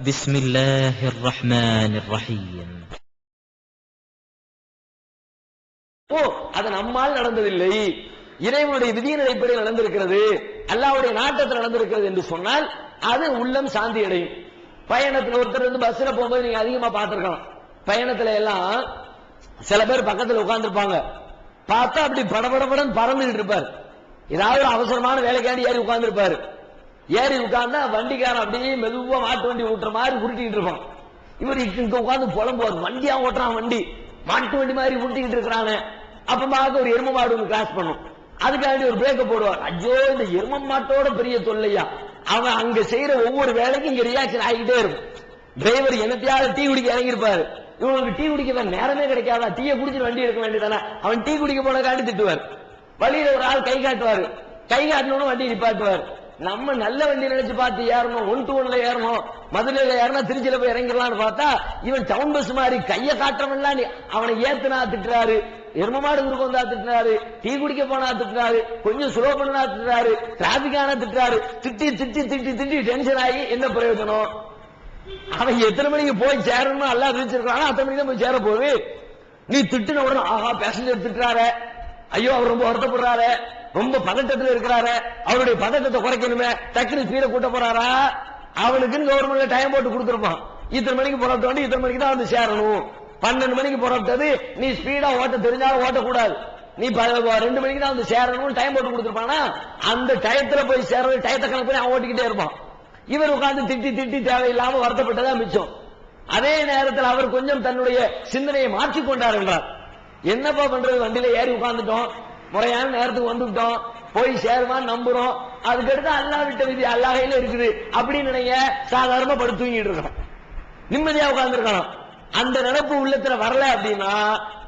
بسم الله الرحمن الرحيم. அது நம்மால் நடந்ததில்லை, இறைவனுடைய விதியின் அடிப்படையில் நடந்திருக்கிறது, அல்லாஹ்வுடைய நாட்டத்தில் நடந்திருக்கிறது என்று சொன்னால் அது உள்ளம் சாந்தி அடையும். பயணத்தில் ஒருத்தர் வந்து பஸ்ல போகும்போது நீங்க அதிகமா பார்த்திருக்கலாம். பயணத்துல எல்லாம் சில பேர் பக்கத்தில் உட்கார்ந்துருப்பாங்க, பார்த்தா அப்படி படபடபடன் பறந்துகிட்டு இருப்பார். ஏதாவது ஒரு அவசரமான வேலைக்காண்டி ஏறி உட்கார்ந்துருப்பாரு. ஏறி உட்கார்ந்தா வண்டிக்காரன் அப்படியே மெதுவா மாட்டு வண்டி ஓட்டுற மாதிரி உருட்டிக்கிட்டு இருப்பான். இவர் இங்க உட்கார்ந்து புலம்புவார், வண்டியா ஓட்டுறான், வண்டி மாட்டு வண்டி மாதிரி உருட்டிக்கிட்டு இருக்கிறானே. அப்பமாக ஒரு எரும மாடு ஒன்று கிராஸ் பண்ணும், அதுக்காண்டி ஒரு பிரேக்க போடுவார். ஐயோ இந்த எரும மாட்டோட பெரிய தொல்லையா, அவன் அங்க செய்யற ஒவ்வொரு வேலைக்கும் இங்க ரியாக்ஷன் ஆகிட்டே இருக்கும். டிரைவர் என்னத்தையாவது டீ குடிக்க இறங்கியிருப்பாரு, இவங்களுக்கு டீ குடிக்க நேரமே கிடைக்காதா, டீயை குடிச்சு வண்டி எடுக்க வேண்டியதானே, அவன் டீ குடிக்க போனக்காண்டி திட்டுவார். வழியில ஒரு ஆள் கை காட்டுவாரு, கை காட்டணும்னு வண்டி நிப்பாட்டுவார். நம்ம நல்ல வண்டி நினைச்சு பார்த்து ஏறணும், 1-to-1 ஏறணும், மதுரையில ஏறினா திருச்சியில போய் இறங்கிடலாம்னு பார்த்தா இவன் டவுன் பஸ் மாதிரி கையை காட்டுறவன்லாம் அவனை ஏத்துனா திட்டுறாரு, எரும மாடு குறுக்க வந்தா திட்டுறாரு, டீ குடிக்க போனா திட்டுறாரு, கொஞ்சம் ஸ்லோ பண்ணா திட்டுறாரு, டிராபிக் ஆனா திட்டுறாரு. திட்டி திட்டி திட்டி திட்டி டென்ஷன் ஆகி என்ன பிரயோஜனம்? அவன் எத்தனை மணிக்கு போய் சேரணும் எல்லாம் விதிச்சிருக்கான், அத்தனை மணிக்கு தான் போய் சேர போகுது. நீ திட்டுன உடனே ஆஹா பேசஞ்சர் திட்டுறாரு, ஐயோ அவர் ரொம்ப வருத்தப்படுறாரு, ரொம்ப பதட்டத்தில் இருக்கிறாரு, அவருடைய பதட்டத்தை குறைக்கணுமே, டக்குனு ஸ்பீட கூட்ட போறாரா? அவனுக்குன்னு கவர்மெண்ட்ல டைம் போட்டு கொடுத்துருப்பான், இத்தனை மணிக்கு புறப்பட்ட வண்டி இத்தனை மணிக்கு தான் வந்து சேரணும். 12 மணிக்கு புறப்பட்டது, நீ ஸ்பீடா ஓட்ட தெரிஞ்சாலும் ஓட்டக்கூடாது, நீ 2 மணிக்கு தான் வந்து சேரணும் டைம் போட்டு கொடுத்துருப்பானா, அந்த டயத்துல போய் சேரணும், டயத்தை கணக்கு பண்ணி அவன் ஓட்டிக்கிட்டே இருப்பான். இவர் உட்கார்ந்து திட்டி திட்டி தேவையில்லாம வருத்தப்பட்டதா மிச்சம். அதே நேரத்தில் அவர் கொஞ்சம் தன்னுடைய சிந்தனையை மாற்றிக்கொண்டார் என்றார். என்னப்பா பண்றது, வண்டியில ஏறி உட்கார்ந்துட்டோம், முறையான நேரத்துக்கு வந்துட்டோம், போய் சேருவான்னு நம்புறோம், அதுக்கடுத்து அல்லாஹ் விட்ட விதி அல்லாஹ் கையில இருக்குது அப்படின்னு நினைங்க, சாதாரணமா படுத்து தூங்கிட்டு இருக்கணும், நிம்மதியா உட்கார்ந்து இருக்கணும். அந்த நினைப்பு உள்ளத்துல வரல அப்படின்னா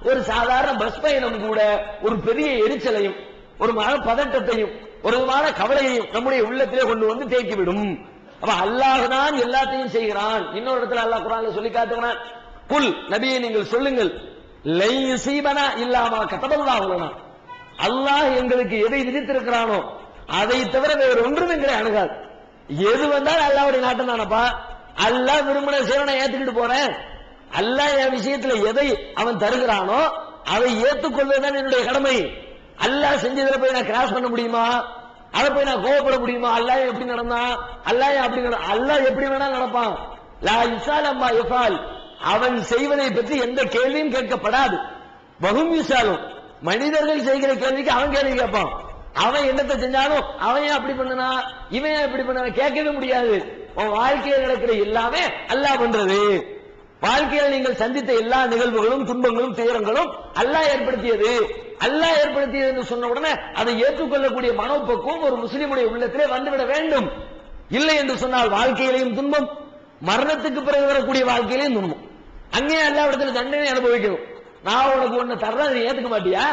ஒரு சாதாரண பஸ் பயணம் கூட ஒரு பெரிய எரிச்சலையும் ஒரு மன பதட்டத்தையும் ஒரு விதமான கவலையையும் நம்முடைய உள்ளத்திலே கொண்டு வந்து தேக்கிவிடும். அப்ப அல்லாஹ் தான் எல்லாத்தையும் செய்கிறான். இன்னொரு இடத்துல அல்லாஹ் குர்ஆன்ல சொல்லி காட்டுகிறான், குல் நபியே நீங்கள் சொல்லுங்கள், லை யுஸீபனா இல்லாமா கதபல்லாஹு லனா, அல்லாஹ் எங்களுக்கு எதை விதித்திருக்கிறானோ அதை தவிர வேறு ஒன்றும் எங்களை அணுகாது. எது வந்தாலும் அல்லாஹ்வுடைய நாட்டம் தானப்பா, அல்லாஹ் விரும்பின சேவனை ஏத்துக்கிட்டு போறேன், அல்லாஹ் என் விஷயத்துல எதை அவன் தருகிறானோ அதை ஏற்றுக்கொள்வதுதான் என்னுடைய கடமை. அல்லாஹ் செஞ்சதுல போய் நான் கிராஸ் பண்ண முடியுமா, அதை போய் நான் கோவப்பட முடியுமா? அல்லாஹ் எப்படி நடந்தான், அல்லாஹ் அப்படி அல்லாஹ் எப்படி வேணா நடப்பான். லா யுஸால் அம்மா யஃபால், அவன் செய்வதை பற்றி எந்த கேள்வியும் கேட்கப்படாது. வஹும் யுஸாலும், மனிதர்கள் செய்கிற கேள்விக்கு அவன் கேள்வி கேட்பான். அவன் என்னத்தை செஞ்சாலும் அவன் ஏன் அப்படி பண்ணனா, இவன் ஏன் இப்படி பண்ண கேட்கவே முடியாது. உன் வாழ்க்கையில் நடக்கிற எல்லாமே அல்லாஹ் பண்றது. வாழ்க்கையில் நீங்கள் சந்தித்த எல்லா நிகழ்வுகளும் துன்பங்களும் துயரங்களும் அல்லாஹ் ஏற்படுத்தியது. அல்லாஹ் ஏற்படுத்தியது என்று சொன்ன உடனே அதை ஏற்றுக்கொள்ளக்கூடிய மனோப்பக்குவம் ஒரு முஸ்லிமுடைய உள்ளத்திலே வந்துவிட வேண்டும். இல்லை என்று சொன்னால் வாழ்க்கையிலையும் துன்பம், மரணத்துக்கு பிறகு வரக்கூடிய வாழ்க்கையிலையும் துன்பம். அங்கே அல்லாஹ் இடத்துல தண்டனை அனுபவிக்கணும். நான் உனக்கு ஒண்ணு தர்றேன், நீ ஏத்துக்க மாட்டியா,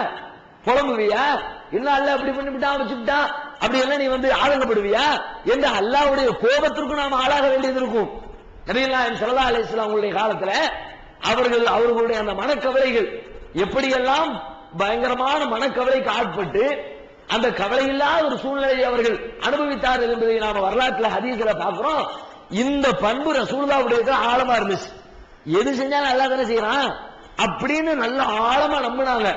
புலம்புவியா, என்ன அல்லாஹ் அப்படி பண்ணிவிட்டான் வச்சுக்கிட்டா அப்படி எல்லாம் நீ வந்து ஆதங்கப்படுவியா என்று அல்லாஹ்வுடைய கோபத்திற்கும் நாம் ஆளாக வேண்டியது இருக்கும். நபிகள் ஸல்லல்லாஹு அலைஹி வஸல்லம் அவங்களுடைய காலத்துல அவர்களுடைய அந்த மனக்கவலைகள் எப்படியெல்லாம் பயங்கரமான மனக்கவலைக்கு ஆட்பட்டு அந்த கவலை இல்லாத ஒரு சூழ்நிலையை அவர்கள் அனுபவித்தார்கள் என்பதை நாம வரலாற்றுல ஹதீஸ்ல பார்க்கிறோம். இந்த பண்பு ரசூலுல்லாஹ்வுடைய ஆழமா இருந்துச்சு. எது செஞ்சாலும் அல்லாஹ் தானே செய்யறான் அப்படின்னு நல்ல ஆழமா நம்பினாங்க.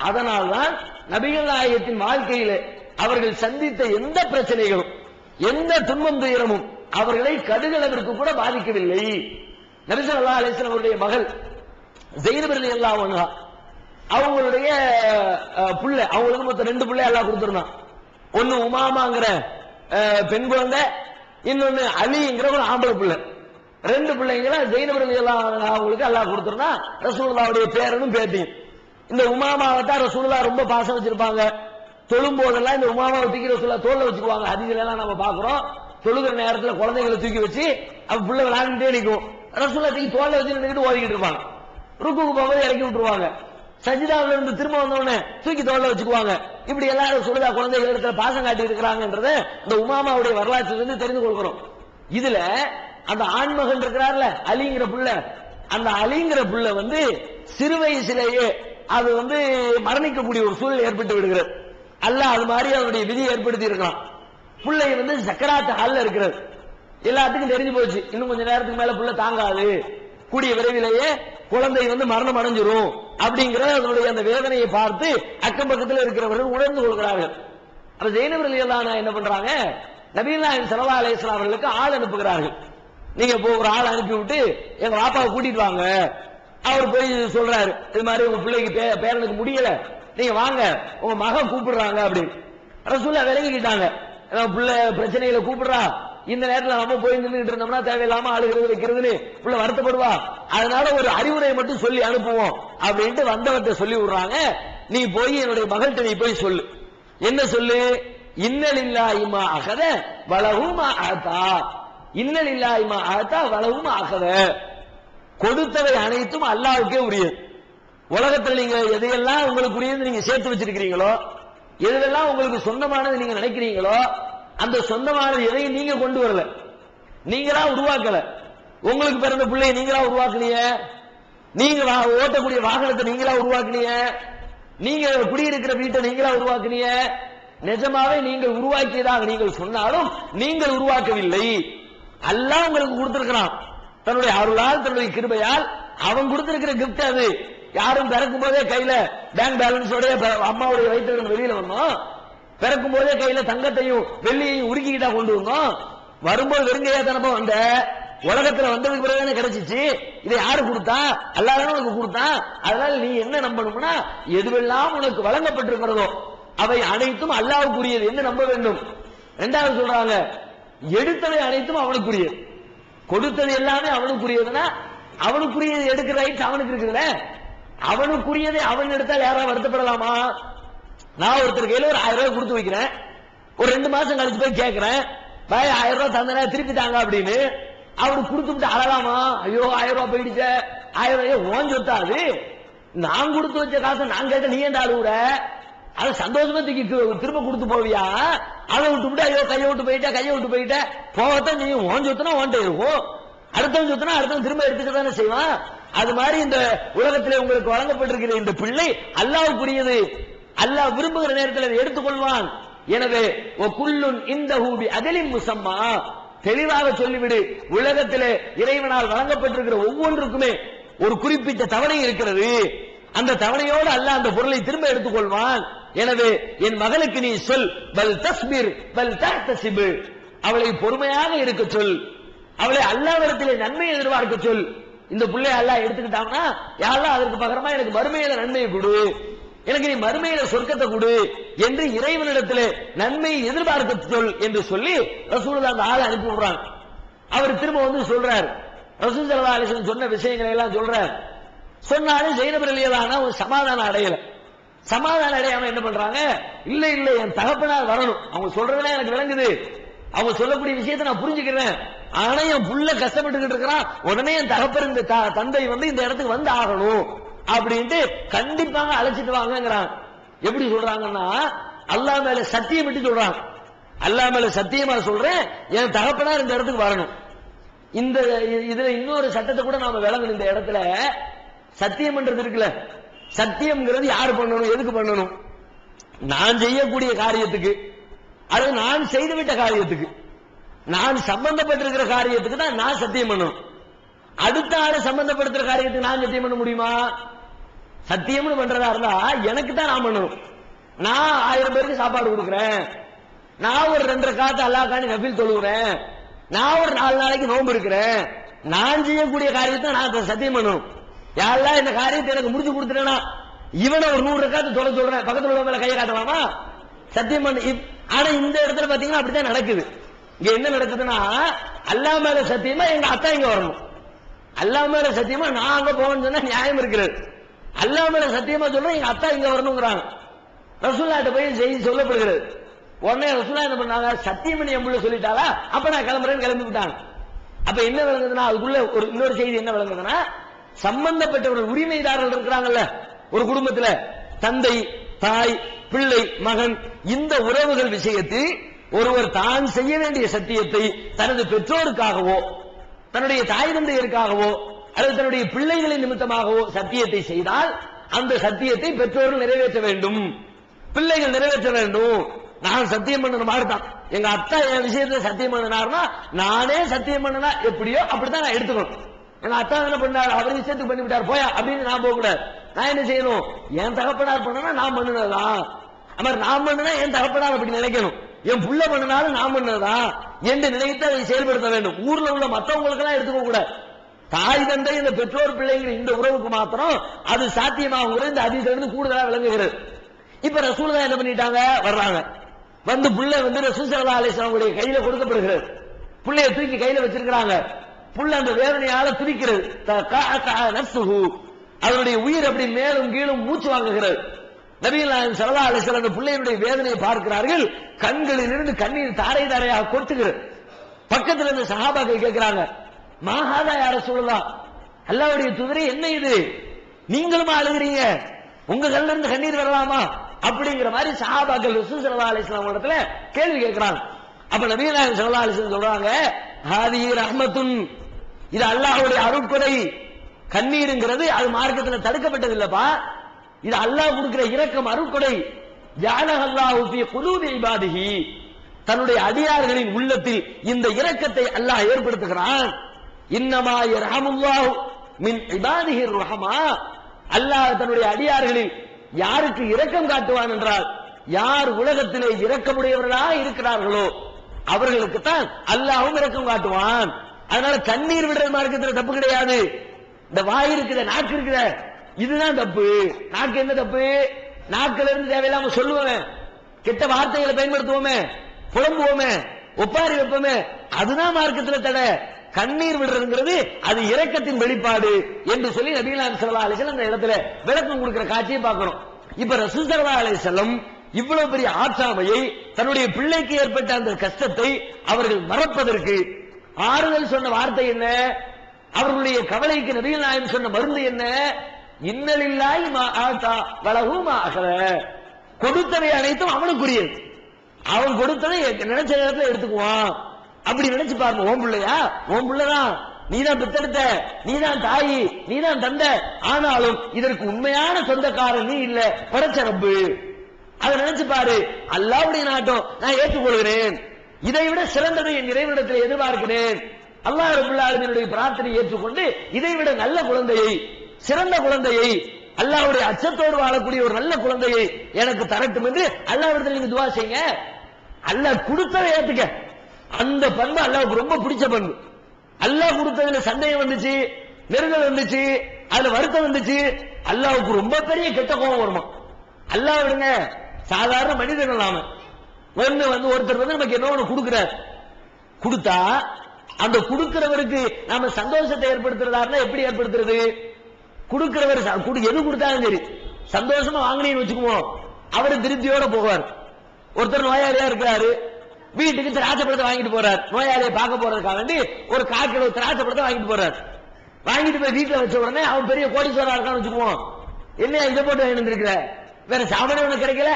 அதனால்தான் நபிகள் நாயகத்தின் வாழ்க்கையில அவர்கள் சந்தித்த எந்த பிரச்சனைகளும் எந்த துன்பம் துயரமும் அவர்களை கடுகளவிற்கு கூட பாதிக்கவில்லை. நபி ஸல்லல்லாஹு அலைஹி வஸல்லம் அவருடைய மகள் ஸைனப் ரலியல்லாஹு அன்ஹா, அவங்களுடைய புள்ள, அவங்களுக்கு மொத்தம் 2 பிள்ளை அல்லாஹ் கொடுத்திருந்தான். ஒன்னு உமாமாங்கிற பெண் குழந்தை, இன்னொன்னு அலிங்கிற ஒரு ஆம்பளை பிள்ளை. 2 பிள்ளைங்களை ஸைனப் ரலியல்லாஹு அன்ஹா அவங்களுக்கு அல்லாஹ் கொடுத்திருந்தான், ரசூலுல்லாஹ்வுடைய பேரனும் பேத்தியும். இந்த உமாமாவை தான் ரசூலுல்லாஹ் ரொம்ப பாசம் வச்சிருப்பாங்க. தொழும் போதெல்லாம் இந்த உமாமாவை தூக்கி ரசூலுல்லாஹ் தோல்ல வச்சுக்குவாங்க. ஹதீஸ்ல எல்லாம் நம்ம பாக்குறோம். தொழுகிற நேரத்தில் குழந்தைகளை தூக்கி வச்சு அவ புள்ள விளையாண்டுட்டே நிற்கும், ரசூலுல்லாஹ் தூக்கி தோல்ல வச்சு நின்னுட்டு ஓடிக்கிட்டு இருப்பாங்க. ருக்குக்கு போகும்போது இறக்கி விட்டுருவாங்க, சஜிதாவில இருந்து திரும்ப வந்தோடனே தூக்கி தோல்ல வச்சுக்குவாங்க. இப்படி எல்லாரும் சொல்லுதா குழந்தைகள் இடத்துல பாசம் காட்டி இருக்கிறாங்கன்றத இந்த உமாமாவுடைய வரலாற்றிலிருந்து தெரிந்து கொள்கிறோம். இதுல அந்த ஆண்மகன் இருக்கிறார்ல அலிங்கிற புள்ள, அந்த அலிங்கிற புள்ள வந்து சிறு வயசிலேயே அது வந்து மரணிக்கக்கூடிய ஒரு சூழல் ஏற்பட்டு விடுகிறது. அல்லாஹ் அது மாதிரி அவருடைய விதி ஏற்படுத்தி இருக்கலாம். பிள்ளை வந்து சக்கராத்து ஹால்ல இருக்கிறது. எல்லாத்துக்கும் தெரிஞ்சு போச்சு, இன்னும் கொஞ்ச நேரத்துக்கு மேல புள்ள தாங்காது, கூடிய விரைவிலேயே குழந்தை மரணம் அடைஞ்சிரும் அப்படிங்கிற அதனுடைய அந்த வேதனையை பார்த்து அக்கம் பக்கத்தில் இருக்கிறவர்கள் உணர்ந்து கொள்கிறார்கள். அப்ப ஜெயினப் ரலியல்லாஹு அன்ஹு என்ன பண்றாங்க, நபிகள் நாயகம் ஸல்லல்லாஹு அலைஹி வஸல்லம் அவர்களுக்கு ஆள் அனுப்புகிறார்கள். நீங்க ஒரு ஆள் அனுப்பி விட்டு எங்க பாப்பாவை கூட்டிட்டு வாங்க. அவர் போய் சொல்றாரு, இது மாதிரி உங்க பிள்ளைக்கு பேரனுக்கு முடியல, நீங்க வாங்க, உங்க மகன் கூப்பிடுறாங்க அப்படின்னு. ரசூலுல்லாஹ் விளங்கிக்கிட்டாங்க, பிள்ளை பிரச்சனையில கூப்பிடுறா, இந்த நேரத்தில் நம்ம போய் நின்றுட்டு இருந்தோம்னா தேவையில்லாம ஆளுகிறது வைக்கிறதுன்னு பிள்ளை வருத்தப்படுவா, அதனால ஒரு அறிவுரை மட்டும் சொல்லி அனுப்புவோம் அப்படின்ட்டு வந்தவர்கிட்ட சொல்லி விடுறாங்க. நீ போய் என்னுடைய மகள்கிட்ட நீ போய் சொல்லு, என்ன சொல்லு, இன்னலில்லாஹி மா அகத வலஹு மா ஆதா, இன்னலில்லாஹி மா ஆதா வலஹு மா அகத, கொடுத்தவை அனைத்தும் அல்லாஹ்வுக்கே உரியது. உலகத்தில் நீங்க எதையெல்லாம் உங்களுக்கு உரியது நீங்க சேர்த்து வச்சிருக்கிறீங்களோ, எதெல்லாம் உங்களுக்கு சொந்தமானது நீங்க நினைக்கிறீங்களோ, அந்த சொந்தமானது எதையும் நீங்க கொண்டு வரல, நீங்களா உருவாக்கல. உங்களுக்கு பிறந்த பிள்ளையை நீங்களா உருவாக்குனீங்க, நீங்க ஓட்டக்கூடிய வாகனத்தை நீங்களா உருவாக்குனீங்க, நீங்க குடியிருக்கிற வீட்டை நீங்களா உருவாக்குனீங்க. நிஜமாவே நீங்கள் உருவாக்கியதாக நீங்கள் சொன்னாலும் நீங்கள் உருவாக்கவில்லை. அல்லாஹ் உங்களுக்கு கொடுத்திருக்கிறான், தன்னுடைய அருளால் தன்னுடைய கிருபையால் அவன் கொடுத்திருக்கிற கிஃப்ட் அது. யாரும் பிறக்கும் போதே கையில பேங்க் பேலன்ஸோட அம்மாவுடைய வயிற்று வெளியில வந்தோம், பிறக்கும் போதே கையில தங்கத்தையும் வெள்ளியையும் உருக்கிக்கிட்டா கொண்டு வந்தோம், வரும்போது வெறுங்கையா தானப்பா வந்த, உலகத்துல வந்ததுக்கு பிறகு கிடைச்சிச்சு, இதை யாரு கொடுத்தா, அல்லாஹ் உனக்கு கொடுத்தா. அதனால நீ என்ன நம்பணும்னா, எதுவெல்லாம் உனக்கு வழங்கப்பட்டிருக்கிறதோ அவை அனைத்தும் அல்லாஹ்வுக்குரியது என்று நம்ப வேண்டும். இரண்டாவது சொல்றாங்க, எடுத்தவை அனைத்தும் அவனுக்குரியது, கொடுத்தது எல்லாமே அவனுக்குரியதுன்னா அவனுக்குரியது எடுக்கிற ரைட்ஸ் அவனுக்கு இருக்குதுல்ல, அவனுக்குரியதை அவன் எடுத்தால் யாராவது வருத்தப்படலாமா? நான் ஒருத்தர் கையில ஒரு 1000 ரூபாய் கொடுத்து வைக்கிறேன், ஒரு 2 மாசம் கழிச்சு போய் கேட்கிறேன், பாய் 1000 ரூபாய் தந்தனா திருப்பி தாங்க அப்படின்னு, அவரு கொடுத்து விட்டு அழலாமா? ஐயோ 1000 ரூபாய் போயிடுச்ச, 1000 ரூபாய் ஓஞ்சு விட்டாது, நான் கொடுத்து வச்ச காசை நான் கேட்ட நீ ஏன் அழுவுற, அதை சந்தோஷமா தூக்கி திரும்ப கொடுத்து போவியா? அதை விட்டு ஐயோ கையை விட்டு போயிட்ட போகத்தான் நீ ஓஞ்சு வித்தனா ஓன்ட்ட இருக்கும், அடுத்தவன் சுத்தினா அடுத்தவன் திரும்ப எடுத்துக்க தானே செய்வான். அது மாதிரி இந்த உலகத்திலே உங்களுக்கு வழங்கப்பட்டிருக்கிற இந்த பிள்ளை அல்லாஹ்வுக்குரியது, அல்லாஹ் விரும்புகிற நேரத்தில் அதை எடுத்துக்கொள்வான். எனவே குல்லுன் இந்தஹு பி அஜலின் முஸம்மா, தெளிவாக சொல்லிவிடு, உலகத்திலே இறைவனால் வழங்கப்பட்டிருக்கிற ஒவ்வொன்றுக்குமே ஒரு குறிப்பிட்ட தவணை இருக்கிறது, அந்த தவணையோடு அல்லாஹ் அந்த பொருளை திரும்ப எடுத்துக்கொள்வான். எனவே என் மகளுக்கு நீ சொல், பல் தஸ்பிர் பல் தஹ்தசிப், அவளை பொறுமையாக இருக்க சொல், அவளை அல்லாஹ்விடத்திலே நன்மை எதிர்பார்க்க சொல். இந்த பிள்ளையை அல்லாஹ் எடுத்துக்கிட்டாங்கன்னா, யா அல்லாஹ் அதற்கு பகரமா எனக்கு மறுமையில நன்மையை கொடு, எனக்கு நீ மறுமையில சொர்க்கத்தை கொடு என்று இறைவனிடத்திலே நன்மையை எதிர்பார்க்க சொல் என்று சொல்லி ரசூலுல்லாஹ் அந்த ஆளை அனுப்பி விடுறாங்க. அவர் திரும்ப சொல்றார், ரசூல் ஸல்லல்லாஹு அலைஹி வஸல்லம் சொன்ன விஷயங்களை எல்லாம் சொல்றார். சொன்னாலும் ஜெயினப் ரலியல்லாஹு அன்ஹு ஒரு சமாதானம் அடையல. சமாதானம் அடையாம என்ன பண்றாங்க, இல்ல இல்ல என் தகப்பனார் வரணும், அவங்க சொல்றதெல்லாம் எனக்கு விளங்குது, அவங்க சொல்லக்கூடிய விஷயத்தை நான் புரிஞ்சுக்கிறேன், ஆனா என் புள்ள கஷ்டப்பட்டுக்கிட்டு இருக்கிறான், உடனே என் தகப்பர் இந்த தந்தை இந்த இடத்துக்கு வந்து ஆகணும் அப்படின்ட்டு கண்டிப்பாக அழைச்சிட்டு வாங்கிறாங்க. எப்படி சொல்றாங்கன்னா, அல்லாஹ் மேல சத்தியம் விட்டு சொல்றாங்க, அல்லாஹ் மேல சத்தியமா சொல்றேன், என் தகப்பனார் இந்த இடத்துக்கு வரணும். இந்த இதுல இன்னொரு சட்டத்தை கூட நாம விளங்கணும். இந்த இடத்துல சத்தியம் பண்றது இருக்குல்ல, சத்தியம்ங்கிறது யாரு பண்ணணும், எதுக்கு பண்ணணும்? நான் செய்யக்கூடிய காரியத்துக்கு, அது நான் செய்துவிட்ட காரியத்துக்கு, நான் சம்பந்தப்பட்டிருக்கிற காரியத்துக்கு தான் நான் சத்தியம் பண்ணணும். அடுத்த ஆளு சம்பந்தப்படுத்துற காரியத்துக்கு நான் சத்தியம் பண்ண முடியுமா? சத்தியம்னு பண்றதா இருந்தா எனக்கு தான் நான் பண்ணணும். நான் 1000 பேருக்கு சாப்பாடு கொடுக்குறேன், நான் ஒரு 2 ரக்காத் அல்லாஹ்க்காண்டி நஃபில் தொழுகிறேன், நான் ஒரு 4 நாளைக்கு நோன்பு இருக்கிறேன், நான் செய்யக்கூடிய காரியத்தை நான் சத்தியம் பண்ணணும். யாரெல்லாம் இந்த காரியத்தை எனக்கு முடிச்சு கொடுத்துட்டேன்னா, இவனை ஒரு 100 ரக்காத்து தொலை சொல்றேன், பக்கத்துல உள்ள மேல கையை காட்டலாமா? சத்தியம் பண்ண. ஆனா இந்த இடத்துல பாத்தீங்கன்னா அப்படித்தான் நடக்குது. இங்க என்ன நடக்குதுன்னா, அல்லாஹ் மேல சத்தியமா எங்க அத்தா இங்க வரணும், அல்லாஹ் மேல சத்தியமா நான் அங்க போகணும்னு சொன்னா நியாயம் இருக்கிறது, அல்லாஹ் மேல சத்தியமா சொல்றேன் எங்க அத்தா இங்க வரணுங்கிறாங்க. ரசூலுல்லாஹ்ட்ட போய் செய்தி சொல்லப்படுகிறது. உடனே ரசூலுல்லாஹ் என்ன பண்ணாங்க, சத்தியம் பண்ணி என் புள்ள சொல்லிட்டாளா, அப்ப நான் கிளம்புறேன்னு கிளம்பி விட்டாங்க. அப்ப என்ன விளங்குதுன்னா, அதுக்குள்ள ஒரு இன்னொரு செய்தி என்ன விளங்குதுன்னா, சம்பந்தப்பட்டவர்கள் உரிமைதாரர்கள் இருக்கிறாங்கல்ல ஒரு குடும்பத்துல, தந்தை தாய் பிள்ளை மகன், இந்த உறவுகள் விஷயத்தில் ஒருவர் தான் செய்ய வேண்டிய சத்தியத்தை தனது பெற்றோருக்காகவோ தன்னுடைய தாய் தந்தையருக்காகவோ அல்லது தன்னுடைய பிள்ளைகளின் நிமித்தமாகவோ சத்தியத்தை செய்தால் அந்த சத்தியத்தை பெற்றோர்கள் நிறைவேற்ற வேண்டும், பிள்ளைகள் நிறைவேற்ற வேண்டும். நான் சத்தியம் பண்ணணும் மாறுதான், எங்க அத்தா என் விஷயத்துல சத்தியம் பண்ணினாருன்னா நானே சத்தியம் பண்ணனா எப்படியோ அப்படித்தான் நான் எடுத்துக்கணும். எங்க அத்தா என்ன பண்ணாரு, அவர் விஷயத்துக்கு பண்ணி விட்டார் போயா அப்படின்னு நான் போக கூடாது. நான் என்ன செய்யணும், என் தகப்பனார் பண்ணனா நான் பண்ணுனதான், நான் பண்ணுனா என் தகப்பனார் அப்படி நினைக்கணும், என் புள்ள பண்ணினாலும் நான் பண்ணதான் என்று நினைத்து அதை செயல்படுத்த வேண்டும். ஊர்ல உள்ள மற்றவங்களுக்கு எல்லாம் எடுத்துக்க கூடாது. தாய் தந்தை இந்த பெற்றோர் பிள்ளைகள் இந்த உறவுக்கு மாத்திரம் அது சாத்தியமாகும். இந்த அதிலிருந்து கூடுதலா விளங்குகிறது. இப்ப ரசூலுல்லாஹ் என்ன பண்ணிட்டாங்க, வர்றாங்க, வந்து புள்ள வந்து ரசூல் ஸல்லல்லாஹு அலைஹி வஸல்லம் கையில கொடுக்கப்படுகிறது. புள்ளைய தூக்கி கையில வச்சிருக்காங்க. புள்ள அந்த வேதனையால துடிக்கிறது. அவருடைய உயிர் அப்படி மேலும் கீழும் மூச்சு வாங்குகிறது. நபிகள் நாயகம் ஸல்லல்லாஹு அலைஹி வஸல்லம் அந்த பிள்ளையினுடைய வேதனையை பார்க்கிறார்கள். கண்களில் இருந்து கண்ணீர் தாரை தாரையாக கொட்டுகிறது. பக்கத்தில் இருந்த சஹாபாக்கள் கேட்கிறாங்க, மாஹாதா யா ரசூலுல்லாஹ், அல்லாஹ்வுடைய தூதரே என்ன இது, நீங்களும் அழுகிறீங்க, உங்க கண்ணில இருந்து கண்ணீர் வரலாமா அப்படிங்கிற மாதிரி சஹாபாக்கள் ரசூல் ஸல்லல்லாஹு அலைஹி வஸல்லம் இடத்துல கேள்வி கேட்கிறாங்க. அப்ப நபிகள் நாயகம் ஸல்லல்லாஹு அலைஹி வஸல்லம் சொல்றாங்க, ஹாதிஹி ரஹ்மத்துன், இது அல்லாஹ்வுடைய அருட்கொடை. கண்ணீருங்கிறது அது மார்க்கத்தில் தடுக்கப்பட்டது இல்லப்பா, இது அல்லாஹ் கொடுக்கிற இரக்கம், அருட்கொடை. ஜஅலஹல்லாஹு ஃபீ குலூபி இபாதிஹி, தன்னுடைய அடியார்களின் உள்ளத்தில் இந்த இரக்கத்தை அல்லாஹ் ஏற்படுத்துகிறான். இன்னமா யர்ஹமுல்லாஹு மின் இபாதிஹி ரஹமா, அல்லாஹ் தன்னுடைய அடியார்களில் யாருக்கு இரக்கம் காட்டுவான் என்றால், யார் உலகத்திலே இரக்கமுடையவர்களாக இருக்கிறார்களோ அவர்களுக்கு தான் அல்லாஹ்வும் இரக்கம் காட்டுவான். அதனால கண்ணீர் விடுறது மார்க்கத்தில் தப்பு கிடையாது. இந்த வாய் இருக்குத, நாக்கு இருக்குத, இதுதான் தப்பு. நாக்கு என்ன தப்பு, நாக்குல இருந்து தேவையில்லாம சொல்லுவோமே, கெட்ட வார்த்தைகளை பயன்படுத்துவோமே, புலம்புவோமே, ஒப்பாரி வைப்போமே, அதுதான் மார்க்கத்தில் தடை. கண்ணீர் விடுறதுங்கிறது அது இரக்கத்தின் வெளிப்பாடு என்று சொல்லி நபிகள் நாயகம் ஸல்லல்லாஹு அலைஹி வஸல்லம் அந்த இடத்துல விளக்கம் கொடுக்கிற காட்சியை பார்க்கிறோம். இப்ப ரசூல் ஸல்லல்லாஹு அலைஹி வஸல்லம் இவ்வளவு பெரிய ஆற்றாமையை, தன்னுடைய பிள்ளைக்கு ஏற்பட்ட அந்த கஷ்டத்தை அவர்கள் மறப்பதற்கு ஆறுதல் சொன்ன வார்த்தை என்ன, அவர்களுடைய கவலைக்கு நபிகள் நாயகம் சொன்ன மருந்து என்ன, இன்னலில்லாஹி மா ஆதா வலஹு மா அகல, கொடுத்தவை அனைத்தும் அவனுக்குரியது, அவன் கொடுத்ததை நினைச்ச நேரத்தில் எடுத்துக்குவான். அப்படி நினைச்சு பாருங்க. ஓம் பிள்ளையா, ஓம் பிள்ளைதான், நீதான் பெத்தெடுத்த, நீதான் தாயி, நீதான் தந்தை, ஆனாலும் இதற்கு உண்மையான சொந்தக்காரன் நீ இல்ல, படைச்ச ரப்பு. அதை நினைச்சு பாரு. அல்லாஹ்வுடைய நாட்டம் நான் ஏற்றுக்கொள்கிறேன், இதை விட சிறந்ததை என் இறைவனிடத்தில் எதிர்பார்க்கிறேன். அல்லாஹ் ரப்பல் ஆலமீனுடைய பிரார்த்தனையை ஏற்றுக்கொண்டு இதை விட நல்ல குழந்தையை, சிறந்த குழந்தையை, அல்லாஹ்வுடைய அச்சத்தோடு வாழக்கூடிய ஒரு நல்ல குழந்தையை எனக்கு தரட்டும் என்று அல்லாஹ்விடத்தில் நீங்க துஆ செய்யுங்க. அல்லாஹ் கொடுத்ததை ஏத்துக்க. அந்த பண்பு அல்லாஹ்வுக்கு ரொம்ப பிடிச்ச பண்பு. அல்லாஹ் கொடுத்ததுல சந்தேகம் வந்துச்சு, நெருங்கல் வந்துச்சு, அதுல வருத்தம் வந்துச்சு, அல்லாஹ்வுக்கு ரொம்ப பெரிய கெட்ட கோபம் வருமா. அல்லாஹ் விடுங்க, சாதாரண மனிதன் இல்லாம ஒருத்தர் வந்து நமக்கு என்ன ஒண்ணு கொடுக்கிறார், கொடுத்தா அந்த கொடுக்கிறவருக்கு நாம சந்தோஷத்தை ஏற்படுத்துறதா எப்படி ஏற்படுத்துறது, கொடுக்கிறவர் எது கொடுத்தாலும் சரி சந்தோஷமா வாங்கினீங்கன்னு வச்சுக்குவோம், அவரு திருப்தியோட போவார். ஒருத்தர் நோயாளியா இருக்கிறாரு, வீட்டுக்கு திராட்சை பழத்தை வாங்கிட்டு போறார், நோயாளியை பார்க்க போறதுக்காக வேண்டி ஒரு 1/4 கிலோ திராட்சை பழத்தை வாங்கிட்டு போறார். வாங்கிட்டு போய் வீட்டுல வச்ச உடனே அவன் பெரிய கோடீஸ்வரா இருக்கான்னு வச்சுக்குவோம், என்ன இதை போட்டு வாங்கிட்டு இருக்கிற, வேற சாமானே ஒண்ணு கிடைக்கல,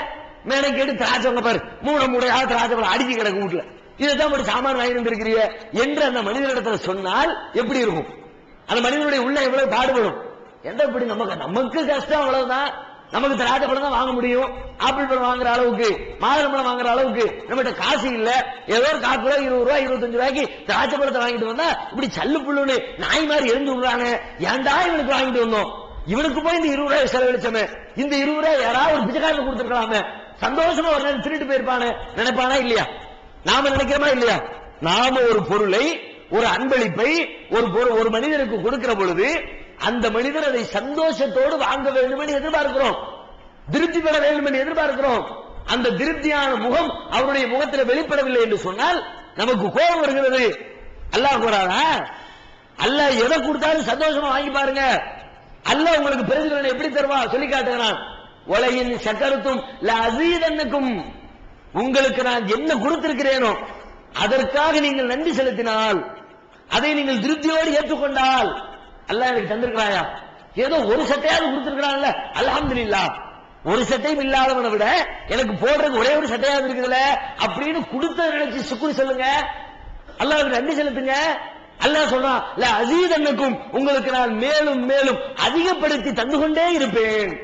மேனைக்கு எடுத்து திராட்சை பாரு, மூடையாக திராட்சை பழம் அடிச்சு கிடக்கு வீட்டுல, இதைத்தான் போட்டு சாமான் வாங்கிட்டு இருக்கிறீங்க என்று அந்த மனிதனிடத்துல சொன்னால் எப்படி இருக்கும்? அந்த மனிதனுடைய உள்ள எவ்வளவு பாடுபடும். எந்த இப்படி நமக்கு கஷ்டம் அவ்வளவுதான், நமக்கு திராட்சை பழம் தான் வாங்க முடியும், ஆப்பிள் பழம் வாங்குற அளவுக்கு, மாதுளை பழம் வாங்குற அளவுக்கு நம்மகிட்ட காசு இல்ல, ஏதோ ஒரு 4 கிலோ 20 ரூபாய் 25 ரூபாய்க்கு திராட்சை பழத்தை வாங்கிட்டு வந்தா இப்படி சல்லு புல்லுன்னு நாய் மாதிரி எரிஞ்சு விடுறாங்க, ஏன்டா இவனுக்கு வாங்கிட்டு வந்தோம், இவனுக்கு போய் இந்த 20 ரூபாய் செலவழிச்சமே, இந்த 20 ரூபாய் யாராவது ஒரு பிச்சைக்காரனுக்கு கொடுத்துருக்கலாமே, சந்தோஷமா ஒரு நேரம் திருட்டு போயிருப்பானு நினைப்பானா இல்லையா? நாம நினைக்கிறோமா இல்லையா? நாம ஒரு பொருளை, ஒரு அன்பளிப்பை ஒரு மனிதனுக்கு கொடுக்கிற பொழுது அந்த மனிதர் அதை சந்தோஷத்தோடு வாங்க வேண்டும் என்று எதிர்பார்க்கிறோம், திருப்தி பெற வேண்டும் என்று எதிர்பார்க்கிறோம். அந்த திருப்தியான முகம் அவருடைய முகத்தில் வெளிப்படவில்லை என்று சொன்னால் நமக்கு கோபம் வருகிறது. அல்லாஹ் கூறாதா? அல்லாஹ் எதை கொடுத்தாலும் சந்தோஷமா வாங்கி பாருங்க, அல்லாஹ் உங்களுக்கு பிரதிபலனை எப்படி தருவா சொல்லி காட்டுகிறான். உலகின் சக்கரத்தும் அசீதன்னுக்கும், உங்களுக்கு நான் என்ன கொடுத்திருக்கிறேனோ அதற்காக நீங்கள் நன்றி செலுத்தினால், அதை நீங்கள் திருப்தியோடு ஏற்றுக்கொண்டால், அல்லாஹ் எனக்கு தந்திருக்கிறாயா, ஏதோ ஒரு சட்டையாவது கொடுத்திருக்கிறான்ல, அல்ஹம்துலில்லாஹ், ஒரு சட்டையும் இல்லாதவனை விட எனக்கு போடுறதுக்கு ஒரே ஒரு சட்டையாவது இருக்குதுல அப்படின்னு கொடுத்த நினைச்சு சுக்குர் சொல்லுங்க, அல்லாஹ்வுக்கு நன்றி செலுத்துங்க. அல்லாஹ் சொல்றான், அசீதன்னுக்கும், உங்களுக்கு நான் மேலும் மேலும் அதிகப்படுத்தி தந்து கொண்டே இருப்பேன்.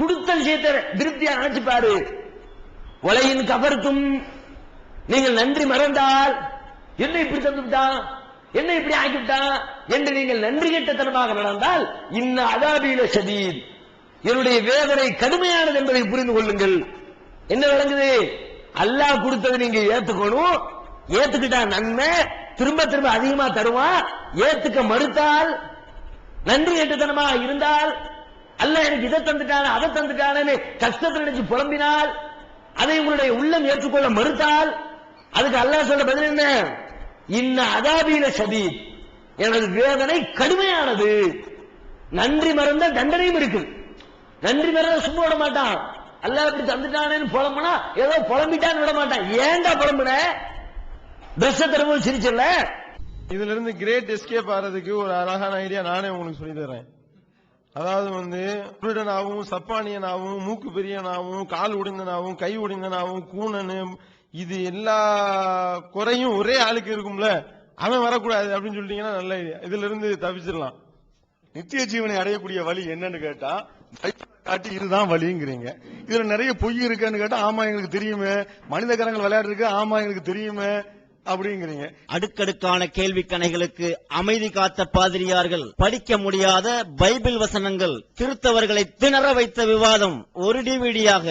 கொடுத்த விஷயத்தை திருப்தியா நினைச்சு பாரு. உலகின் கபர்த்தும், நீங்கள் நன்றி மறந்தால் என்ன இப்படி தந்து விட்டான், என்ன இப்படி ஆக்கிவிட்டான் என்று நீங்கள் நன்றி கெட்டத்தனமாக நடந்தால் இன்ன அதாபில ஷதீத், என்னுடைய வேதனை கடுமையானது என்பதை புரிந்து கொள்ளுங்கள். என்ன விளங்குது? அல்லாஹ் கொடுத்தது நீங்க ஏத்துக்கணும். ஏத்துக்கிட்டா நன்மை, திரும்ப திரும்ப அதிகமா தருவான். ஏத்துக்க மறுத்தால், நன்றி கெட்டத்தனமாக இருந்தால், அல்லாஹ் எனக்கு இதை தந்துட்டான அதை தந்துட்டானு கஷ்டத்தில் நினைச்சு புலம்பினால், அதை உங்களுடைய உள்ளம் ஏற்றுக்கொள்ள மறுத்தால், அதுக்கு அல்லாஹ் சொல்ல பதில் என்ன? இன்ன அதாபில ஷதீத், எனது வேதனை கடுமையானது. நன்றி மறந்த தண்டனையும் இருக்கு. நன்றி மறந்த சும்மா விட மாட்டான். அல்லாஹ் இப்படி தந்துட்டானு புலம்புனா ஏதோ புலம்பிட்டான்னு விட மாட்டான். ஏன்டா புலம்புன? ட்ரெஸ் தரும்போது சிரிச்சல. இதுல இருந்து கிரேட் எஸ்கேப் ஆறதுக்கு ஒரு அழகான ஐடியா நானே உங்களுக்கு சொல்லி தரேன். அதாவது குருடனாகவும் சப்பானியனாகவும் மூக்கு பெரியனாகவும் கால் உடைந்தனாகவும் கை உடைந்தனாகவும் கூணனு, இது எல்லா குறையும் ஒரே ஆளுக்கு இருக்கும்ல, அவன் வரக்கூடாது அப்படின்னு சொல்லிட்டீங்கன்னா நல்ல ஐடியா. இதுல இருந்து தப்பிச்சிடலாம். நித்திய ஜீவனை அடையக்கூடிய வழி என்னன்னு கேட்டா காட்டி இதுதான் வழிங்கிறீங்க. இதுல நிறைய பொய் இருக்குன்னு கேட்டா ஆமா எங்களுக்கு தெரியுமே, மனித கரங்கள் விளையாடு இருக்கு ஆமா எங்களுக்கு தெரியுமே அப்படிங்கிறீங்க. அடுக்கடுக்கான கேள்வி கணைகளுக்கு அமைதி காத்த பாதிரியார்கள், படிக்க முடியாத பைபிள் வசனங்கள், திருத்தவர்களை திணற வைத்த விவாதம் ஒரு டிவிடியாக,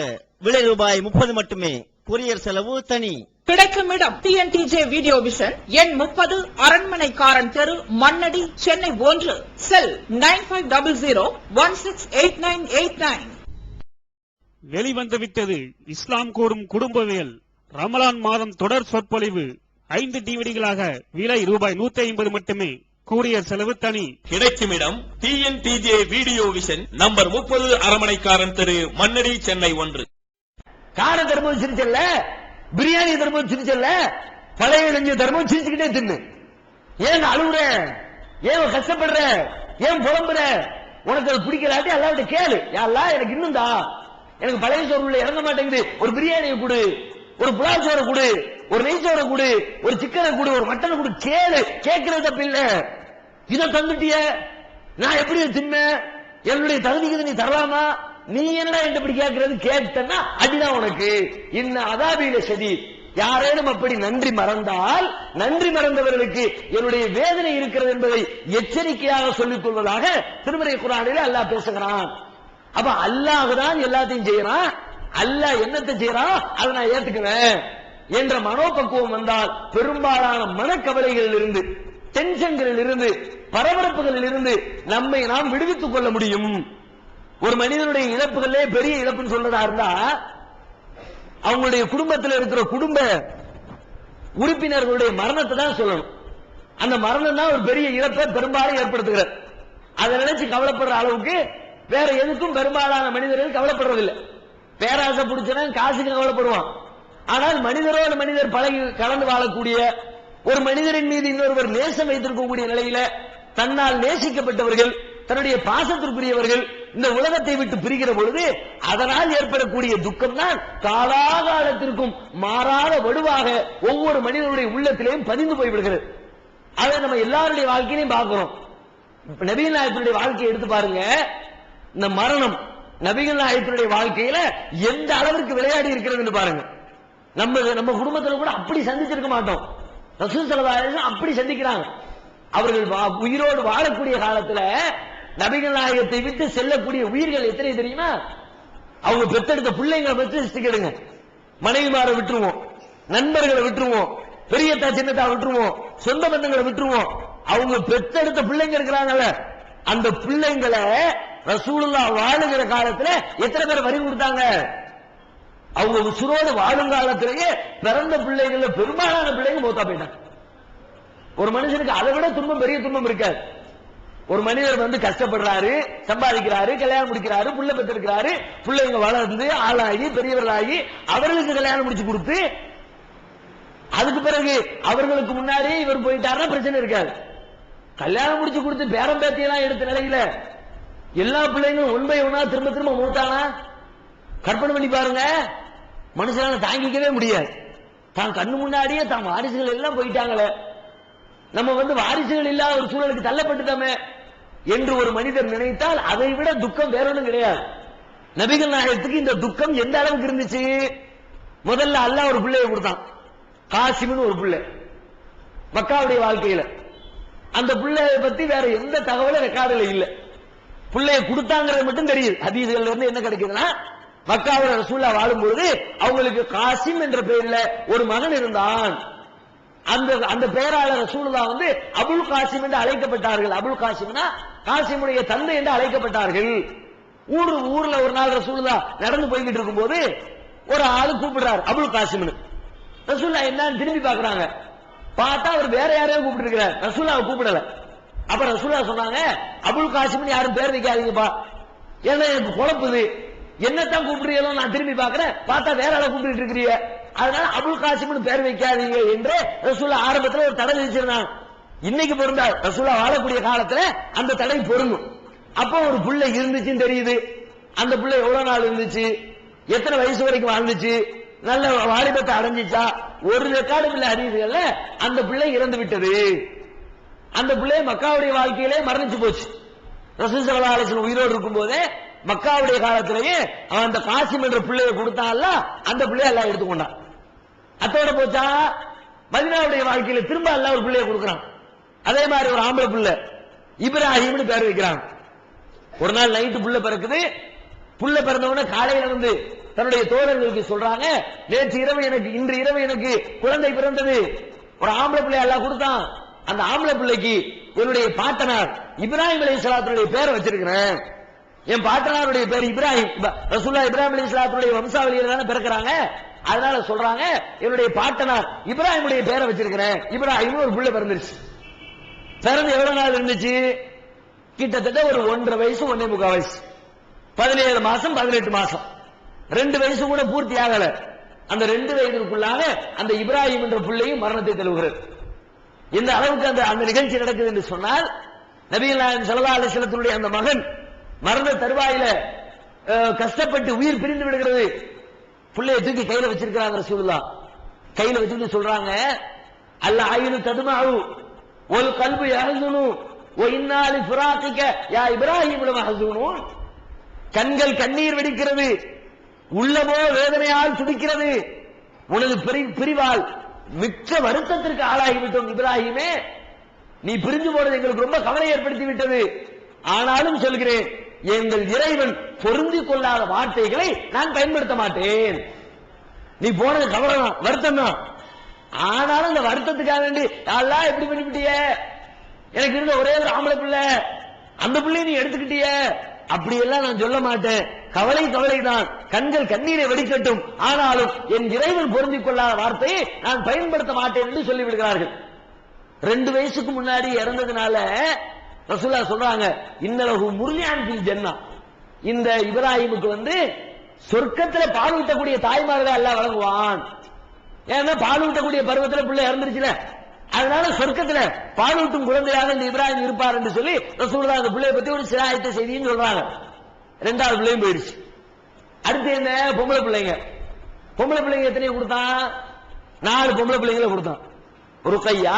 விலை ரூபாய் 30 மட்டுமே, கொரியர் செலவு தனி. கிடைக்கும் இடம் TNTJ வீடியோ விஷன், எண் 30, அரண்மனைக்காரன் தெரு, மண்ணடி, சென்னை 1. செல் 9500168989. வெளிவந்துவிட்டது இஸ்லாம் கூறும் குடும்பவியல் ரமலான் மாதம் தொடர் சொற்பொழிவு 5 டிவிடிகளாக, விலை ரூபாய் 150 மட்டுமே, கூரியர் செலவு தனி. கிடைக்கும் இடம் TNTJ வீடியோ விஷன், நம்பர் 30, அரண்மனைக்காரன் தெரு, மண்ணடி, சென்னை 1. கார தர்மம் சிரிச்சல்ல, பிரியாணி தர்மம் சிரிச்சல்ல, பழைய இளைஞ தர்மம் சிரிச்சுக்கிட்டே தின்னு. ஏன் அழுகுற? ஏன் கஷ்டப்படுற? ஏன் புலம்புற? உனக்கு அது பிடிக்கலாட்டி அல்லாஹ்விட்ட கேளு. யா அல்லாஹ் எனக்கு இன்னும் தான், எனக்கு பழைய சோறுல இறங்க மாட்டேங்குது, ஒரு பிரியாணியை கொடு, ஒரு புலாவ் சோறை கொடு, ஒரு நெய் சோறை கொடு, ஒரு சிக்கனை கொடு, ஒரு மட்டனை கொடு, கேளு. கேட்கறது தப்பு இல்ல. இதை தந்துட்டிய நான் எப்படி தின்ன? என்னுடைய தகுதிக்கு நீ தரலாமா? நீ என்னடா என்று இப்படி கேட்கறது? கேட்டனா அடிதான் உனக்கு. இன்ன அதாபில ஷதீத், யாரேனும் அப்படி நன்றி மறந்தால், நன்றி மறந்தவர்களுக்கு என்னுடைய வேதனை இருக்கிறது என்பதை எச்சரிக்கையாக சொல்லிக் கொள்வதாக திருமறை குர்ஆனிலே அல்லாஹ் பேசுகிறான். அப்ப அல்லாஹ் தான் எல்லாத்தையும் செய்யறான். அல்லாஹ் என்னத்தை செய்யறான் அதை நான் ஏத்துக்குவேன் என்ற மனோபக்குவம் வந்தால் பெரும்பாலான மனக்கவலைகளில் இருந்து, டென்ஷன்களில் இருந்து, பரபரப்புகளில் இருந்து நம்மை நாம் விடுவித்துக் கொள்ள முடியும். ஒரு மனிதனுடைய இழப்புகளே பெரிய இழப்புன்னு சொல்றதா இருந்தா, அவங்களுடைய குடும்பத்தில் இருக்கிற குடும்ப உறுப்பினர்களுடைய மரணத்தை தான் சொல்லணும். அந்த மரணம் தான் ஒரு பெரிய இழப்பை பெரும்பாலும் ஏற்படுத்துகிறது. அதை நினைச்சு கவலைப்படுற அளவுக்கு வேற எதுக்கும் பெரும்பாலான மனிதர்கள் கவலைப்படுறதில்லை. பேராசை பிடிச்சவன் காசுக்கு கவலைப்படுவான். ஆனால் மனிதரோடு மனிதர் பழகி கலந்து வாழக்கூடிய, ஒரு மனிதரின் மீது இன்னொருவர் நேசம் வைத்திருக்கக்கூடிய நிலையில தன்னால் நேசிக்கப்பட்டவர்கள், தன்னுடைய பாசத்திற்குரியவர்கள் இந்த உலகத்தை விட்டு பிரிகிற பொழுது அதனால் ஏற்படக்கூடிய துக்கம் தான் காலாகாலத்திற்கும் மாறாத வடுவாக ஒவ்வொரு மனிதனுடைய உள்ளத்திலேயும் பதிந்து போய்விடுகிறது. அதை நம்ம எல்லாருடைய வாழ்க்கையிலையும் பார்க்கிறோம். நபிகள் நாயகத்தினுடைய வாழ்க்கையை எடுத்து பாருங்க. இந்த மரணம் நபிகள் நாயகத்தினுடைய வாழ்க்கையில எந்த அளவிற்கு விளையாடி இருக்கிறது பாருங்க. நம்ம குடும்பத்தில் கூட அப்படி சந்திச்சிருக்க மாட்டோம். ரசூல் ஸல்லல்லாஹு அலைஹி வஸல்லம் அப்படி சந்திக்கிறாங்க. அவர்கள் உயிரோடு வாழக்கூடிய காலத்துல நபிகள் நாயகத்தை விட்டு செல்லக்கூடிய உயிர்கள் எத்தனை தெரியுமா? அவங்க பெத்தெடுத்த பிள்ளைங்களை பற்றி கேளுங்க. மனைவிமாரை விட்டுருவோம், நண்பர்களை விட்டுருவோம், பெரியத்தா சின்னத்தா விட்டுருவோம், சொந்த பந்தங்களை விட்டுருவோம். அவங்க பெத்தெடுத்த பிள்ளைங்க இருக்கிறாங்கல்ல, அந்த பிள்ளைங்களை ரசூலுல்லாஹ் வாழுகிற காலத்துல எத்தனை பேர் வரி கொடுத்தாங்க? அவங்க உசுரோடு வாழும் காலத்திலேயே பிறந்த பிள்ளைகள பெரும்பாலான பிள்ளைங்க மூத்தா போயிட்டாங்க. ஒரு மனுஷனுக்கு அதை விட துன்பம் பெரிய துன்பம் இருக்காது. ஒரு மனிதர் கஷ்டப்படுறாரு, சம்பாதிக்கிறாரு, கல்யாணம் முடிக்கிறாரு, புள்ள பெற்றிருக்கிறாரு, பிள்ளைங்க வளர்ந்து ஆளாகி பெரியவர்களாகி அவர்களுக்கு கல்யாணம் முடிச்சு கொடுத்து, அதுக்கு பிறகு அவர்களுக்கு முன்னாடி இவர் போயிட்டாருன்னா பிரச்சனை இருக்காது. கல்யாணம் முடிச்சு கொடுத்து பேரம் பேத்தியெல்லாம் எடுத்த நிலையில எல்லா பிள்ளைங்களும் ஒன் பை ஒன்னா திரும்ப திரும்ப மூத்தானா கற்பனை பண்ணி பாருங்க. மனுஷனால தாங்கிக்கவே முடியாது. தான் கண்ணு முன்னாடியே தான் வாரிசுகள் எல்லாம் போயிட்டாங்களே, நம்ம வாரிசுகள் இல்லாத ஒரு சூழலுக்கு தள்ளப்பட்டுட்டோமே என்று ஒரு மனிதர் நினைத்தால் அதை விட துக்கம் வேற ஒன்றும் கிடையாது. நபிகள் நாயகத்துக்கு இந்த துக்கம் எந்த அளவுக்கு இருந்துச்சு? முதல்ல அல்லாஹ் ஒரு பிள்ளையை கொடுத்தான். காசிம்னு ஒரு பிள்ளை மக்காவுடைய வாழ்க்கையில. அந்த பிள்ளைய பத்தி வேற எந்த தகவலும் ரெக்கார்டுல இல்ல. பிள்ளைய கொடுத்தாங்கிறது மட்டும் தெரியுது. ஹதீஸ்கள்ல இருந்து என்ன கிடைக்குதுன்னா, மக்காவுல ரசூலுல்லாஹ் வாழும்போது அவங்களுக்கு காசிம் என்ற பெயர்ல ஒரு மகன் இருந்தான். அந்த பெயரால ரசூலுல்லாஹ் வந்து அபுல் காசிம் என்று அழைக்கப்பட்டார்கள். அபுல் காசிம்னா காசிமுடைய தந்தை என்று அழைக்கப்பட்டார்கள். ஊர்ல ஒரு நாள் ரசூலுல்லாஹ் நடந்து போய்கிட்டு இருக்கும்போது ஒரு ஆளு கூப்பிடுறார் அபுல் காசிம்னு. ரசூலுல்லாஹ் என்னன்னு திரும்பி பாக்குறாங்க. பார்த்தா அவர் வேற யாரையோ கூப்பிட்டு இருக்கிறார், ரசூலுல்லாஹ் கூப்பிடல. அப்ப ரசூலுல்லாஹ் சொன்னாங்க, அபுல் காசிம்னு யாரும் பேர் வைக்காதீங்கப்பா, ஏன்னா எனக்கு குழப்புது, என்னத்தான் கூப்பிடுறீங்களோ நான் திரும்பி பாக்குறேன், பார்த்தா வேற ஆளை கூப்பிட்டு இருக்கிறீங்க, அதனால அபுல் காசிம்னு பேர் வைக்காதீங்க என்று ரசூலுல்லாஹ் ஆரம்பத்தில் ஒரு தடை விதிச்சிருந்தாங்க. இன்னைக்கு பொருந்தா, ரசூலுல்லாஹ் வாழக்கூடிய காலத்துல அந்த தடை பொருந்தும். அப்போ ஒரு புள்ளை இருந்துச்சுன்னு தெரியுது. அந்த புள்ளை எவ்வளவு நாள் இருந்துச்சு, எத்தனை வயசு வரைக்கும் வாழ்ந்துச்சு, நல்ல வாலிபத்தை அடைஞ்சிச்சா, ஒரு ரெக்கார்டும் இல்ல ஹதீஸ்கள்ல. அந்த பிள்ளை இறந்து விட்டது. அந்த பிள்ளை மக்காவுடைய வாழ்க்கையிலே மரணிச்சு போச்சு. ரசூல் ஸல்லல்லாஹு அலைஹி வஸல்லம் உயிரோடு இருக்கும் போதே மக்காவுடைய காலத்திலேயே அவன் அந்த காசிம் என்ற பிள்ளையை கொடுத்தான்ல, அந்த பிள்ளையை அல்லாஹ் எடுத்துக்கொண்டான். அத்தோட போச்சா, மதீனாவுடைய வாழ்க்கையில திரும்ப அல்லாஹ் ஒரு பிள்ளையை கொடுக்குறான். அதே மாதிரி ஒரு ஆம்பளை பிள்ளை இப்ராஹிம்னு பேர் வைக்கிறான். ஒரு நாள் நைட்டு புள்ள பிறக்குது. புள்ள பிறந்தவன காலையில வந்து தன்னுடைய தோழர்களுக்கு சொல்றாங்க, நேற்று இரவு எனக்கு, இன்று இரவு எனக்கு குழந்தை பிறந்தது, ஒரு ஆம்பளை பிள்ளை அல்லாஹ் கொடுத்தான். அந்த ஆம்பளை பிள்ளைக்கு என்னுடைய பாட்டனார் இப்ராஹிம் அலைஹிஸ்ஸலாத்துடைய பேரை வச்சிருக்கிறேன். என் பாட்டனாருடைய பேர் இப்ராஹிம். ரசூலுல்லாஹ் இப்ராஹிம் அலைஹிஸ்ஸலாத்துடைய வம்சாவளியில தானே பிறக்கிறாங்க, அதனால சொல்றாங்க என்னுடைய பாட்டனார் இப்ராஹிமுடைய பேரை வச்சிருக்கிறேன். இப்ராஹிம் ஒரு பிள்ளை பிறந்துருச்சு. பிறந்து எவ்வளவு நாள் இருந்துச்சு, கிட்டத்தட்ட ஒரு 1.5 வயசு 1.25 வயசு, 17 மாசம் 18 மாசம், 2 வயசு கூட பூர்த்தி ஆகல. அந்த 2 வயதிற்குள்ளாக அந்த இப்ராஹிம் என்ற பிள்ளையும் மரணத்தை தழுவுகிறது. இந்த அளவுக்கு அந்த நிகழ்ச்சி நடக்குது என்று சொன்னால், நபிகள் நாயகம் ஸல்லல்லாஹு அலைஹி வஸல்லத்துடைய அந்த மகன் மரண தருவாயில கஷ்டப்பட்டு உயிர் பிரிந்து விடுகிறது. பிள்ளையை தூக்கி கையில வச்சிருக்கிறாங்க ரசூலுல்லாஹ். கையில வச்சுட்டு சொல்றாங்க, அல்ல ஆயினு ததுமாவு ஒல் கல்பு யஹ்ஸுனு வ இன்னா லிஃபிராகிக யா இப்ராஹிம் லமஹ்ஸூனூன். கண்கள் கண்ணீர் வெடிக்கிறது, உள்ளமோ வேதனையால் துடிக்கிறது, உனது பிரிவால் மிக்க வருத்தத்திற்கு ஆளாகிவிட்டோம் இப்ராஹிமே, நீ பிரிஞ்சு போனது எங்களுக்கு ரொம்ப கவலை ஏற்படுத்தி விட்டது. ஆனாலும் சொல்கிறேன், எங்கள் இறைவன் பொருந்திக் கொள்ளாத வார்த்தைகளை நான் பயன்படுத்த மாட்டேன். நீ போனது கவலை தான், வருத்தம் தான், ஆனாலும் அந்த வருத்தத்துக்காக வேண்டி அல்லாஹ் எப்படி பண்ணிவிட்டிய, எனக்கு இருந்த ஒரே ஒரு ஆம்பளை பிள்ளை, அந்த பிள்ளையை நீ எடுத்துக்கிட்டிய, அப்படியெல்லாம் நான் சொல்ல மாட்டேன். கவலை தான், கண்கள் கண்ணீரை வெடிக்கட்டும், ஆனாலும் என் இறைவன் பொருந்திக் கொள்ளாத வார்த்தையை நான் பயன்படுத்த மாட்டேன் என்று சொல்லிவிடுகிறார்கள். 2 வயசுக்கு முன்னாடி இறந்ததுனால ரசூலுல்லாஹ் சொல்றாங்க, இன்னலஹு முர்லியான் ஃபில் ஜன்னah, இந்த இப்ராஹிமுக்கு வந்து சொர்க்கத்துல பால் ஊட்டக்கூடிய தாய்மார்களை அல்லாஹ் வழங்குவான். ஏன்னா பால் ஊட்டக்கூடிய பருவத்துல பிள்ளை இறந்துருச்சுல, அதனால சொர்க்கத்துல பாலூட்டும் குழந்தையாக இந்த இப்ராஹிம் இருப்பார் என்று சொல்லி ரசூலுல்லாஹ் அந்த பிள்ளையை பத்தி ஒரு சிராயத்தை செய்தின்னு சொல்றாங்க. 2வது பிள்ளையும் போயிடுச்சு. அடுத்து என்ன, பொம்பளை பிள்ளைங்க. பொம்பளை பிள்ளைங்க எத்தனையும் கொடுத்தான், 4 பொம்பளை பிள்ளைங்களை கொடுத்தான். ருக்கையா,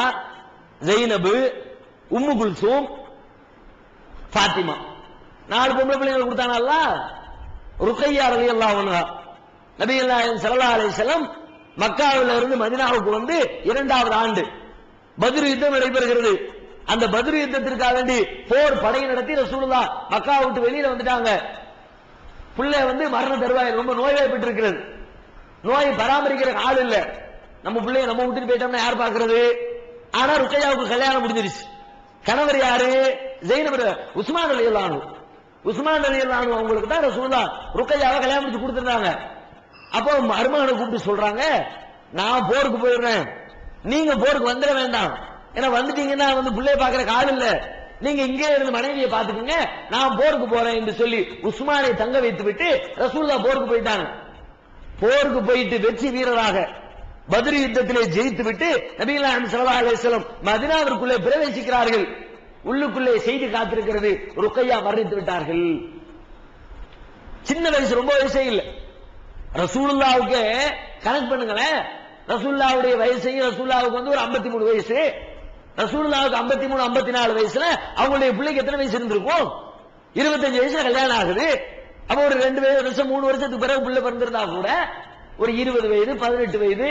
ஜைனபு, உம்மு குல்சூம், ஃபாத்திமா, 4 பொம்பளை பிள்ளைங்களை கொடுத்தானல்ல. ருக்கையா ரலியல்லாஹு அன்ஹா நபிகள் நாயகம் ஸல்லல்லாஹு அலைஹி வஸல்லம் மக்காவில இருந்து மதீனாவுக்கு வந்து 2வது ஆண்டு பத்ர் யுத்தம் நடைபெறுகிறது. அந்த பத்ர் யுத்தத்திற்காக வேண்டி போர் படை நடத்தி ரசூலுல்லாஹ் மக்கா விட்டு வெளியில வந்துட்டாங்க. பிள்ளை வந்து மரண தருவாயில் ரொம்ப நோய்வாய்ப்பட்டு இருக்கிறது. நோயை பராமரிக்கிற ஆள் இல்ல. நம்ம பிள்ளைய நம்ம விட்டுட்டு போயிட்டோம்னா யார் பாக்குறது? ஆனா ருக்கையாவுக்கு கல்யாணம் முடிஞ்சிருச்சு. கணவர் யாரு? ஜெயினப் உஸ்மான் ரலியல்லாஹு அன்ஹு. உஸ்மான் ரலியல்லாஹு அன்ஹு அவங்களுக்கு தான் ரசூலுல்லாஹ் ருக்கையாவை கல்யாணம் முடிச்சு கொடுத்திருந்தாங்க. அப்போ மருமகனை கூப்பிட்டு சொல்றாங்க, நான் போருக்கு போயிடுறேன், நீங்க போருக்கு வந்துட வேண்டாம், ஏன்னா வந்துட்டீங்கன்னா வந்து பிள்ளைய பாக்குற ஆள் இல்ல, நீங்க இங்கே இருந்து மனைவியை பாத்துக்கங்க, நான் போருக்கு போறேன் என்று சொல்லி உஸ்மானை தங்க வைத்து விட்டு ரசூலுல்லாஹ் போருக்கு போயிட்டாங்க. போருக்கு போயிட்டு வெற்றி வீரராக பத்ர் யுத்தத்திலே ஜெயித்து விட்டு நபிகள் நாயகம் ஸல்லல்லாஹு அலைஹி வஸல்லம் மதீனாவிற்குள்ளே பிரவேசிக்கிறார்கள். உள்ளுக்குள்ளே செய்தி காத்திருக்கிறது, ருக்கையா மரணித்து விட்டார்கள். சின்ன வயசு, ரொம்ப வயசே இல்லை. ரசூலுல்லாவுக்கு கணக்கு பண்ணுங்களேன், ரசூலுல்லாவுடைய வயசையும் ரசூலுல்லாவுக்கு வந்து ஒரு 53 வயசு, ரசூலுல்லாவுக்கு 53 54 வயசுல அவங்களுடைய பிள்ளைக்கு எத்தனை வயசு இருந்திருக்கும்? 25 வயசுல கல்யாணம் ஆகுது. அப்ப ஒரு 2 வருஷம் 3 வருஷத்துக்கு பிறகு பிள்ளை பிறந்திருந்தா கூட ஒரு 20 வயது 18 வயது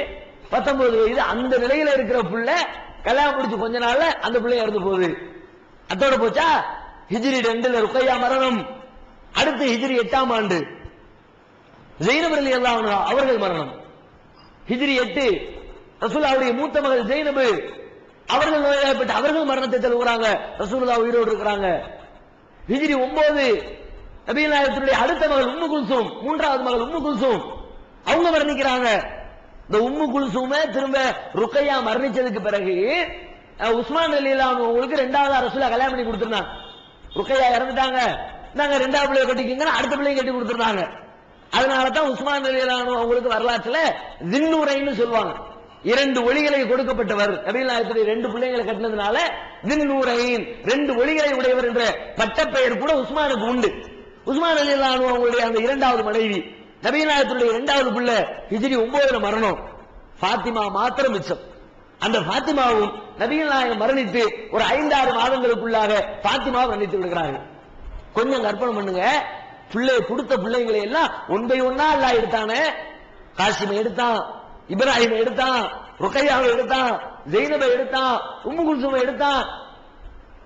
19 வயது அந்த நிலையில இருக்கிற புள்ள கல்யாணம் முடிச்சு கொஞ்ச நாள்ல அந்த பிள்ளை இறந்து போகுது. அத்தோட போச்சா? ஹிஜ்ரி 2ல ருக்கையா மரணம். அடுத்து ஹிஜ்ரி 8ஆம் ஆண்டு ஜெயினப் ரலியல்லாஹு அன்ஹா அவர்கள் மரணம். ஹிஜ்ரி 8 ரசூலுல்லாஹ்வுடைய மூத்த மகள் ஜெயினப் அவர்கள் நோய்வாய்ப்பட்டு அவர்கள் மரணத்தை தழுவுறாங்க. ரசூலுல்லாஹ் உயிரோடு இருக்கிறாங்க. ஹிஜ்ரி 9 நபிகள் நாயகத்துடைய அடுத்த மகள் உம்மு குல்சூம், மூன்றாவது மகள் உம்மு குல்சூம் அவங்க மரணிக்கிறாங்க. இந்த உம்மு குல்சூமை திரும்ப ருக்கையா மரணிச்சதுக்கு பிறகு உஸ்மான் ரலியல்லாஹு அன்ஹு அவங்களுக்கு 2வது ரசூலுல்லாஹ் கல்யாணம் பண்ணி கொடுத்திருந்தாங்க. ருக்கையா இறந்துட்டாங்க, நாங்க 2வது பிள்ளையை கட்டிக்கிங்க, அடுத்த பிள்ளையை கட்டி கொடுத்திருந்தாங்க. அதனால தான் உஸ்மான் ரலியல்லாஹு அன்ஹு அவங்களுக்கு வரலாற்றுல தின்னூரைன்னு சொல்லுவாங்க. 2 ஒளிகளை கொடுக்கப்பட்டவர். நபிகள் நாயகத்துடைய 2 பிள்ளைகளை கட்டினதுனால தின்னூரைன் 2 ஒளிகளை உடையவர் என்ற பட்டப்பெயர் கூட உஸ்மானுக்கு உண்டு. உஸ்மான் ரலியல்லாஹு அன்ஹு அவங்களுடைய அந்த 2வது மனைவி நபிகள் நாயகத்துடைய 2வது பிள்ளை ஹிஜ்ரி 9ல மரணம். ஃபாத்திமா மாத்திரம் மிச்சம். அந்த ஃபாத்திமாவும் நபிகள் நாயகம் மரணித்து ஒரு 5-6 மாதங்களுக்குள்ளாக ஃபாத்திமா மரணித்து விடுகிறார்கள். கொஞ்சம் கற்பனை பண்ணுங்க, பிள்ளை கொடுத்த பிள்ளைங்களை எல்லாம் ஒன் பை ஒன்னா அல்லாஹ் எடுத்தானே. காசிமை எடுத்தான், இப்ராஹிம் எடுத்தான், ருக்கையாவை எடுத்தான், ஜெயினபை எடுத்தான், உம்மு குல்சூமை எடுத்தான்.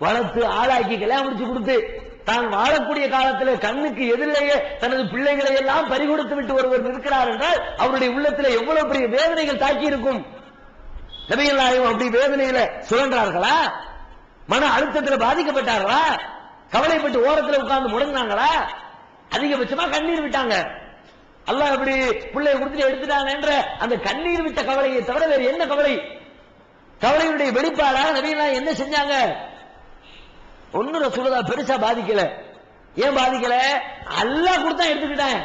வளர்த்து ஆளாக்கி கல்யாணம் முடிச்சு கொடுத்து தான் வாழக்கூடிய காலத்தில் கண்ணுக்கு எதிரிலேயே தனது பிள்ளைகளை எல்லாம் பறிகொடுத்து விட்டு ஒருவர் இருக்கிறார் என்றால் அவருடைய உள்ளத்தில் எவ்வளவு பெரிய வேதனைகள் தாக்கி இருக்கும். நபிகள் நாயகம் அப்படி வேதனையில சுழன்றார்களா? மன அழுத்தத்தில் பாதிக்கப்பட்டார்களா? கவலைப்பட்டு ஓரத்தில் உட்கார்ந்து முடங்கினாங்களா? அதிகபட்சமா கண்ணீர் விட்டாங்க. அல்லாஹ் அப்படி பிள்ளைய கொடுத்துட்டு எடுத்துட்டாங்க என்ற அந்த கண்ணீர் விட்ட கவலையை தவிர வேறு என்ன கவலை? கவலையுடைய வெளிப்பாடாக நபிகள் நாயகம் என்ன செஞ்சாங்க? ஒன்னும் ரசூலுல்லாஹ் பெருசா பாதிக்கல. ஏன் பாதிக்கல? அல்லாஹ் கொடுத்தா எடுத்துக்கிட்டேன்.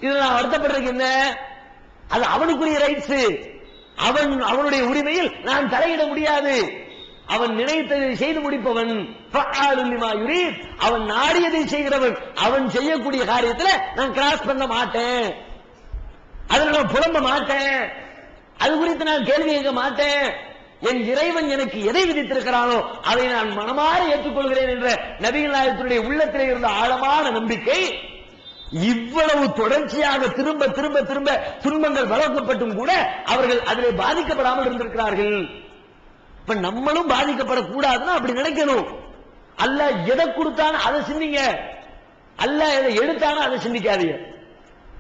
இது நான் வருத்தப்படுறதுக்கு என்ன? அது அவனுக்குரிய ரைட்ஸ். அவனுடைய உரிமையில் நான் தலையிட முடியாது. அவன் நினைத்ததை செய்து முடிப்பவன். அவன் நாடியதை செய்கிறவன். அவன் செய்யக்கூடிய காரியத்தில் நான் கிராஸ் பண்ண மாட்டேன், அதில் நான் புலம்ப மாட்டேன், அது குறித்து நான் கேள்வி கேட்க மாட்டேன். என் இறைவன் எனக்கு எதை விதித்திருக்கிறானோ அதை நான் மனமாற ஏற்றுக்கொள்கிறேன் என்ற நபிகள் நாயகத்துடைய உள்ளத்திலே இருந்த ஆழமான நம்பிக்கை இவ்வளவு தொடர்ச்சியாக திரும்ப திரும்ப திரும்ப துன்பங்கள் வளர்க்கப்பட்டும் கூட அவர்கள் அதிலே பாதிக்கப்படாமல் இருந்திருக்கிறார்கள். இப்ப நம்மளும் பாதிக்கப்படக்கூடாதுன்னா அப்படி நினைக்கணும். அல்லாஹ் எதை கொடுத்தானோ அதை சிந்திங்க, அல்லாஹ் எதை எடுத்தானோ அதை சிந்திக்காதீங்க.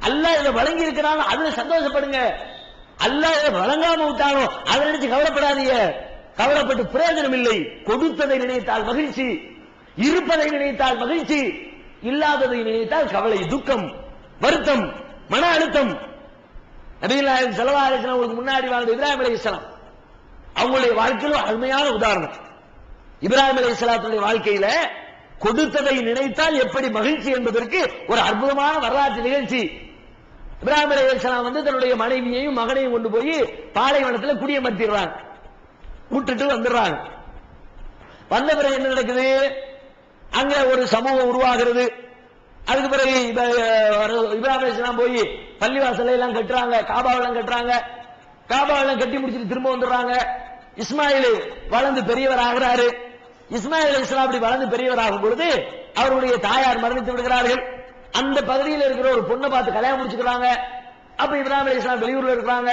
அல்லாஹ் எதை வழங்கி இருக்கிறானோ அதுல சந்தோஷப்படுங்க. அல்லாஹ் எதை வழங்காம விட்டானோ அதை நினைச்சு கவலைப்படாதீங்க. கவலைப்பட்டு பிரயோஜனம் இல்லை. கொடுத்ததை நினைத்தால் மகிழ்ச்சி, இருப்பதை நினைத்தால் மகிழ்ச்சி, இல்லாததை நினைத்தால் கவலை, துக்கம், வருத்தம், மன அழுத்தம். நபிகள் நாயகம் ஸல்லல்லாஹு அலைஹி வஸல்லம் அவங்களுக்கு முன்னாடி வாழ்ந்த இப்ராஹிம் அலைஹிஸ்ஸலாம் அவங்களுடைய வாழ்க்கையில் அருமையான உதாரணம். இப்ராஹிம் அலைஹிஸ்ஸலாத்துடைய வாழ்க்கையில கொடுத்ததை நினைத்தால் எப்படி மகிழ்ச்சி என்பதற்கு ஒரு அற்புதமான வரலாற்று நிகழ்ச்சி. இப்ராஹிம் அலைஹிஸ்ஸலாம் தன்னுடைய மனைவியையும் மகனையும் கொண்டு போய் பாலைவனத்தில் குடியமர்த்திடுறாங்க, விட்டுட்டு வந்துடுறாங்க. வந்த பிறகு என்ன நடக்குது? அங்க ஒரு சமூகம் உருவாகிறது. அதுக்கு பிறகு இப்ராஹிம் அலைஹிஸ்ஸலாம் போய் பள்ளிவாசலை எல்லாம் கட்டுறாங்க, காபாவெல்லாம் கட்டுறாங்க. காபாவெல்லாம் கட்டி முடிச்சுட்டு திரும்ப வந்துடுறாங்க. இஸ்மாயில் வளர்ந்து பெரியவர் ஆகிறாரு. இஸ்மாயில் அலைஹிஸ்ஸலாம் அப்படி வளர்ந்து பெரியவர் ஆகும் பொழுது அவருடைய தாயார் மரணித்து விடுகிறார்கள். அந்த பகுதியில் இருக்கிற ஒரு பொண்ணை பார்த்து கல்யாணம் முடிச்சுக்கிறாங்க. அப்ப இப்ராஹிம் அலைஹிஸ்ஸலாம் வெளியூர்ல இருக்கிறாங்க.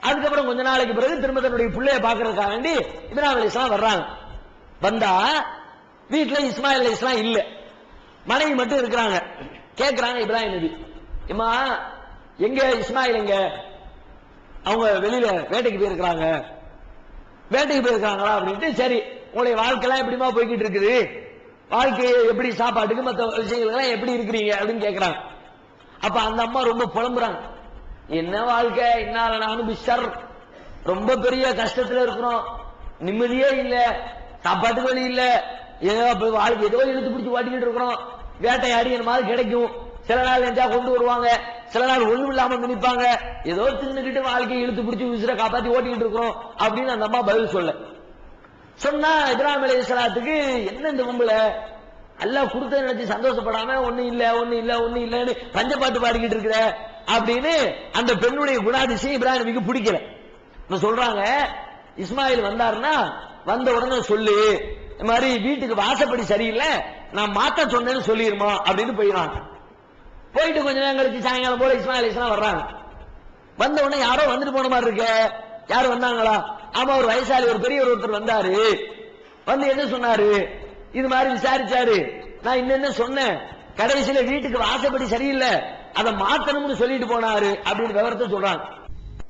அதுக்கப்புறம் கொஞ்ச நாளைக்கு பிறகு திரும்ப தன்னுடைய பிள்ளைய பாக்குறதுக்காக வேண்டி இப்ராஹிம் அலைஹிஸ்ஸலாம் வர்றாங்க. வந்தா வீட்டுல இஸ்மாயில் அலைஹிஸ்ஸலாம் இல்ல, மனைவி மட்டும் இருக்கிறாங்க. கேட்கிறாங்க இப்ராஹிம் நபி, அம்மா எங்க இஸ்மாயில் எங்க? அவங்க வெளியில வேட்டைக்கு போயிருக்கிறாங்க. வேட்டைக்கு போயிருக்காங்களா அப்படின்ட்டு, சரி உங்களுடைய வாழ்க்கைலாம் எப்படிமா போய்கிட்டு இருக்குது, வாழ்க்கை எப்படி, சாப்பாட்டுக்கு மற்ற விஷயங்கள் எப்படி இருக்கிறீங்க அப்படின்னு கேட்கிறாங்க. அப்ப அந்த அம்மா ரொம்ப புலம்புறாங்க. என்ன வாழ்க்கை, என்னால நானும் பிஷர், ரொம்ப பெரிய கஷ்டத்துல இருக்கிறோம், நிம்மதியே இல்ல, சாப்பாட்டுக்கு வழி இல்ல, ஏதோ வாழ்க்கை ஏதோ இழுத்து பிடிச்சி வாட்டிக்கிட்டு இருக்கிறோம். வேட்டையாடி என்ன மாதிரி கிடைக்கும், சில நாள் எஞ்சா கொண்டு வருவாங்க, சில நாள் ஒண்ணும் இல்லாம நினைப்பாங்க, ஏதோ தின்னுக்கிட்டு வாழ்க்கையை இழுத்து பிடிச்சி உசிர காப்பாத்தி ஓட்டிக்கிட்டு இருக்கிறோம் அப்படின்னு அந்த அம்மா பதில் சொல்ல சொன்னா, இப்ராஹிம் அலைஹிஸ்ஸலாத்துக்கு என்ன இந்த கும்பல அல்லாஹ் கொடுத்த நினைச்சு சந்தோஷப்படாம ஒண்ணு இல்ல ஒண்ணு இல்ல ஒண்ணு இல்லன்னு பஞ்சப்பாட்டு பாடிக்கிட்டு இருக்கிற அப்படின்னு அந்த பெண்ணுடைய குணாதிசயம் இப்ராஹிம் நபிக்கு பிடிக்கல. சொல்றாங்க, இஸ்மாயில் வந்தாருன்னா வந்த உடனே சொல்லு, இந்த மாதிரி வீட்டுக்கு வாசப்படி சரியில்லை, நான் மாத்த சொன்னேன்னு சொல்லிருமா அப்படின்னு போயிடறாங்க. போயிட்டு கொஞ்ச நேரம் கழிச்சு சாயங்காலம் போல இஸ்மாயில் அலைஹிஸ்ஸலாம் வர்றாங்க. வந்த உடனே யாரோ வந்துட்டு போன மாதிரி இருக்க. யாரும் வந்தாங்களா? ஆமா, ஒரு வயசாளி ஒரு பெரியவர் ஒருத்தர் வந்தாரு. வந்து என்ன சொன்னாரு? இது மாதிரி விசாரிச்சாரு. நான் என்ன சொன்னேன், கடைசியில வீட்டுக்கு வாசப்படி சரியில்லை, அதை மாத்தணும்னு சொல்லிட்டு போனாரு அப்படின்னு விவரத்தை சொல்றாங்க.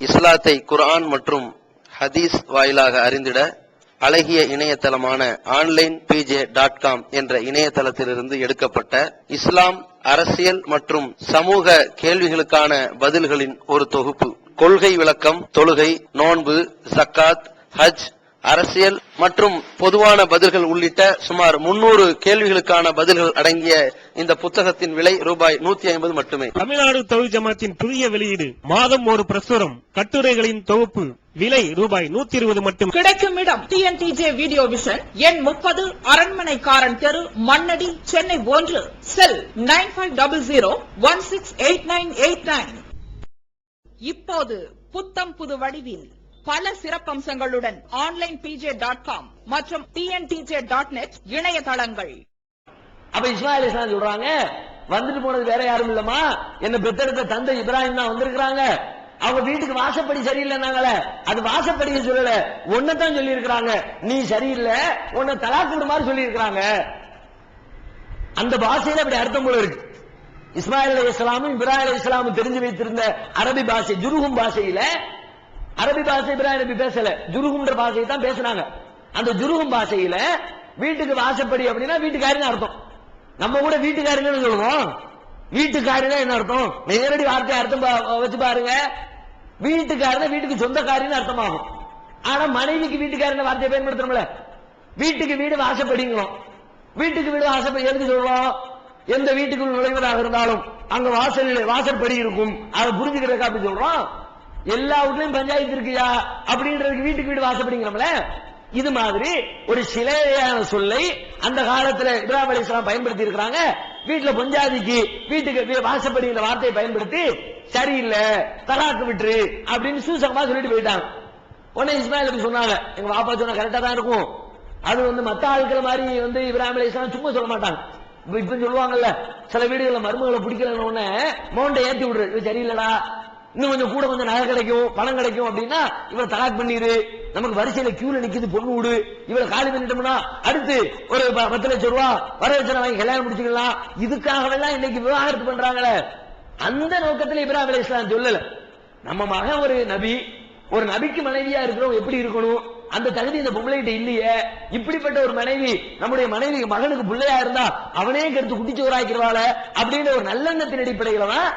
இஸ்லாத்தை குர்ஆன் மற்றும் ஹதீஸ் வாயிலாக அறிந்திட அழகிய இணையதளமான onlinepj.com என்ற இணையதளத்திலிருந்து எடுக்கப்பட்ட இஸ்லாம், அரசியல் மற்றும் சமூக கேள்விகளுக்கான பதில்களின் ஒரு தொகுப்பு. கொள்கை விளக்கம், தொழுகை, நோன்பு, ஜக்காத், ஹஜ், அரசியல் மற்றும் பொதுவான பதில்கள் உள்ளிட்ட சுமார் 300 கேள்விகளுக்கான பதில்கள் அடங்கிய இந்த புத்தகத்தின் விலை ரூபாய் 150 மட்டுமே. தமிழ்நாடு தௌஹீத் ஜமாத்தின் புதிய வெளியீடு, மாதம் ஒரு பிரசுரம், கட்டுரைகளின் தொகுப்பு, விலை ரூபாய் 120 மட்டும். கிடைக்கும் இடம் TNTJ வீடியோ விஷன், எண் 30, அரண்மனைக்காரன் தெரு, மண்ணடி, சென்னை 1. செல் 9500168989. இப்போது புத்தம் புது வடிவில் பல சிறப்பம்சங்களுடன் onlinepj.com மற்றும் tntj.net இணையதளங்கள். அப்ப இஸ்மாயில் அலைஹிஸ்ஸலாம் சொல்றாங்க, வந்துட்டு போனது வேற யாரும் இல்லமா, என்ன பெத்தெடுத்த தந்தை இப்ராஹிம் தான் வந்திருக்கிறாங்க. அவங்க வீட்டுக்கு வாசப்படி சரியில்லைன்னாங்களே, அது வாசப்படியை சொல்லல, ஒன்னதான் சொல்லி இருக்கிறாங்க. நீ சரியில்லை, உன்னை தலாக்கு விடுமாறு சொல்லி இருக்கிறாங்க. அந்த பாஷையில அப்படி அர்த்தம் போல இருக்கு. இஸ்மாயில் அலைஹிஸ்ஸலாமும் இப்ராஹிம் அலைஹிஸ்ஸலாமும் தெரிஞ்சு வைத்திருந்த அரபி பாஷை, ஜுருகும் பாஷையில, அரபி பாஷை இப்ராஹிம் நபி பேசல, ஜுருகும்ன்ற பாஷையை தான் பேசினாங்க. அந்த ஜுருகும் பாஷையில வீட்டுக்கு வாசப்படி அப்படின்னா வீட்டுக்காரின்னு அர்த்தம். நம்ம கூட வீட்டுக்காரங்கன்னு சொல்லுவோம். வீட்டுக்காரினா என்ன அர்த்தம்? நேரடி வார்த்தை அர்த்தம் வச்சு பாருங்க. வீட்டுக்காரன வீட்டுக்கு சொந்தக்காரின்னு அர்த்தமாகும். ஆனா மனைவிக்கு வீட்டுக்காரன வார்த்தையை பயன்படுத்துறோம்ல, வீட்டுக்கு வீடு வாசப்படிங்களோம். வீட்டுக்கு வீடு வாசப்படி எதுக்கு சொல்லுவோம்? எந்த வீட்டுக்குள் நுழைவதாக இருந்தாலும் அங்க வாசற்படி இருக்கும், அதை புரிஞ்சுக்கிறதுக்கு அப்படி சொல்றோம். எல்லா வீட்லயும் பஞ்சாயத்து இருக்குயா அப்படின்றதுக்கு வீட்டுக்கு வீடு வாசப்படிங்கிறோம்ல. இது மாதிரி ஒரு சிலையான சொல்லை அந்த காலத்துல இப்ராஹிம் அலைஹிஸ்ஸலாம் பயன்படுத்தி இருக்கிறாங்க. வீட்டுல பொஞ்சாதிக்கு வீட்டுக்கு வாசப்படிங்கிற வார்த்தையை பயன்படுத்தி சரியில்லை, தலாக்கு விட்டுரு அப்படின்னு சூசகமா சொல்லிட்டு போயிட்டாங்க. உடனே இஸ்மாயில் நபி சொன்னாங்க, எங்க பாப்பா சொன்னா கரெக்டா தான் இருக்கும். அது மத்த ஆட்கள் மாதிரி இப்ராஹிம் அலைஹிஸ்ஸலாம் சும்மா சொல்ல மாட்டாங்க. இப்ப சொல்லுவாங்கல்ல, சில வீடுகள்ல மருமகளை பிடிக்கலன்னு உடனே மௌண்டை ஏத்தி விடுறது, இது சரியில்லடா, இன்னும் கொஞ்சம் கூட கொஞ்சம் நகை கிடைக்கும், பணம் கிடைக்கும் அப்படின்னா இவரை தலாக் பண்ணிரு, நமக்கு வரிசையில கியூல நிக்குது பொண்ணு விடு, இவரை காலி பண்ணிட்டோம்னா அடுத்து ஒரு 10 லட்சம் ரூபாய் வரவச்சனை வாங்கி கல்யாணம் முடிச்சுக்கலாம். இதுக்காகவெல்லாம் இன்னைக்கு விவாகரத்து பண்றாங்களே, அந்த நோக்கத்துல இப்ராஹிம் அலைஹிஸ்ஸலாம் சொல்லல. நம்ம மகன் ஒரு நபி, ஒரு நபிக்கு மனைவியா இருக்கிறோம், எப்படி இருக்கணும், அந்த தகுதி இந்த பொம்பளைகிட்ட இல்லையே. இப்படிப்பட்ட ஒரு மனைவி நம்முடைய மனைவி மகனுக்கு பிள்ளையா இருந்தா அவனே கருத்து குட்டிச்சோராக்கிறாள அப்படின்னு ஒரு நல்லெண்ணத்தின் அடிப்படையில தான்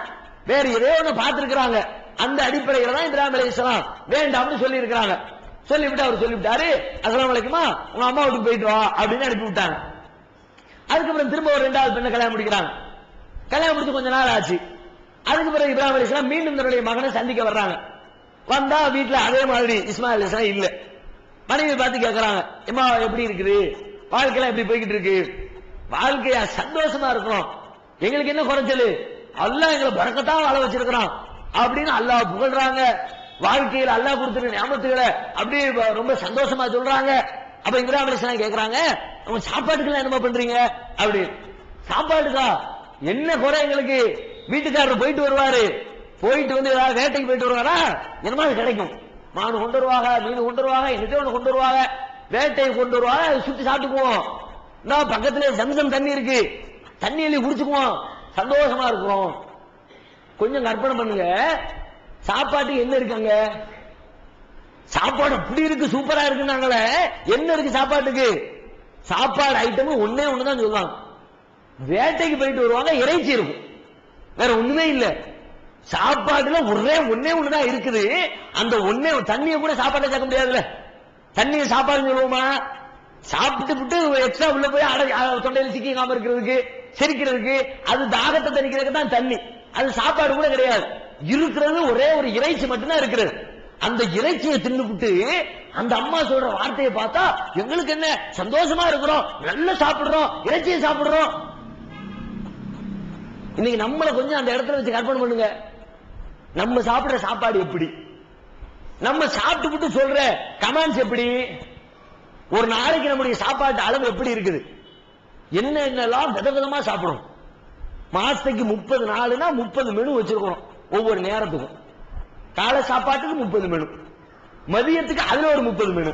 வேற ஏதோ ஒண்ணு பார்த்திருக்கிறாங்க. அந்த அடிப்படையில தான் இப்ராஹிம் அலைஹிஸ்ஸலாம் வேண்டாம்னு சொல்லி இருக்கிறாங்க. சொல்லிவிட்டு அவர் சொல்லிவிட்டாரு, அஸ்ஸலாமு அலைக்குமா, உங்க அம்மா வீட்டுக்கு போயிட்டு வா அப்படின்னு அனுப்பி விட்டாங்க. அதுக்கப்புறம் திரும்ப ஒரு 2வது பெண்ணை கல்யாணம் முடிக்கிறாங்க. கல்யாணம் முடிச்சு கொஞ்ச நாள் ஆச்சு. அதுக்கு பிறகு இப்ராஹிம் அலைஹிஸ்ஸலாம் மீண்டும் தன்னுடைய மகனை சந்திக்க வர்றாங்க. வந்தா வீட்டுல அதே மாதிரி இஸ்மாயில் அலைஹிஸ்ஸலாம் இல்ல. மனைவி பார்த்து கேட்கறாங்க, அம்மா எப்படி இருக்குது, வாழ்க்கையெல்லாம் எப்படி போய்கிட்டு இருக்கு, வாழ்க்கையா சந்தோஷமா இருக்கிறோம், எங்களுக்கு என்ன குறைச்சல், அல்லாஹ் எங்களை பரக்கத்தான் வாழ வச்சிருக்கிறான் அப்படின்னு அல்லாஹ் புகழ்றாங்க. வாழ்க்கையில் அல்லாஹ் கொடுத்துருக்க நியாமத்துகளை அப்படியே ரொம்ப சந்தோஷமா சொல்றாங்க. அப்ப இப்ராஹிம் அலைஹிஸ்ஸலாம் கேக்குறாங்க, அவங்க சாப்பாட்டுக்கெல்லாம் என்னமா பண்றீங்க அப்படி. சாப்பாட்டுக்கா என்ன குறை எங்களுக்கு, வீட்டுக்காரர் போயிட்டு வருவாரு, போயிட்டு வந்து ஏதாவது வேட்டைக்கு போயிட்டு வருவாரா, என்னமா கிடைக்கும், மானு கொண்டு வருவாங்க, மீன் கொண்டு வருவாங்க, என்னத்தையும் ஒண்ணு கொண்டு வருவாங்க, வேட்டையை கொண்டு வருவாங்க, சுத்தி சாப்பிட்டுக்குவோம். நான் பக்கத்துல ஜம்சம் தண்ணி இருக்கு, தண்ணி எழுதி குடிச்சுக்குவோம், சந்தோஷமா இருக்கிறோம். கொஞ்சம் கற்பனை பண்ணுங்க, சாப்பாட்டுக்கு என்ன இருக்காங்க, சாப்பாடு அப்படி இருக்கு, சூப்பரா இருக்குன்னாங்களே, என்ன இருக்கு சாப்பாட்டுக்கு, சாப்பாடு ஐட்டம் ஒன்னே ஒண்ணுதான் சொல்லுவாங்க, வேட்டைக்கு போயிட்டு வருவாங்க, இறைச்சி இருக்கும், வேற ஒண்ணுமே இல்ல. சாப்பாடுல ஒன்னே ஒண்ணுதான் இருக்குது. அந்த ஒன்னே தண்ணிய கூட சாப்பாட்டை சேர்க்க முடியாதுல்ல, தண்ணிய சாப்பாடு சொல்லுவோமா, சாப்பிட்டு விட்டு எக்ஸ்ட்ரா உள்ள போய் தொண்டையில சிக்காம இருக்கிறதுக்கு, செரிக்கிறதுக்கு, அது தாகத்தை தணிக்கிறதுக்கு தான் தண்ணி, அது சாப்பாடு கூட கிடையாது. இருக்கிறது ஒரே ஒரு இறைச்சி மட்டும்தான் இருக்கிறது. அந்த இறைச்சியை தின்னுபிட்டு அந்த அம்மா சொல்ற வார்த்தையை பார்த்தா எங்களுக்கு என்ன சந்தோஷமா இருக்கிறோம், நல்லா சாப்பிடுறோம், இறைச்சியை சாப்பிடுறோம். இன்னைக்கு நம்மளை கொஞ்சம் அந்த இடத்துல வச்சு கற்பனை பண்ணுங்க, நம்ம சாப்பிடுற சாப்பாடு எப்படி, நம்ம சாப்பிட்டு விட்டு சொல்ற கமெண்ட்ஸ் எப்படி, ஒரு நாளைக்கு நம்முடைய சாப்பாட்டு அளவு எப்படி இருக்குது, என்னென்னலாம் விதவிதமா சாப்பிடும். மாசத்துக்கு 30 நாளுனா 30 மெனு வச்சிருக்கோம் ஒவ்வொரு நேரத்துக்கும். காலை சாப்பாட்டுக்கு 30 மெனு, மதியத்துக்கு அதுல ஒரு 30 மெனு,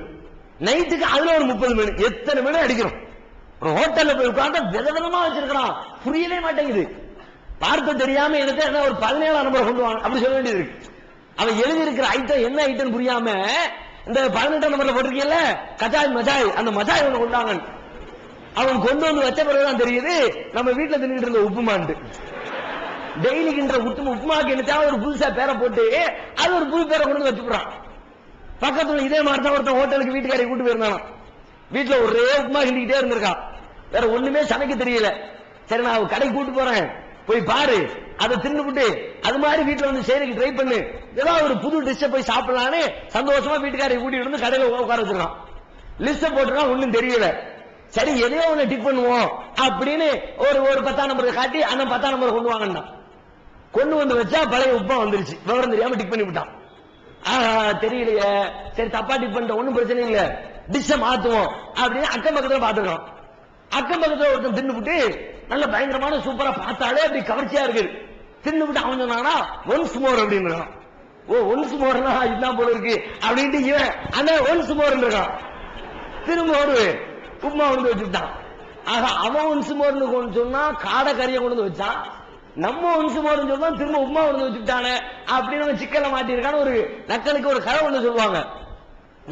நைட்டுக்கு அதுல ஒரு 30 மெனு. எத்தனை மெனு அடிக்கிறோம்? ஒரு ஹோட்டல்ல போய் உட்கார்ந்தா விதவிதமா வச்சிருக்கிறான், புரியவே மாட்டேங்குது. பார்க்க தெரியாம எனக்கு என்ன ஒரு 17ஆம் நம்பர் கொண்டு வாங்க அப்படி சொல்ல வேண்டியது இருக்கு. அவன் எழுதி இருக்கிற ஐட்டம் என்ன ஐட்டம் புரியாம இந்த 18ஆம் நம்பர்ல போட்டிருக்கீங்கல்ல கச்சாய் மஜாய், அந்த மஜாய் ஒண்ணு கொண்டாங்க. அவன் கொண்டு வந்து வச்ச பிறகுதான் தெரியுது நம்ம வீட்டுல தின்னுட்டு இருந்த உப்புமான்ட்டு. டெய்லி கின்ற உப்புமாக்கு என்ன ஒரு புதுசா பேரை போட்டு அது ஒரு புது பேரை கொண்டு வந்து வச்சுக்கிறான். பக்கத்துல இதே மாதிரி தான் ஒருத்தன் ஹோட்டலுக்கு வீட்டுக்காரை கூட்டு போயிருந்தானா, வீட்டுல ஒரே உப்புமா கிண்டிக்கிட்டே இருந்திருக்கான், வேற ஒண்ணுமே சமைக்க தெரியல. சரி நான் கடைக்கு கூட்டு போறேன், போய் பாரு, அதை தின்னுபிட்டு அது மாதிரி வீட்டுல வந்து செய்யறதுக்கு ட்ரை பண்ணு, ஏதாவது ஒரு புது டிஷ்ஷை போய் சாப்பிடலான்னு சந்தோஷமா வீட்டுக்காரை கூட்டிட்டு வந்து கடையில உட்கார வச்சிருக்கான். லிஸ்ட போட்டுருக்கான், ஒண்ணும் தெரியல. சரி எதையோ ஒண்ணு டிக் பண்ணுவோம் அப்படின்னு ஒரு 10ஆம் நம்பர் காட்டி அந்த 10ஆம் நம்பர் கொண்டு வாங்கன்னா கொண்டு வந்து வச்சா பழைய உப்பா வந்துருச்சு. விவரம் தெரியாம டிக் பண்ணி விட்டான். தெரியலையே, சரி தப்பா டிக் பண்ணிட்ட, ஒண்ணும் பிரச்சனை இல்ல, டிஷ்ஷ மாத்துவோம் அப்படின்னு அக்கம் பக்கத்துல பாத்துக்கிறோம். அக்கம் பக்கத்துல ஒருத்தன் தின்னுபிட்டு நல்ல பயங்கரமான சூப்பரா பார்த்தாலே அப்படி கவர்ச்சியா இருக்கு. தின்னுபிட்டு அவன் சொன்னானா ஒன்ஸ் மோர் அப்படின்னு. ஓ ஒன்ஸ் மோர்னா இதுதான் போல இருக்கு அப்படின்ட்டு இவன் அந்த ஒன்ஸ் மோர் இருக்கான். திரும்ப ஒரு உப்புமா கொண்டு வச்சுட்டான். ஆக அவன் ஒன்ஸ் மோர்னு கொண்டு சொன்னா காடை கறியை கொண்டு வந்து வச்சான், நம்ம ஒன்ஸ் மோர்னு சொன்னா திரும்ப உப்புமா கொண்டு வச்சுட்டானே அப்படின்னு நம்ம சிக்கல மாட்டிருக்கான்னு ஒரு நக்கலுக்கு ஒரு கதை ஒண்ணு சொல்லுவாங்க.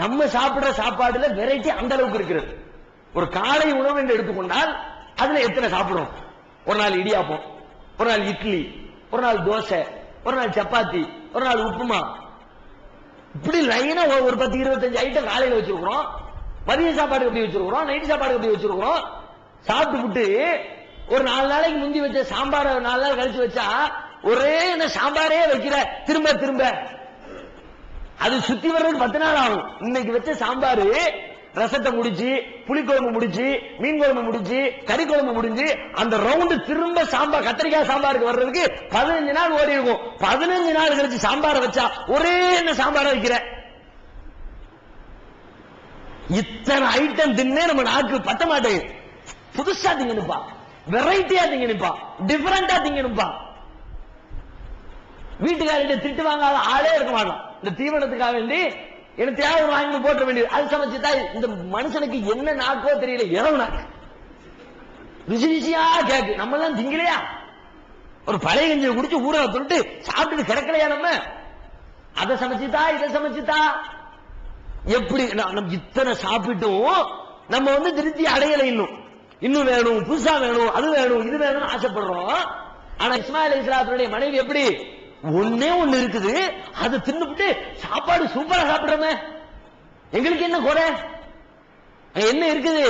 நம்ம சாப்பிடுற சாப்பாடுல வெரைட்டி அந்த அளவுக்கு இருக்கிறது. ஒரு காலை உணவு என்று எடுத்துக்கொண்டால் அதுல எத்தனை சாப்பிடுறோம்? ஒரு நாள் இடியாப்பம், ஒரு நாள் இட்லி, ஒரு நாள் தோசை, ஒரு நாள் சப்பாத்தி, ஒரு நாள் உப்புமா, இப்படி லைனா ஒரு 10-25 ஐட்டம் காலையில வச்சிருக்கிறோம். மதிய சாப்பாடு எப்படி வச்சிருக்கிறோம், நைட் சாப்பாடு எப்படி வச்சிருக்கிறோம். சாப்பிட்டு ஒரு 4 நாளைக்கு முந்தி வச்ச சாம்பார் 4 நாள் கழிச்சு வச்சா ஒரே என்ன சாம்பாரே வைக்கிற திரும்ப திரும்ப, அது சுத்தி வர்றதுக்கு 10 நாள் ஆகும். இன்னைக்கு வச்ச சாம்பாரு ரசத்தை முடிச்சு, புளிக்குழம்பு முடிச்சு, மீன் குழம்பு முடிச்சு, கறி குழம்பு முடிஞ்சு அந்த ரவுண்டு திரும்ப சாம்பார் கத்திரிக்காய் சாம்பாருக்கு வர்றதுக்கு 15 நாள் ஓடி இருக்கும். 15 நாள் கழிச்சு சாம்பாரை வச்சா ஒரே என்ன சாம்பாரை வைக்கிற. இத்தனை ஐட்டம் தின்னே நம்ம நாக்கு பத்த மாட்டேங்குது. புதுசா திங்கணுப்பா, வெரைட்டியா திங்கணுப்பா, டிஃபரெண்டா திங்கணுப்பா. வீட்டுக்காரிட்ட திட்டு வாங்காத ஆளே இருக்க மாட்டான். இந்த தீவனத்துக்காக வேண்டி எனக்கு தேவை வாங்கி போட்ட வேண்டியது, அது சமைச்சுட்டா இந்த மனுஷனுக்கு என்ன நாக்கோ தெரியல, இரவு நாக்கு ருசி ருசியா கேக்கு. நம்ம எல்லாம் திங்கலையா? ஒரு பழைய கஞ்சியை குடிச்சு ஊற தொட்டு சாப்பிட்டு கிடக்கலையா? நம்ம அதை சமைச்சுட்டா இதை சமைச்சுட்டா எப்படி? நம்ம இத்தனை சாப்பிட்டும் நம்ம திருப்தி அடையலை. இன்னும் வேணும், புதுசா வேணும், அது வேணும், இது வேணும் ஆசைப்படுறோம். ஆனா இஸ்மாயில் அலைஹிஸ்ஸலாத்துடைய மனைவி எப்படி? ஒன்னே ஒண்ணு இருக்குது, அதை தின்னுபிட்டு சாப்பாடு சூப்பரா சாப்பிடுறோமே, எங்களுக்கு என்ன குறை? என்ன இருக்குது?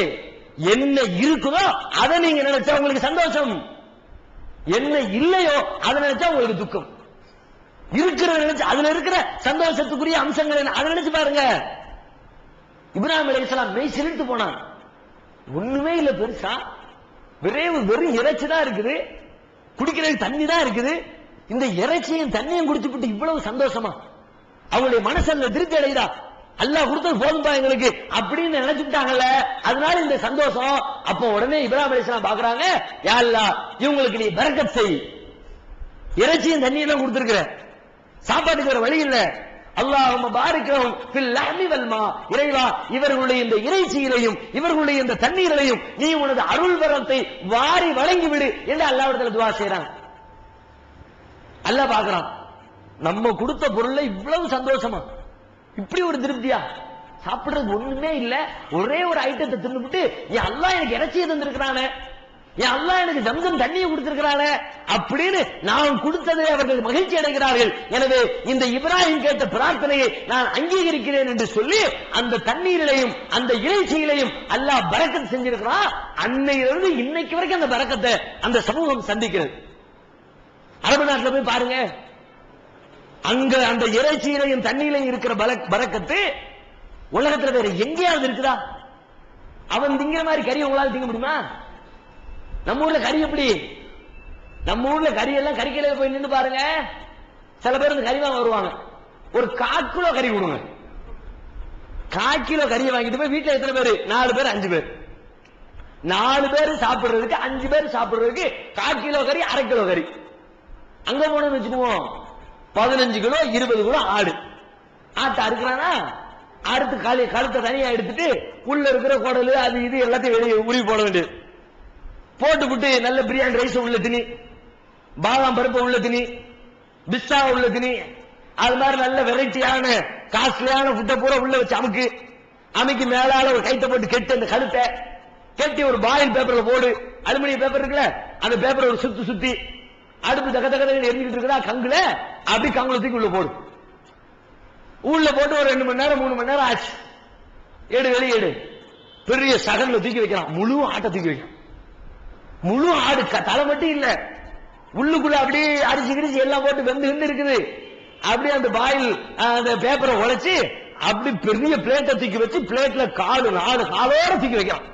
என்ன இருக்குதோ அதை நீங்க நினைச்சா உங்களுக்கு சந்தோஷம், என்ன இல்லையோ அதை நினைச்சா உங்களுக்கு துக்கம். இருக்கிறத நினைச்சு அதுல இருக்கிற சந்தோஷத்துக்குரிய அம்சங்கள் அதை நினைச்சு பாருங்க. இப்ராஹிம் அலைஹிஸ்ஸலாம் மெய் சிலிர்த்து போனான். ஒண்ணுமே இல்ல பெருசா, வெறும் இறைச்சி தான் இருக்குது, குடிக்கிறதுக்கு தண்ணி தான் இருக்குது. இந்த இறைச்சியும் தண்ணியும் குடிச்சுட்டு இவ்வளவு சந்தோஷமா? அவங்களுடைய மனசல்ல திருப்தி அடையுதா? அல்லாஹ் கொடுத்தது போதும்பா எங்களுக்கு அப்படின்னு நினைச்சுட்டாங்கல்ல, அதனால இந்த சந்தோஷம். அப்ப உடனே இப்ராஹிம் அலைஹிஸ்ஸலாம் பாக்குறாங்க, யா அல்லாஹ் இவங்களுக்கு நீ பரக்கத் செய், இறைச்சியும் தண்ணியெல்லாம் கொடுத்திருக்கிற, சாப்பாட்டுக்கு வேற வழி இல்ல. அல்லாஹும்ம பாரிக் லஹும் ஃபில் லஹ்மி வல் மா, இறைவா இவர்களுடைய இந்த இறைச்சியிலையும் இவர்களுடைய இந்த தண்ணீரிலையும் நீ உனது அருள் வரத்தை வாரி வழங்கி விடு என்று அல்லாஹ்விடத்தில் துஆ செய்றாங்க. அல்லாஹ் பாக்குறான், நம்ம கொடுத்த பொருள்ல இவ்வளவு சந்தோஷமா, இப்படி ஒரு திருப்தியா? சாப்பிடுறது ஒண்ணுமே இல்ல, ஒரே ஒரு ஐட்டத்தை தின்னுபிட்டு என் அல்லாஹ் எனக்கு இறைச்சியை தந்திருக்கிறானே, என் அல்லாஹ் எனக்கு ஜம்சம் தண்ணியை கொடுத்திருக்கிறானே அப்படின்னு நான் கொடுத்ததை அவர்கள் மகிழ்ச்சி அடைகிறார்கள். எனவே இந்த இப்ராஹிம் கேட்ட பிரார்த்தனையை நான் அங்கீகரிக்கிறேன் என்று சொல்லி அந்த தண்ணீரிலையும் அந்த இறைச்சியிலையும் அல்லாஹ் பரக்கத் செஞ்சிருக்கிறான். அன்னையிலிருந்து இன்னைக்கு வரைக்கும் அந்த பரக்கத்தை அந்த சமூகம் சந்திக்கிறது. அரபு நாட்டில் போய் பாருங்க, அங்க அந்த இறைச்சியிலையும் தண்ணியிலையும் இருக்கிற பரக்கத்து உலகத்துல வேற எங்கேயாவது இருக்குதா? அவன் திங்கிற மாதிரி கறி உங்களால திங்க முடியுமா? நம்ம ஊர்ல கறி எப்படி? நம்ம ஊர்ல கறி எல்லாம் கறிக்கடையில போய் நின்று பாருங்க, சில பேர் இந்த கறி வாங்க வருவாங்க, ஒரு 1/4 கிலோ கறி கொடுங்க. 1/4 கிலோ கறியை வாங்கிட்டு போய் வீட்டுல எத்தனை பேர்? 4 பேர் 5 பேர். 4 பேர் சாப்பிடுறதுக்கு 5 பேர் சாப்பிடுறதுக்கு 1/4 கிலோ கறி, 1/2 கிலோ கறி. அங்க போனோம்னு வச்சுக்குவோம், 15 கிலோ 20 கிலோ ஆடு. ஆட்டை அறுக்கிறானா, அடுத்து கழுத்தை தனியா எடுத்துட்டு உள்ள இருக்கிற குடலு அது இது எல்லாத்தையும் வெளியே உருவி போட வேண்டியது. போட்டு நல்ல பிரியாணி ரைஸ் உள்ள திணி, பாதாம் பருப்பு உள்ள திணி, பிஸ்தா உள்ள திணி, அது மாதிரி நல்ல வெரைட்டியான காஸ்ட்லியான ஃபுட்டை பூரா உள்ள வச்சு அமைக்கு மேலால ஒரு கைத்தை போட்டு கெட்டு அந்த கழுத்தை கெட்டி ஒரு பாயில் பேப்பர்ல போடு. அலுமினியம் பேப்பர் இருக்குல்ல, அந்த பேப்பரை ஒரு சுத்தி அடுப்பு தக்க எரிஞ்சுக்கிட்டு இருக்கா கங்குல, அப்படி கங்குல தூக்கி உள்ள போடு. உள்ள போட்டு ஒரு 2 மணி நேரம் 3 மணி நேரம் ஆச்சு. வெளியேடு பெரிய சகன்ல தூக்கி வைக்கிறான். முழு ஆட்டை தூக்கி வைக்கிறான். முழு ஆடு தலை மட்டும் இல்ல, உள்ளுக்குள்ள அப்படியே அரிசி கிரிசி எல்லாம் போட்டு வெந்து இருக்குது. அப்படியே அந்த பாயில் அந்த பேப்பரை உழைச்சு அப்படி பெரிய பிளேட்டை தூக்கி வச்சு பிளேட்ல 4 காலோட தூக்கி வைக்கிறான்.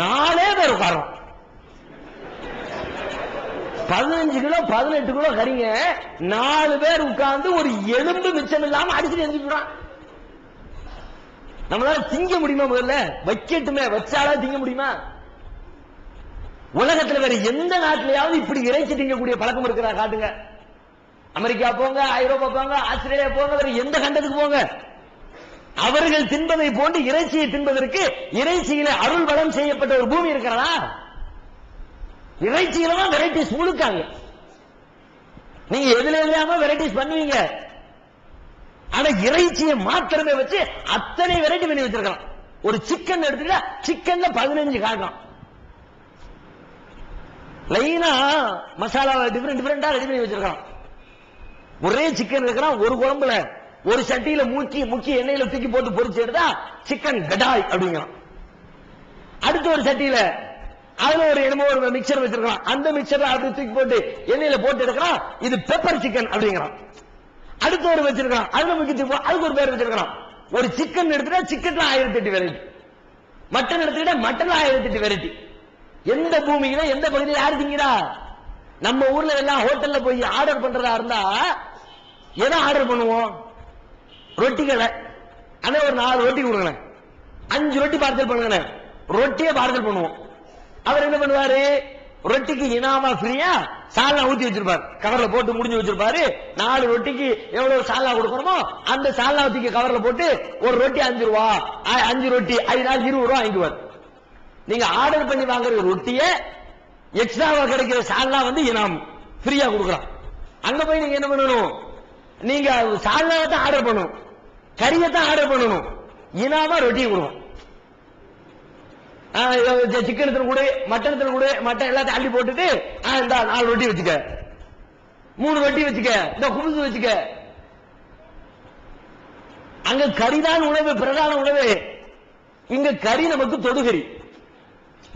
4 பேர் உட்காரம். 15 கிலோ 18 கிலோ கறிங்க, 4 பேர் உட்கார்ந்து ஒரு எலும்பு மிச்சம் இல்லாம அடிச்சுட்டு எரிஞ்சுக்கிறான். நம்மளால திங்க முடியுமா? முதல்ல வைக்கட்டுமே, வச்சாலா திங்க முடியுமா? உலகத்தில் வேற எந்த நாட்டிலேயாவது இப்படி இறைச்சி திங்கக்கூடிய பழக்கம் இருக்கிறா காட்டுங்க. அமெரிக்கா போங்க, ஐரோப்பா போங்க, ஆஸ்திரேலியா போங்க, வேற எந்த கண்டத்துக்கு போங்க, அவர்கள் தின்பதை போன்று இறைச்சியை தின்பதற்கு இறைச்சியில அருள் வளம் செய்யப்பட்ட ஒரு பூமி இருக்கிறதா? இறைச்சியில தான் வெரைட்டிஸ் முழுக்காங்க. நீங்க எதுல இல்லாம வெரைட்டிஸ் பண்ணுவீங்க, ஆனா இறைச்சியை மாத்திரமே வச்சு அத்தனை வெரைட்டி பண்ணி வச்சிருக்கலாம். ஒரு சிக்கன் எடுத்துட்டா சிக்கன்ல 15 காட்டலாம். லைனா மசாலா டிஃபரெண்டா ரெடி பண்ணி வச்சிருக்கான். ஒரே சிக்கன் இருக்கிறான், ஒரு குழம்புல ஒரு சட்டியில முக்கி எண்ணெயில தூக்கி போட்டு பொரிச்சு எடுத்தா சிக்கன் கடாய் அப்படிங்கிறான். அடுத்த ஒரு சட்டியில அதுல ஒரு என்னமோ ஒரு மிக்சர் வச்சிருக்கான், அந்த மிக்சர் அப்படி தூக்கி போட்டு எண்ணெயில போட்டு எடுக்கிறான், இது பெப்பர் சிக்கன் அப்படிங்கிறான். அடுத்த ஒரு வச்சிருக்கான், அதுல முக்கி அதுக்கு ஒரு பேர் வச்சிருக்கான். ஒரு சிக்கன் எடுத்துட்டா சிக்கன்ல 1008 வெரைட்டி, மட்டன் எடுத்துக்கிட்டா மட்டன்ல 1008 வெரைட்டி. எந்த பூமியில எந்த பகுதியில் யாரு திங்கிறா? நம்ம ஊர்ல எல்லாம் ஹோட்டல்ல போய் ஆர்டர் பண்றதா இருந்தா எதை ஆர்டர் பண்ணுவோம்? ரொட்டி கடை, ஆனா ஒரு 4 ரொட்டி கொடுங்க, 5 ரொட்டி பார்சல் பண்ணுங்க, ரொட்டியை பார்சல் பண்ணுவோம். அவர் என்ன பண்ணுவாரு? ரொட்டிக்கு இனாமா ஃப்ரீயா சால்னா ஊத்தி வச்சிருப்பாரு, கவர்ல போட்டு முடிஞ்சு வச்சிருப்பாரு. 4 ரொட்டிக்கு எவ்வளவு சால்னா கொடுக்கணுமோ அந்த சால்னா ஊத்தி கவர்ல போட்டு ஒரு ரொட்டி 5 ரூபா, 5 ரொட்டி 5 நாள் 20 ரூபா வாங்கிக்குவார். நீங்க ஆர்டர் பண்ணி வாங்குற ரொட்டிய எக்ஸ்ட்ராவா கிடைக்கிற சால்னா இனாம் ஃப்ரீயா கொடுக்கலாம். அங்க போய் நீங்க என்ன பண்ணணும்? நீங்க சால்னாவை தான் ஆர்டர் பண்ணணும், கறியை தான் ஆர்டர் பண்ணணும், இனாமா ரொட்டி கொடுக்கும். சிக்கன் கூட மட்டன் கூட மட்டன் எல்லாத்தையும் அள்ளி போட்டுட்டு இந்த 4 ரொட்டி வச்சுக்க, 3 ரொட்டி வச்சுக்க, இந்த குமுசு வச்சுக்க. அங்க கறிதான் உணவு, பிரதான உணவு. இங்க கறி நமக்கு தொடுகறி,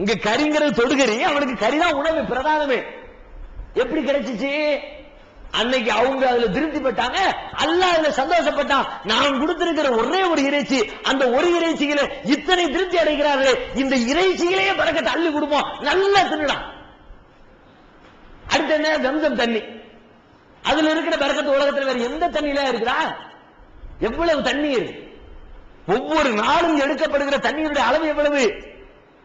இங்க கறிங்கிறது தொடுகறி, அவனுக்கு கறிதான் உணவு பிரதானமே. எப்படி கிடைச்சிச்சு? அன்னைக்கு அவங்க அதுல திருப்தி பட்டாங்க, அல்லாஹ் அதுல சந்தோஷப்பட்டான். நான் கொடுத்திருக்கிற ஒரே ஒரு இறைச்சி, அந்த ஒரு இறைச்சியில இத்தனை திருப்தி அடைகிறார்களே, இந்த இறைச்சியிலேயே பரக்கத்தை அள்ளி கொடுப்போம், நல்லா தின்னலாம். அடுத்து என்ன? ஜம்சம் தண்ணி. அதுல இருக்கிற பரக்கத்து உலகத்தில் வேற எந்த தண்ணியில இருக்குதா? எவ்வளவு தண்ணீர்! ஒவ்வொரு நாளும் எடுக்கப்படுகிற தண்ணீருடைய அளவு எவ்வளவு?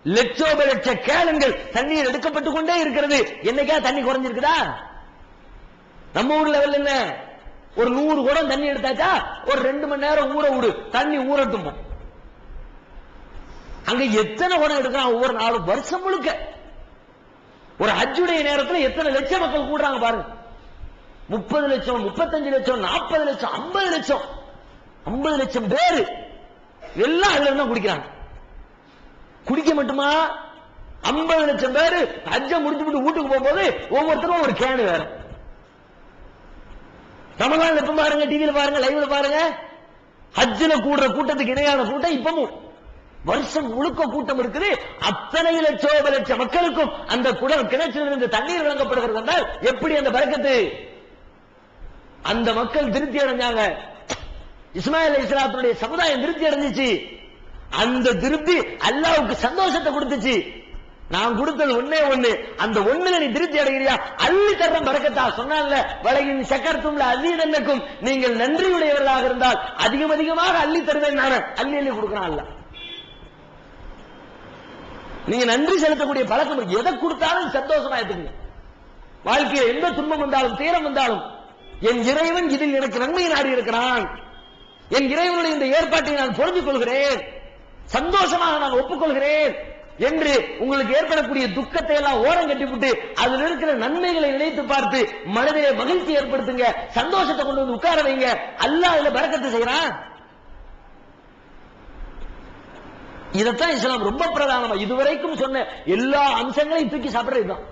லட்சோப லட்ச கேலன்கள் தண்ணீர் எடுக்கப்பட்டுக் கொண்டே இருக்கிறது. என்னைக்கா தண்ணி குறைஞ்சிருக்குதா? நம்ம ஊர் லெவல் என்ன? ஒரு 100 குடம் தண்ணி எடுத்தாச்சா ஒரு 2 மணி நேரம் ஊற விடு, தண்ணி ஊறட்டும். அங்க எத்தனை குடம் எடுக்கிறான் ஒவ்வொரு நாளும், வருஷம் முழுக்க. ஒரு ஹஜ்ஜுடைய நேரத்தில் எத்தனை லட்சம் மக்கள் கூடுறாங்க பாருங்க. 30 லட்சம், 35 லட்சம், 40 லட்சம், 50 லட்சம், 50 லட்சம் பேரு எல்லாம் அதுல தான் குடிக்கிறாங்க. குடிக்க மட்டுமா? 50 லட்சம் பேரு ஹஜ்ஜ முடிச்சுட்டு வீட்டுக்கு போகும்போது ஒவ்வொருத்தரும் ஒரு கேனு வேற. ரமலான் எப்ப பாருங்க, டிவியில பாருங்க, லைவ்ல பாருங்க, ஹஜ்ஜில கூடுற கூட்டத்துக்கு இணையான கூட்டம் இப்பவும் வருஷம் முழுக்க கூட்டம் இருக்குது. அத்தனை லட்ச மக்களுக்கும் அந்த குடம் கிணற்றிலிருந்து தண்ணீர் வழங்கப்படுகிறது என்றால் எப்படி அந்த பரக்கத்து? அந்த மக்கள் திருப்தி அடைஞ்சாங்க. இஸ்மாயில் அலைஹிஸ்ஸலாத்துடைய சமுதாயம் திருப்தி அடைஞ்சிச்சு. அந்த திருப்தி அல்லாஹ்வுக்கு சந்தோஷத்தை கொடுத்துச்சு. நான் கொடுத்தது ஒண்ணே ஒண்ணு, அந்த ஒண்ணுல நீ திருப்தி அடைகிறியா? அள்ளி தர்ற பரக்கத்தா சொன்னால, வலையின் சக்கரத்தும்ல அசீதன்னக்கும், நீங்கள் நன்றியுடையவர்களாக இருந்தால் அதிகம் அதிகமாக அள்ளி தருவேன். நான் அள்ளி அள்ளி கொடுக்கிறான் அல்ல. நீங்க நன்றி செலுத்தக்கூடிய பழக்கம், எதை கொடுத்தாலும் சந்தோஷமா எடுத்துக்கங்க. வாழ்க்கையில் எந்த துன்பம் வந்தாலும் தீரம் வந்தாலும் என் இறைவன் இதில் எனக்கு நன்மை நாடி இருக்கிறான், என் இறைவனுடைய இந்த ஏற்பாட்டை நான் பொருந்திக் கொள்கிறேன், சந்தோஷமாக நான் ஒப்புக்கொள்கிறேன் என்று உங்களுக்கு ஏற்படக்கூடிய துக்கத்தை எல்லாம் ஓரம் கட்டிவிட்டு அதில் இருக்கிற நன்மைகளை நினைத்து பார்த்து மனதிலே மகிழ்ச்சி ஏற்படுத்துங்க, சந்தோஷத்தை கொண்டு வந்து உட்கார வைங்க. அல்லாஹ் இதுல பரக்கத்து செய்யறான். இதத்தான் இஸ்லாம் ரொம்ப பிரதானமா இதுவரைக்கும் சொன்ன எல்லா அம்சங்களையும் தூக்கி சாப்பிடுறதுதான்.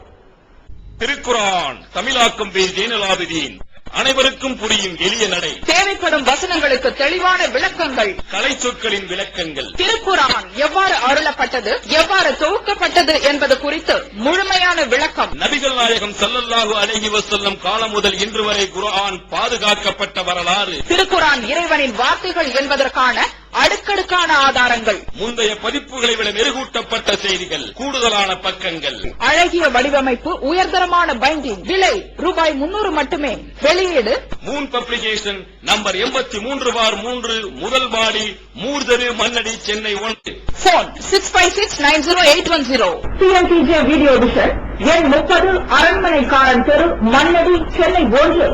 திருக்குரான் தமிழாக்கம் பி ஜெயலலாபுதீன், அனைவருக்கும் புரியும் எளிய நடை, தேவைப்படும் வசனங்களுக்கு தெளிவான விளக்கங்கள், கலை சொற்களின் விளக்கங்கள், திருக்குரான் எவ்வாறு அருளப்பட்டது, எவ்வாறு தொகுக்கப்பட்டது என்பது குறித்து முழுமையான விளக்கம். நபிகள் நாயகம் ஸல்லல்லாஹு அலைஹி வஸல்லம் காலம் முதல் இன்று வரை குர்ஆன் பாதுகாக்கப்பட்ட வரலாறு, திருக்குரான் இறைவனின் வார்த்தைகள் என்பதற்கான அடுக்கடுக்கான ஆதாரங்கள், முந்தைய பதிப்புகளை விட மெருகூட்டப்பட்ட செய்திகள், கூடுதலான பக்கங்கள், அழகிய வடிவமைப்பு, உயர்தரமான பைண்டிங், விலை ரூபாய் 300 மட்டுமே. வெளியீடு மூன் பப்ளிகேஷன், நம்பர் 83/3, முதல் மாடி, மூர்தரு, Mannady, Chennai 1. Phone 65690810. TNTJ video vision எண் 30, அரண்மனைக்காரன் தெரு, மண்ணடி, சென்னை 1.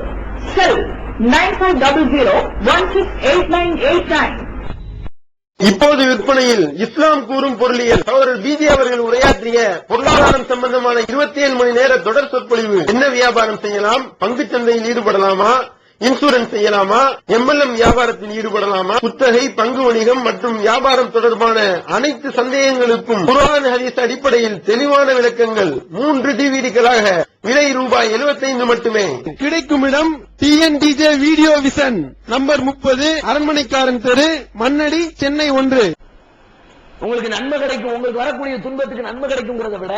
செல் 9500168989. இப்போது விற்பனையில் இஸ்லாம் கூறும் பொருளியல் சகோதரர் பிஜே அவர்கள் உரையாற்றிய பொருளாதாரம் சம்பந்தமான 27 மணி நேர தொடர் சொற்பொழிவு. என்ன வியாபாரம் செய்யலாம், பங்குச் சந்தையில் ஈடுபடலாமா, இன்சூரன்ஸ் செய்யலாமா, MLM வியாபாரத்தில் ஈடுபடலாமா, குத்தகை, பங்கு வணிகம் மற்றும் வியாபாரம் தொடர்பான அனைத்து சந்தேகங்களுக்கும் குர்ஆன் ஹதீஸ் அடிப்படையில் தெளிவான விளக்கங்கள் 3 டிவிடிகளாக விலை ரூபாய் 75 மட்டுமே. கிடைக்கும் இடம் TNTJ வீடியோ விஷன், நம்பர் 30, அரண்மனைக்காரன் தெரு, மண்ணடி, சென்னை 1. உங்களுக்கு நன்மை கிடைக்கும், உங்களுக்கு வரக்கூடிய துன்பத்துக்கு நன்மை கிடைக்கும்ங்கிறத விட,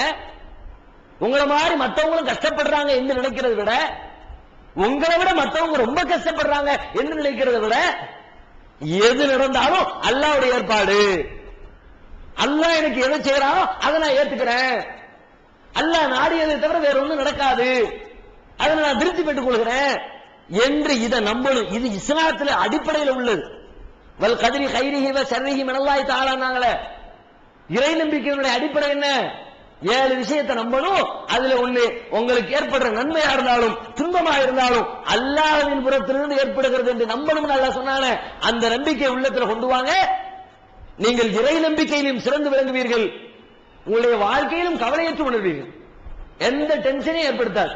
உங்களை மாதிரி மற்றவங்களும் கஷ்டப்படுறாங்க என்று நினைக்கிறத விட, உங்களை விட மற்றவங்க ரொம்ப கஷ்டப்படுறாங்க என்று நினைக்கிறத விட, எது நடந்தாலும் அல்லாஹ்வுடைய ஏற்பாடு, அல்லாஹ் எனக்கு எதை செய்யறானோ அதை நான் ஏத்துக்கிறேன், அல்லாஹ் நாடியதை தவிர வேற ஒன்றும் நடக்காது, அதை நான் திருப்தி பெற்றுக் கொள்கிறேன் என்று இதை நம்பணும். இது இஸ்லாத்துல அடிப்படையில் உள்ளது. வல் கதிரி கைரிஹி வ ஷர்ரிஹி மினல்லாஹி தஆலானாங்களே, இறை நம்பிக்கையினுடைய அடிப்படை என்ன? 7 விஷயத்தை நம்பணும். அதுல ஒண்ணு, உங்களுக்கு ஏற்படுற நன்மையா இருந்தாலும் துன்பமா இருந்தாலும் அல்லாஹ்வின் புறத்திலிருந்து ஏற்படுகிறது என்று நம்பணும். அல்லாஹ் சொன்னானே, அந்த நம்பிக்கை உள்ளத்துல கொண்டு வாங்க. நீங்கள் இறை நம்பிக்கையிலும் சிறந்து விளங்குவீர்கள், உங்களுடைய வாழ்க்கையிலும் கவலையற்று உணர்வீர்கள், எந்த டென்ஷனையும் ஏற்படுத்தாது.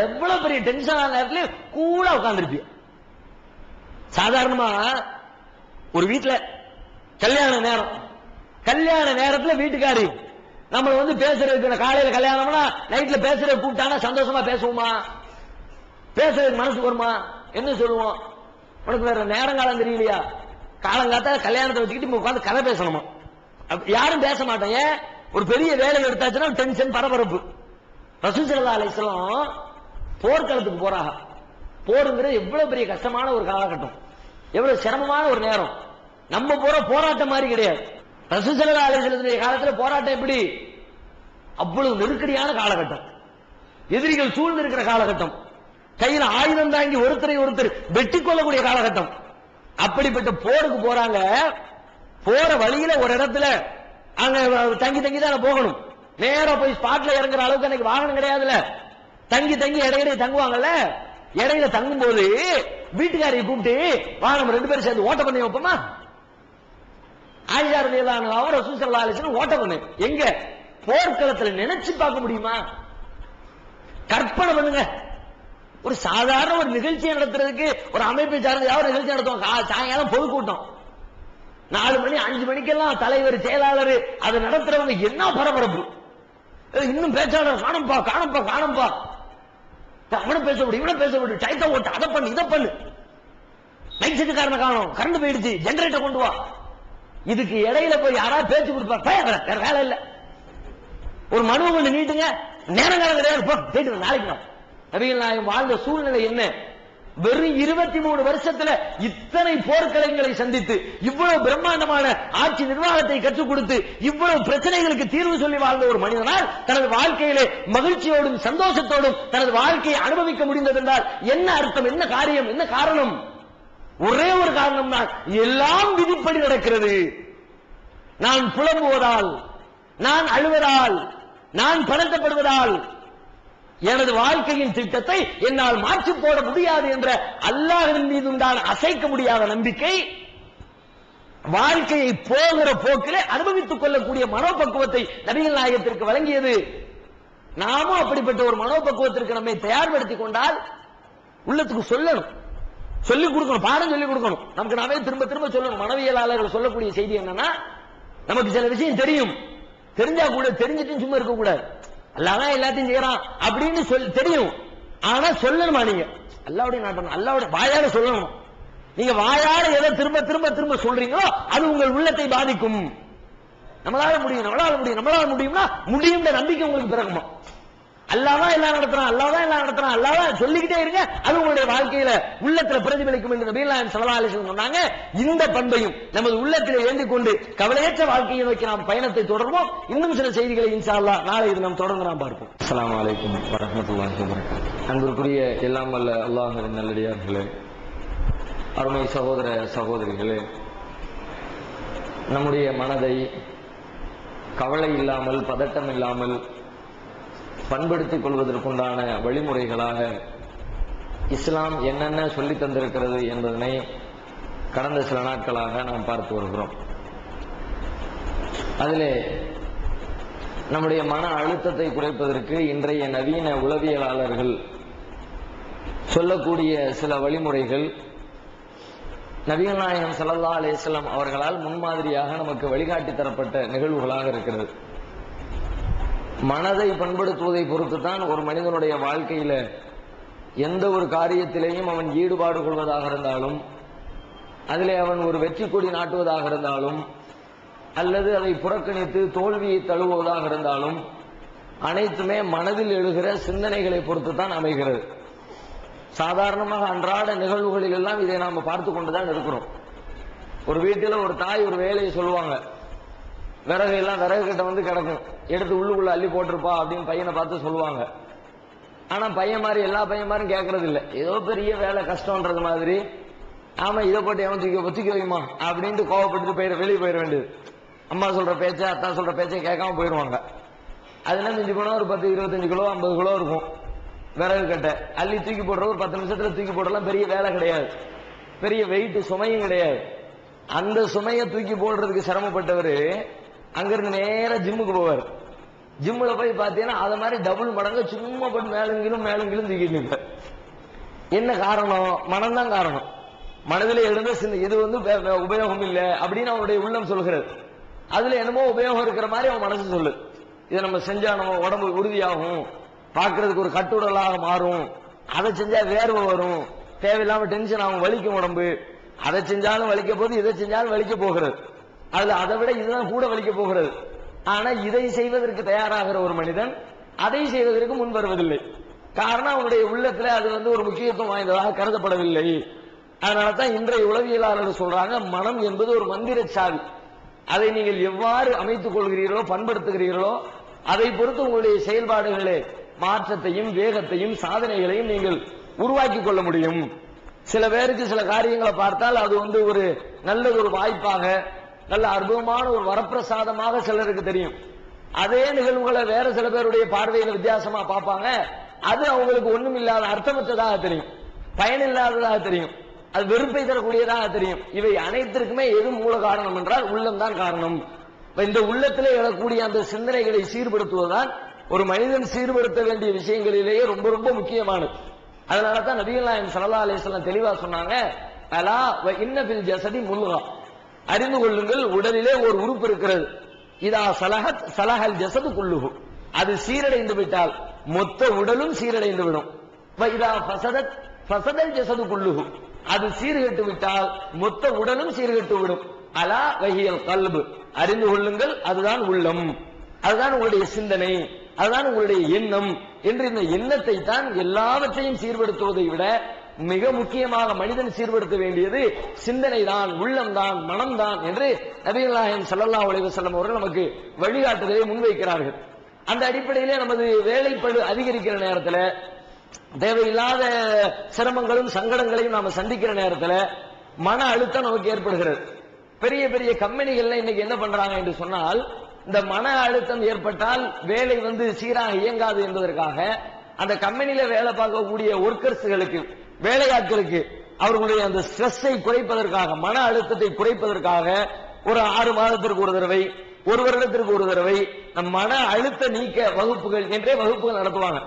எவ்வளவு பெரிய டென்ஷன் ஆன நேரத்துல கூலா உட்கார்ந்துருப்பீங்க. சாதாரணமா ஒரு வீட்டுல கல்யாண நேரத்துல வீட்டுக்காரி நம்மள வந்து பேசுறதுக்கு, காலையில கல்யாணம்னா நைட்ல பேசுறது கூப்பிட்டானா சந்தோஷமா பேசுவோமா? பேசுறதுக்கு மனசு வருமா? என்ன சொல்லுவோம்? உனக்கு வேற நேரங்காலம் தெரியலையா? காலங்காத்த கல்யாணத்தை வச்சுக்கிட்டு உட்காந்து கதை பேசணுமா? யாரும் பேச மாட்டேன். ஒரு பெரிய வேலை எடுத்தாச்சுன்னா டென்ஷன், பரபரப்பு. ரசூல் ஸல்லல்லாஹு அலைஹி வஸல்லம் போர்க்களத்துக்கு போறாங்க. போருங்கிறது எவ்வளவு பெரிய கஷ்டமான ஒரு காலகட்டம், எவ்வளவு சிரமமான ஒரு நேரம். நம்ம போராட்டம் மாதிரி கிடையாது. ரசூல் ஸல்லல்லாஹு அலைஹி வஸல்லம் காலத்துல போராட்டம் எப்படி? அவ்வளவு நெருக்கடியான காலகட்டம், எதிரிகள் சூழ்ந்து இருக்கிற காலகட்டம், கையில் ஆயுதம் தாங்கி ஒருத்தரை ஒருத்தர் வெட்டி கொள்ளக்கூடிய காலகட்டம். அப்படிப்பட்ட போருக்கு போறாங்க. போற வழியில ஒரு இடத்துல அங்க தங்கி தான் போகணும். நேரா போய் ஸ்பாட்ல இறங்குற அளவுக்கு அன்னைக்கு வாகனம் கிடையாதுல. தங்கி இடையிடையே தங்குவாங்கல்ல. இடையில தங்கும் போது வீட்டுக்காரியை கூப்பிட்டு, வா நம்ம 2 பேரும் சேர்ந்து ஓட்ட பண்ணி வைப்போமா? ஆயிஷா ரலியல்லாஹு அன்ஹா ரசூல் ஸல்லல்லாஹு அலைஹி வஸல்லம் ஓட்ட பண்ணு. எங்க? போர்க்களத்துல நினைச்சு பார்க்க முடியுமா? கற்பனை பண்ணுங்க. ஒரு சாதாரண ஒரு நிகழ்ச்சியை நடத்துறதுக்கு ஒரு அமைப்பை சார்ந்த யாரும் நிகழ்ச்சி நடத்துவாங்க. சாயங்காலம் பொதுக்கூட்டம் 4 மணி 5 மணிக்கெல்லாம் தலைவர், செயலாளர், அதை நடத்துறவங்க என்ன பரபரப்பு. இன்னும் பேச்சாளர் காணும்பா, அவனை பேச விடு, இவனை பேச விடு, டைத்தை ஓட்டு, அதை பண்ணு, இதை பண்ணு, லைட் செட்டுக்காரனை காணும், கரண்ட் போயிடுச்சு, ஜெனரேட்டர் கொண்டு வா. இதுக்கு இடையில போய் யாராவது பேச்சு கொடுப்பா? வேற வேலை இல்ல. ஒரு மனுவை கொண்டு நீட்டுங்க, நேரங்காலம் கிடையாது, போயிட்டு நாளைக்கு. நபிகள் நாயகம் வாழ்ந்த சூழ்நிலை என்ன? வெறும் 23 வருஷத்துல இத்தனை போர்க்களங்களை சந்தித்து, இவ்வளவு பிரம்மாண்டமான ஆட்சி நிர்வாகத்தை கற்றுக் கொடுத்து, இவ்வளவு பிரச்சனைகளுக்கு தீர்வு சொல்லி வாழ்ந்த ஒரு மனிதனால் தனது வாழ்க்கையிலே மகிழ்ச்சியோடும் சந்தோஷத்தோடும் தனது வாழ்க்கையை அனுபவிக்க முடிந்தது என்றால் என்ன அர்த்தம், என்ன காரியம், என்ன காரணம்? ஒரே ஒரு காரணம் தான், எல்லாம் விதிப்படி நடக்கிறது. நான் புலம்புவதால், நான் அழுவதால், நான் பதட்டப்படுவதால் எனது வாழ்க்கையின் திட்டத்தை என்னால் மாற்றி போட முடியாது என்ற அல்லாஹ்வின் மீது உண்டான அசைக்க முடியாத நம்பிக்கை, வாழ்க்கையை போகிற போக்கிலே அனுபவித்துக் கொள்ளக்கூடிய மனோபக்குவத்தை நபிகள் நாயகத்திற்கு வழங்கியது. நாமும் அப்படிப்பட்ட ஒரு மனோபக்குவத்திற்கு நம்மை தயார்படுத்திக் கொண்டால் உள்ளத்துக்கு சொல்லணும், சொல்லிக் கொடுக்கணும், பாடம் சொல்லிக் கொடுக்கணும். நமக்கு நாமே திரும்ப திரும்ப சொல்லணும். மனவியலாளர்கள் சொல்லக்கூடிய செய்தி என்னன்னா, நமக்கு சில விஷயம் தெரியும், தெரிஞ்சா கூட தெரிஞ்சிட்டு சும்மா இருக்க கூடாது. அல்லாஹ் எல்லாத்தையும் செய்யறான் அப்படின்னு தெரியும், ஆனா சொல்லணுமா? நீங்க அல்லாஹ்வுடைய நாட்டம், அல்லாஹ்வுடைய வாயால சொல்லணும். நீங்க வாயால எதை திரும்ப திரும்ப திரும்ப சொல்றீங்களோ அது உங்கள் உள்ளத்தை பாதிக்கும். நம்மளால முடியும், நம்மளால முடியும், நம்மளால முடியும்னா முடியும்ன்ற நம்பிக்கை உங்களுக்கு பிறகுமா? அல்லாஹ் எல்லாம் நடத்துறான், அல்லாஹ் எல்லாம் நடத்துறான், அல்லாஹ் சொல்லிக்கிட்டே இருங்க, அது உங்களுடைய வாழ்க்கையில உள்ளத்துல பிரதிபலிக்கும் என்று நபிகள் நாயகம் ஸல்லல்லாஹு அலைஹி வஸல்லம் சொன்னாங்க. இந்த பண்பையும் நமது உள்ளத்திலே ஏந்திக் கொண்டு கவலையற்ற வாழ்க்கையை நோக்கி நாம் பயணத்தை தொடர்வோம். இன்னும் சில செய்திகளை இன்ஷா அல்லாஹ் நாளை இது நாம் தொடர்ந்து நாம் பார்ப்போம். அஸ்ஸலாமு அலைக்கும் வரஹ்மத்துல்லாஹி வபரகாத்துஹு. அன்பிற்குரிய எல்லாம் வல்ல அல்லாஹ்வின் நல்லடியார்களே, அருமை சகோதர சகோதரிகளே, நம்முடைய மனதை கவலை இல்லாமல் பதட்டம் இல்லாமல் பண்படுத்திக் கொள்வதற்குண்டான வழிமுறைகளாக இஸ்லாம் என்னென்ன சொல்லித் தந்திருக்கிறது என்பதனை கடந்த சில நாட்களாக நாம் பார்த்து வருகிறோம். அதிலே நம்முடைய மன அழுத்தத்தை குறைப்பதற்கு இன்றைய நவீன உளவியலாளர்கள் சொல்லக்கூடிய சில வழிமுறைகள் நபிகள் நாயகம் ஸல்லல்லாஹு அலைஹி வஸல்லம் அவர்களால் முன்மாதிரியாக நமக்கு வழிகாட்டி தரப்பட்ட நிகழ்வுகளாக இருக்கிறது. மனதை பண்படுத்துவதை பொறுத்துதான் ஒரு மனிதனுடைய வாழ்க்கையில எந்த ஒரு காரியத்திலேயும் அவன் ஈடுபாடு கொள்வதாக இருந்தாலும், அதிலே அவன் ஒரு வெற்றி கொடி நாட்டுவதாக இருந்தாலும், அல்லது அதை புறக்கணித்து தோல்வியை தழுவுவதாக இருந்தாலும், அனைத்துமே மனதில் எழுகிற சிந்தனைகளை பொறுத்துதான் அமைகிறது. சாதாரணமாக அன்றாட நிகழ்வுகளில் எல்லாம் இதை நாம பார்த்து கொண்டுதான் இருக்கிறோம். ஒரு வீட்டில் ஒரு தாய் ஒரு வேலையை சொல்லுவாங்க, விறகு எல்லாம் விறகு கிட்ட வந்து கிடக்கும், எடுத்து உள்ளுக்குள்ள அள்ளி போட்டிருப்பா அப்படின்னு பையனை பார்த்து சொல்லுவாங்க. ஆனா பையன் மாதிரி எல்லா பையன் மாதிரி கேட்கறது இல்லை, ஏதோ பெரிய வேலை கஷ்டம்ன்றது மாதிரி, ஆமா இதை போட்டு எவன் தூக்கி வைமா அப்படின்ட்டு கோவப்பட்டு வெளியே போயிட வேண்டியது. அம்மா சொல்ற பேச்ச அத்தா சொல்ற பேச்சை கேட்காம போயிடுவாங்க. அதெல்லாம் மிஞ்சி போனா ஒரு 10, 25 கிலோ 50 கிலோ இருக்கும் விறகு கட்டை, அள்ளி தூக்கி போடுற ஒரு 10 நிமிஷத்துல தூக்கி போடலாம், பெரிய வேலை கிடையாது, பெரிய வெயிட் சுமையும் கிடையாது. அந்த சுமையை தூக்கி போடுறதுக்கு சிரமப்பட்டவர் அங்கிருந்து நேர ஜிம்முக்கு போவார். ஜிம்முல போய் பார்த்தீங்கன்னா அதை மாதிரி டபுள் மடங்கு சும்மா போட்டு மேலுங்கிலும் தூக்கிட்டு இருப்பார். என்ன காரணம்? மனம்தான் காரணம். மனதில் எழுந்த இது வந்து உபயோகம் இல்லை அப்படின்னு அவனுடைய உள்ளம் சொல்கிறது. அதுல என்னமோ உபயோகம் இருக்கிற மாதிரி அவன் மனசு சொல்லு, இதை நம்ம செஞ்சா நம்ம உடம்பு உறுதியாகும், பார்க்கறதுக்கு ஒரு கட்டுடலாக மாறும், அதை செஞ்சா வேர்வை வரும், தேவையில்லாம டென்ஷன் ஆகும், வலிக்கும் உடம்பு, அதை செஞ்சாலும் வலிக்க போகுது, இதை செஞ்சாலும் வலிக்க போகிறது, அதுல அதை விட இதுதான் கூட வலிக்க போகிறது. ஆனா இதை செய்வதற்கு தயாராகிற ஒரு மனிதன் அதை செய்வதற்கு முன் வருவதில்லை. காரணம் அவனுடைய உள்ளத்துல அது வந்து ஒரு முக்கியத்துவம் வாய்ந்ததாக கருதப்படவில்லை. அதனாலதான் இன்றைய உளவியலாளர்கள் சொல்றாங்க, மனம் என்பது ஒரு மந்திர சாவி, அதை நீங்கள் எவ்வாறு அமைத்துக் கொள்கிறீர்களோ பண்படுத்துகிறீர்களோ அதை பொறுத்து உங்களுடைய செயல்பாடுகளே மாற்றத்தையும் வேகத்தையும் சாதனைகளையும் நீங்கள் உருவாக்கி கொள்ள முடியும். சில பேருக்கு சில காரியங்களை பார்த்தால் அது வந்து ஒரு நல்ல ஒரு வாய்ப்பாக, நல்ல அற்புதமான ஒரு வரப்பிரசாதமாக சிலருக்கு தெரியும். அதே நிகழ்வுகளை வேற சில பேருடைய பார்வையில வித்தியாசமா பார்ப்பாங்க, அது அவங்களுக்கு ஒண்ணும் இல்லாத அர்த்தமற்றதாக தெரியும், பயனில்லாததாக தெரியும், அது வெறுப்பை தரக்கூடியதாக தெரியும். இவை அனைத்திற்குமே எது மூல காரணம் என்றால் உள்ளம்தான் காரணம். இந்த உள்ளத்திலே எழக்கூடிய அந்த சிந்தனைகளை சீர்படுத்துவதுதான் ஒரு மனிதன் சீர்படுத்த வேண்டிய விஷயங்களிலேயே ரொம்ப ரொம்ப முக்கியமானது. அதனாலதான் நபிகள் நாயகம் ஸல்லல்லாஹு அலைஹி வஸல்லம் தெளிவா சொன்னாங்க, அலா வ இன்ன ஃபில் ஜஸதி முல்கா, அறிந்து கொள்ளுங்கள் உடலிலே ஒரு உறுப்பு இருக்கிறது, இதா சலஹத் சலஹல் ஜஸது குல்லுஹு, அது சீரடைந்து விட்டால் மொத்த உடலும் சீரடைந்து விடும். வ இதா ஃபஸதத் ஃபஸதல் ஜஸது குல்லுஹு, அது சீர்கெட்டு விட்டால் மொத்த உடலும் சீர்கெட்டு விடும். அலா வஹியல் கல்பு, அறிந்து கொள்ளுங்கள் அதுதான் உள்ளம், அதுதான் உங்களுடைய சிந்தனை, அதுதான் உங்களுடைய எண்ணம் என்று இந்த எண்ணத்தை தான் எல்லாவற்றையும் சீர்படுத்துவதை விட மிக முக்கியமாக மனிதன் சீர்படுத்த வேண்டியது சிந்தனை தான், உள்ளம் தான், மனம் தான் என்று நபிகள் நாயகம் ஸல்லல்லாஹு அலைஹி வஸல்லம் அவர்கள் நமக்கு வழிகாட்டுதலை முன்வைக்கிறார்கள். அந்த அடிப்படையிலே நமது வேலைப்பளு அதிகரிக்கிற நேரத்தில், தேவையில்லாத சிரமங்களும் சங்கடங்களையும் நாம சந்திக்கிற நேரத்தில் மன அழுத்தம் நமக்கு ஏற்படுகிறது. பெரிய பெரிய கம்பெனிகள்ல இன்னைக்கு என்ன பண்றாங்க என்று சொன்னால், இந்த மன அழுத்தம் ஏற்பட்டால் வேலை வந்து சீராக இயங்காது என்பதற்காக அந்த கம்பெனியில வேலை பார்க்கக்கூடிய ஒர்க்கர்ஸ்களுக்கு, வேலையாட்களுக்கு அவர்களுடைய அந்த ஸ்ட்ரெஸ்ஸை குறைப்பதற்காக, மன அழுத்தத்தை குறைப்பதற்காக ஒரு 6 மாதத்திற்கு ஒரு தடவை, 1 வருடத்திற்கு ஒரு தடவை மன அழுத்த நீக்க வகுப்புகள் என்றே வகுப்புகள் நடத்துவாங்க.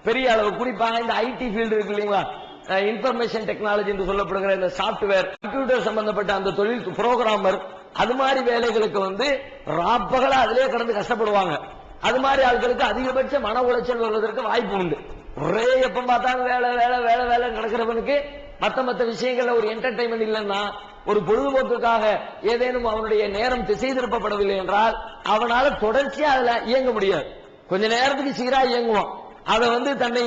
பெரிய அளவு குறிப்பாக இந்த ஐடி ஃபீல்டு இருக்கு இல்லைங்களா, இன்ஃபர்மேஷன் டெக்னாலஜி என்று சொல்லப்படுகிற இந்த சாப்ட்வேர், கம்ப்யூட்டர் சம்பந்தப்பட்ட அந்த தொழில், புரோகிராமர், அது மாதிரி வேலைகளுக்கு ராப்பகலா அதிலே கடந்து கஷ்டப்படுவாங்க. அது மாதிரி ஆட்களுக்கு அதிகபட்ச மன உளைச்சல் வருவதற்கு வாய்ப்பு உண்டு. ஒரே எப்ப பார்த்தாலும் வேலை வேலை வேலை வேலை நடக்கிறவனுக்கு மத்த விஷயங்கள்ல ஒரு என்டர்டைன்மெண்ட் இல்லைன்னா, ஒரு பொழுதுபோக்குக்காக ஏதேனும் அவனுடைய நேரம் திசை திருப்பப்படவில்லை என்றால் அவனால தொடர்ச்சியா அதுல இயங்க முடியாது. கொஞ்ச நேரத்துக்கு சீரா இயங்குவான். அதை தன்னை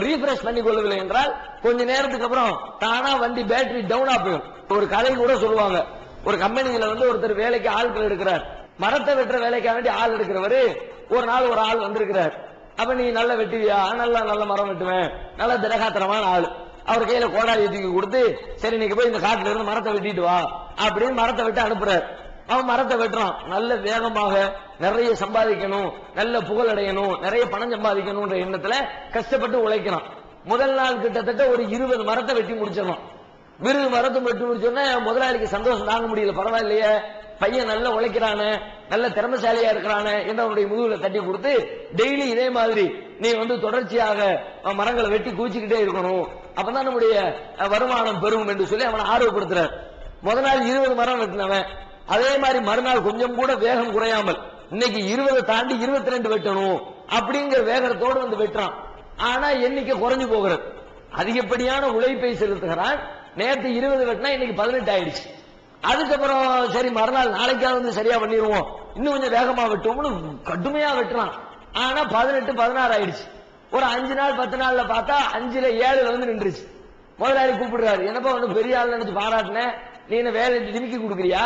ரீஃப்ரெஷ் பண்ணி கொள்ளவில்லை என்றால் கொஞ்ச நேரத்துக்கு அப்புறம் தானா வண்டி பேட்டரி டவுனா போயிடும். ஒரு கதை கூட சொல்லுவாங்க, ஒரு கம்பெனியில ஒருத்தர் வேலைக்கு ஆட்கள் எடுக்கிறார். மரத்தை வெட்டுற வேலைக்காக வேண்டி ஆள் எடுக்கிறவரு ஒரு நாள் ஒரு ஆள் வந்திருக்கிறார். அப்ப நீ நல்ல வெட்டுவியா? நல்ல மரம் வெட்டுவேன், நல்ல திரகாத்திரமான ஆள். அவர் கையில கோடாலி தூக்கி கொடுத்து, சரி நீங்க போய் இந்த காட்டுல இருந்து மரத்தை வெட்டிட்டு வா அப்படின்னு மரத்தை வெட்ட அனுப்புறார். அவன் மரத்தை வெட்டுறான். நல்ல வேகமாக நிறைய சம்பாதிக்கணும், நல்ல புகழ் அடையணும், நிறைய பணம் சம்பாதிக்கணும்ன்ற எண்ணத்துல கஷ்டப்பட்டு உழைக்கிறான். முதல் நாள் கிட்டத்தட்ட ஒரு 20 மரத்தை வெட்டி முடிச்சிடலாம். 20 மரத்தை வெட்டி முடிச்சோன்னா முதலாளிக்கு சந்தோஷம் தாங்க முடியல. பரவாயில்லையே, பையன் நல்ல உழைக்கிறானே, நல்ல திறமைசாலியா இருக்கிறானே என்று அவனுடைய முதுகுல தட்டி கொடுத்து, டெய்லி இதே மாதிரி நீ தொடர்ச்சியாக மரங்களை வெட்டி குவிச்சுக்கிட்டே இருக்கணும், அப்பதான் நம்முடைய வருமானம் பெறும் என்று சொல்லி அவனை ஆர்வப்படுத்துறார். முதல் நாள் 20 மரம் வெட்டினவன் அதே மாதிரி மறுநாள் கொஞ்சம் கூட வேகம் குறையாமல் இன்னைக்கு 20 தாண்டி 22 வெட்டணும் அப்படிங்கிற வேகத்தோடு வெட்டுறான். ஆனா எண்ணிக்கை குறைஞ்சு போகிறது. அதிகப்படியான உழைப்பை செலுத்துகிறான். நேற்று 20 வெட்டினா இன்னைக்கு 18 ஆயிடுச்சு. அதுக்கப்புறம் சரி மறுநாள் நாளைக்காவது சரியா பண்ணிடுவோம், இன்னும் கொஞ்சம் வேகமா வெட்டுவோம்னு கடுமையா வெட்டுறான். ஆனா 18 16 ஆயிடுச்சு. ஒரு 5 நாள் 10 நாள்ல பார்த்தா 5ல 7 நின்றுச்சு. முதலாளி கூப்பிடுறாரு, என்னப்பா பெரிய ஆள் நினைச்சு பாராட்டினேன், நீ என்ன வேலை டிமிக்கி கொடுக்குறியா?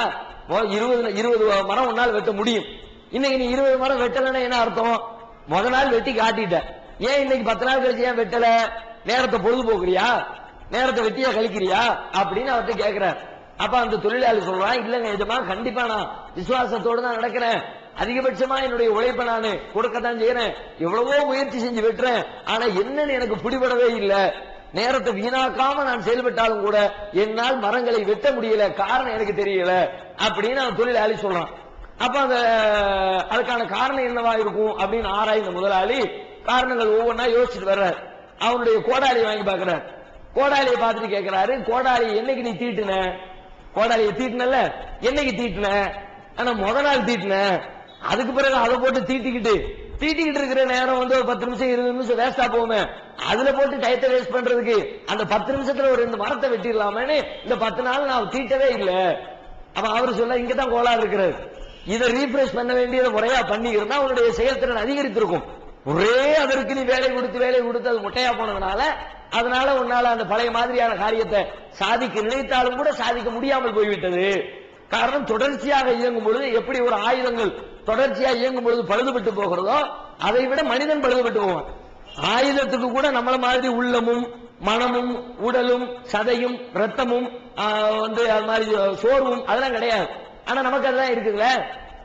20 மரம் ஒன்னால வெட்ட முடியும், இன்னைக்கு நீ 20 மரம் வெட்டலன்னா என்ன அர்த்தம்? முத நாள் வெட்டி காட்டிட்ட, ஏன் இன்னைக்கு 10 நாள் கழிச்சு ஏன் வெட்டல? நேரத்தை பொழுதுபோக்குறியா? நேரத்தை வெட்டியா கழிக்கிறியா அப்படின்னு அவர்கிட்ட கேட்கிறார். அப்ப அந்த தொழிலாளி சொல்றான், இல்லங்க எஜமா, கண்டிப்பா நான் விசுவாசத்தோடு தான் நடக்கிறேன், அதிகபட்சமா என்னுடைய உழைப்பை நான் கொடுக்கத்தான் செய்யறேன், எவ்வளவோ முயற்சி செஞ்சு வெட்டுறேன், ஆனா என்னன்னு எனக்கு பிடிபடவே இல்லை. நேரத்தை வீணாக்காம நான் செயல்பட்டாலும் கூட என்னால் மரங்களை வெட்ட முடியல, காரணம் எனக்கு தெரியல அப்படின்னு அவன் தொழிலாளி சொல்றான். அப்ப அதுக்கான காரணம் என்னவா இருக்கும் அப்படின்னு ஆராய்ந்த முதலாளி காரணங்கள் ஒவ்வொன்னா யோசிச்சுட்டு வர்றார். அவனுடைய கோடாலியை வாங்கி பார்க்கிறார். கோடாலியை பார்த்துட்டு கேட்கிறாரு, கோடாலி என்னைக்கு நீ தீட்டுன? கோடாலியை தீட்டுனல, என்னைக்கு தீட்டுன? ஆனா முத நாள் தீட்டுன, அதுக்கு பிறகு அதை போட்டு தீட்டிக்கிட்டு இருக்கிற நேரம் ஒரு 10 நிமிஷம் 20 நிமிஷம் வேஸ்டா போகுமே, அதுல போட்டு டயத்தை வேஸ்ட் பண்றதுக்கு அந்த 10 நிமிஷத்துல ஒரு 2 மரத்தை வெட்டிடலாமேன்னு இந்த 10 நாள் நான் தீட்டவே இல்லை. அப்ப அவரு சொல்ல, இங்கதான் கோளாறு இருக்கிறது, இதை ரீஃப்ரெஷ் பண்ண வேண்டியதை முறையா பண்ணி இருந்தா அவனுடைய செயல்திறன் அதிகரித்திருக்கும். ஒரே அதற்கு நீ வேலை கொடுத்து அது முட்டையா போனதுனால அதனால உன்னால அந்த பழைய மாதிரியான காரியத்தை சாதிக்க நினைத்தாலும் கூட சாதிக்க முடியாமல் போய்விட்டது. காரணம், தொடர்ச்சியாக இயங்கும் பொழுது எப்படி ஒரு ஆயுதங்கள் தொடர்ச்சியாக இயங்கும் பொழுது பழுதுபட்டு போகிறதோ அதை விட மனிதன் பழுதுபட்டு போவான். ஆயுதத்துக்கு கூட நம்மள மாதிரி உள்ளமும் மனமும் உடலும் சதையும் ரத்தமும் அது மாதிரி சோர்வும் அதெல்லாம் கிடையாது. ஆனா நமக்கு அதெல்லாம் இருக்குல்ல.